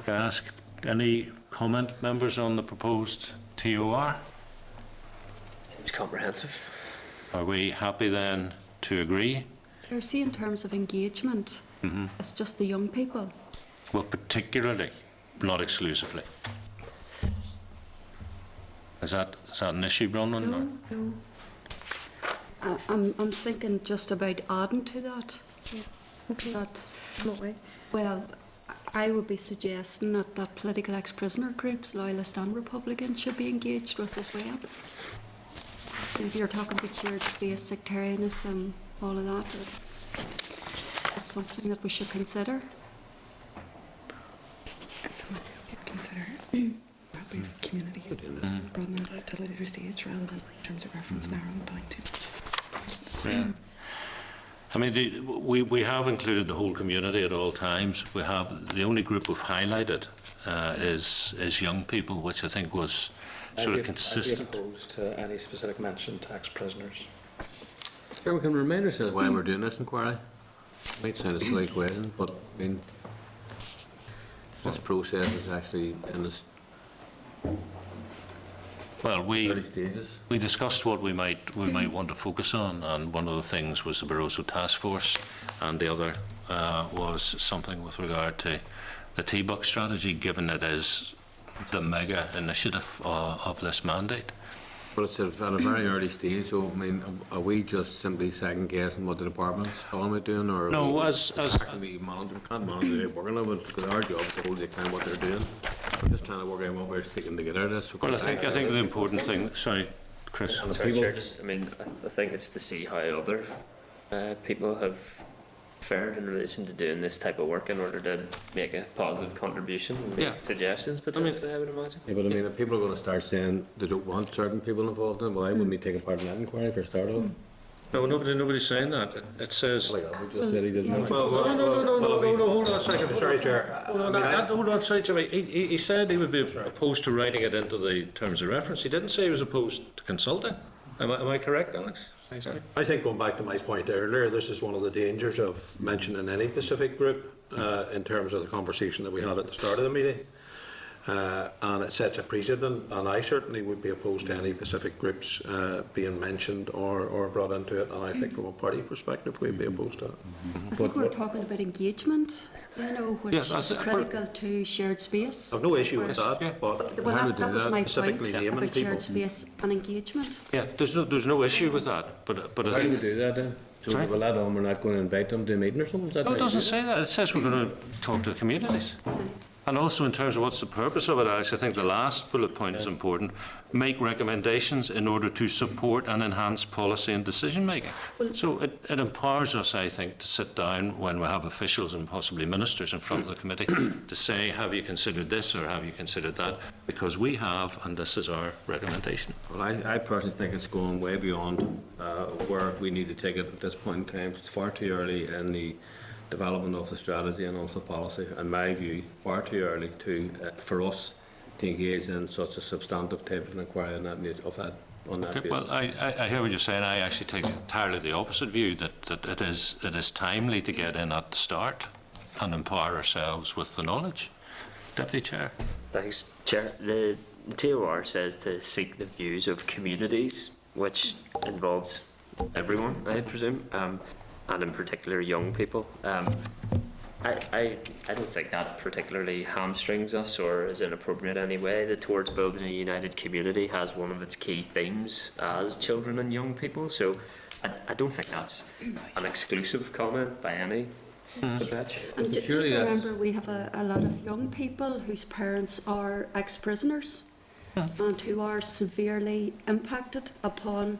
Can I ask any comment, members, on the proposed TOR? Seems comprehensive. Are we happy then to agree? Sure, see, in terms of engagement, it's just the young people. Well, particularly, not exclusively. Is that an issue, Bronwyn? No. I'm thinking just about adding to that. Yeah. Okay. That, What way? well, I would be suggesting that political ex-prisoner groups, Loyalist and Republican, should be engaged with as well. If you're talking about shared space, sectarianism, all of that, it's something that we should consider. It's something we could consider. Probably communities broaden that out to a later stage rather than in terms of reference narrowing down too much. Yeah. I mean, we have included the whole community at all times. We have the only group we've highlighted is young people, which I think was sort of consistent. I'd be opposed to any specific mention to ex-prisoners. Sure, we can remind ourselves why we're doing this inquiry. It might sound a silly question, but I mean, this process is actually in its early stages. We discussed what we might want to focus on, and one of the things was the Barroso Task Force, and the other was something with regard to the T-Buck strategy, given it is the mega initiative of this mandate. But it's at a very early stage, so I mean, are we just simply second guessing what the department's calling it doing, or No, as can we monitor? Can't monitor it working on it, because our job is to hold the account what they're doing. We're just trying to work out what we're seeking to get out of this. well, I think the important thing. Sorry, Chris. Sorry, Chair, just, I mean, I think it's to see how other people have fared in relation to doing this type of work in order to make a positive contribution and make suggestions, potentially, I would imagine. Yeah, but I mean, if people are going to start saying they don't want certain people involved in it, well, I wouldn't be taking part in that inquiry for a start off. No, nobody's saying that. It says. Like, we just said he didn't want it. No, hold on a second. Sorry, Chair. Hold on, sorry, Jimmy. He said he would be opposed to writing it into the terms of reference. He didn't say he was opposed to consulting. Am I correct, Alex? I think going back to my point earlier, this is one of the dangers of mentioning any specific group in terms of the conversation that we had at the start of the meeting. And it sets a precedent, and I certainly would be opposed to any specific groups being mentioned or brought into it, and I think from a party perspective we'd be opposed to it. I think we're talking about engagement, which is critical to shared space. I've no issue with that, but Well, that was my specifically point naming about people. shared space and engagement. Yeah, there's no issue with that. But How do we do that then? So we'll let on, we're not going to invite them to a meeting or something? Is that No, how it you doesn't do say that. It says we're going to talk to the communities. And also in terms of what's the purpose of it, Alex, I think the last bullet point is important. Make recommendations in order to support and enhance policy and decision making. So it empowers us, I think, to sit down when we have officials and possibly ministers in front of the committee to say, have you considered this or have you considered that? Because we have, and this is our recommendation. Well, I personally think it's going way beyond where we need to take it at this point in time. It's far too early in the development of the strategy and of the policy, in my view, far too early for us to engage in such a substantive type of inquiry on that basis. Well, I hear what you're saying. I actually take entirely the opposite view, that it is timely to get in at the start and empower ourselves with the knowledge. Deputy Chair. Thanks, Chair. The TOR says to seek the views of communities, which involves everyone, I presume. And in particular young people. I don't think that particularly hamstrings us or is inappropriate anyway. The Towards Building a United Community has one of its key themes as children and young people, so I don't think that's an exclusive comment by any stretch. And just remember, we have a lot of young people whose parents are ex-prisoners and who are severely impacted upon,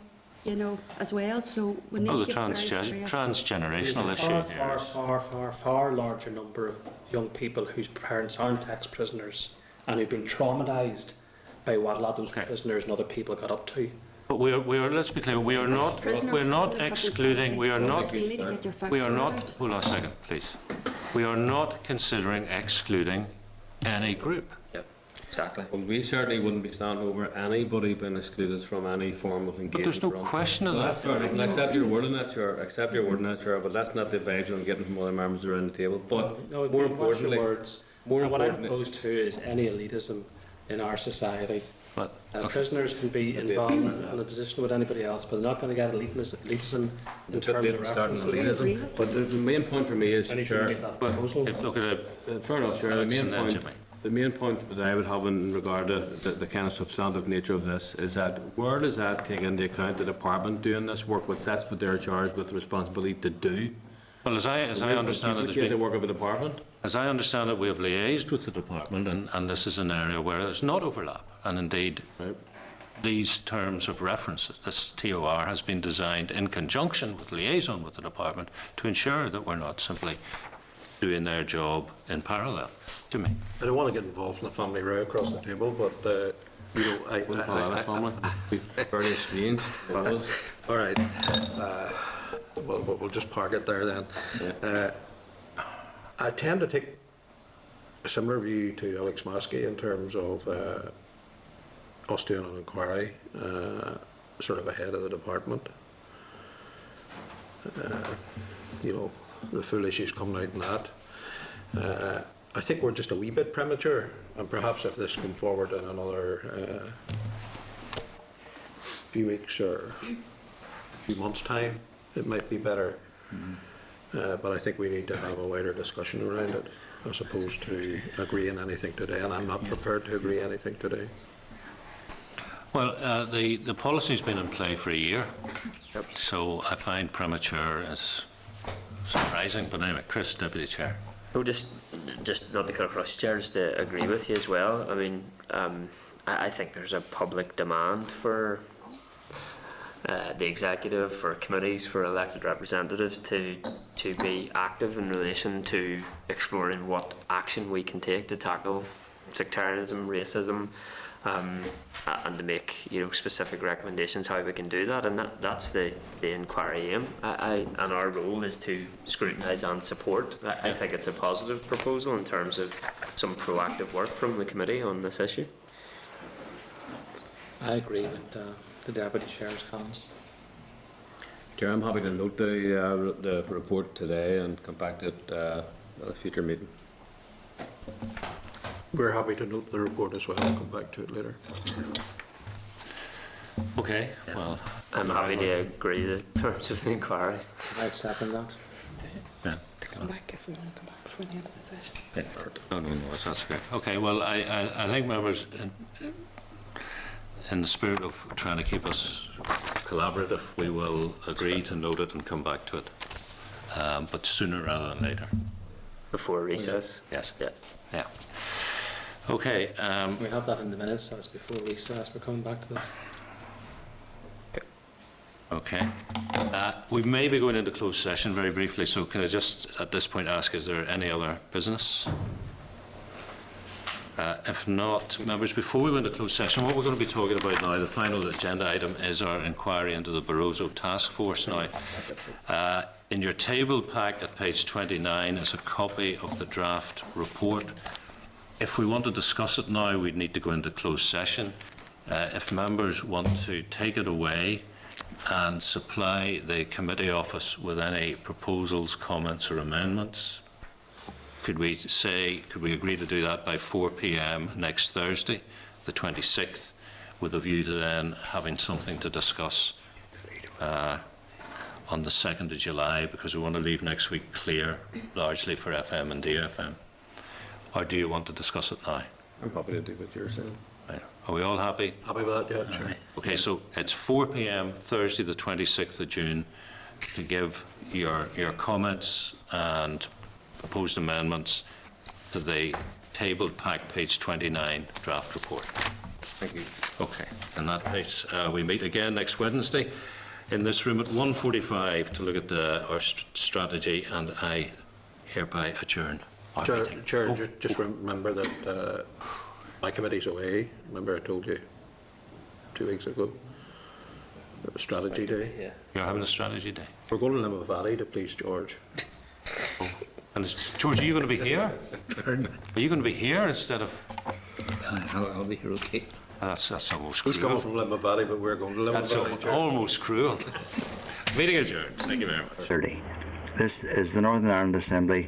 as well. So we need to the transgenerational issue here. Far larger number of young people whose parents aren't ex-prisoners and who've been traumatised by what a lot of those prisoners and other people got up to. But we are. Let's be clear. We're not excluding. Hold on a second, please. We are not considering excluding any group. Yep. Exactly. Well, we certainly wouldn't be standing over anybody being excluded from any form of engagement. But there's no from- question of Well, that. that's fair enough, and accept your word on that, Chair. Accept your word on that, Chair. But that's not the vibes I'm getting from other members around the table. But No, more watch your importantly, words. more And what I'm importantly, opposed to is any elitism in our society. But, okay. Prisoners can be involved in a position with anybody else, but they're not going to get elitism in terms of starting references. elitism. But the main point for me is, And you Chair, should make that But proposal. if, look at it, fair enough, Chair. The Alex main and then point, Jimmy. the main point that I would have in regard to the kind of substantive nature of this is that where does that take into account the department doing this work, which that's what they're charged with responsibility to do? well, as I understand it, there's the been, work of a department. as I understand it, we have liaised with the department, and this is an area where there's not overlap. And indeed, Right. these terms of reference, this TOR has been designed in conjunction with liaison with the department to ensure that we're not simply doing their job in parallel. Jimmy? I don't want to get involved in a family row across the table, but you know, Wouldn't call that a family. Be fairly estranged. It was. all right. Well, we'll just park it there then. Yeah. I tend to take a similar view to Alex Maskey in terms of us doing an inquiry, sort of ahead of the department. You know, the full issues coming out in that. I think we're just a wee bit premature, and perhaps if this come forward in another few weeks or a few months' time, it might be better. But I think we need to have a wider discussion around it, as opposed to agreeing anything today, and I'm not prepared to agree anything today. Well, the policy's been in play for a year, so I find premature as surprising. But anyway, Chris, Deputy Chair. No, just not to cut across, Chair, just to agree with you as well. I mean, I think there's a public demand for the executive, for committees, for elected representatives to be active in relation to exploring what action we can take to tackle sectarianism, racism, and to make specific recommendations how we can do that. And that's the inquiry aim. And our role is to scrutinise and support. I think it's a positive proposal in terms of some proactive work from the committee on this issue. I agree with the Deputy Chair's comments. Chair, I'm happy to note the report today and come back to it at a future meeting. We're happy to note the report as well, and come back to it later. Okay, well, I'm happy to agree the terms of the inquiry. I'd second that. yeah. Come back if we want to come back before the end of the session. Yeah. No, that's great. Okay, well, I think members, in the spirit of trying to keep us collaborative, we will agree to note it and come back to it, but sooner rather than later. Before recess? Yes. Yeah. Okay. We have that in the minutes, that's before recess, we're coming back to this. Okay. We may be going into closed session very briefly, so can I just at this point ask, is there any other business? If not, members, before we go into closed session, what we're going to be talking about now, the final agenda item, is our inquiry into the Barroso Task Force. Now, in your table pack at page 29 is a copy of the draft report. If we want to discuss it now, we'd need to go into closed session. If members want to take it away and supply the committee office with any proposals, comments or amendments, could we agree to do that by 4 p.m. next Thursday, the 26th, with a view to then having something to discuss on the 2nd of July, because we want to leave next week clear, largely for OFMdFM? Or do you want to discuss it now? I'm happy to do what you're saying. Right. Are we all happy? Happy with that, yeah, Chair. Okay, so it's 4 p.m. Thursday, the 26th of June, to give your comments and proposed amendments to the tabled pack, page 29, draft report. Thank you. Okay, in that case, we meet again next Wednesday in this room at 1:45 to look at our strategy, and I hereby adjourn our meeting. Chair, just remember that my committee's away. Remember I told you 2 weeks ago, it was strategy day. Yeah. You're having a strategy day. We're going to Limerick Valley to please George. And George, are you going to be here? Are you going to be here instead of? I'll be here, okay. That's almost He's coming cruel. from Limavady, but we're going to That's Limavady. Chair. almost cruel. Meeting adjourned. Thank you very much. 30. This is the Northern Ireland Assembly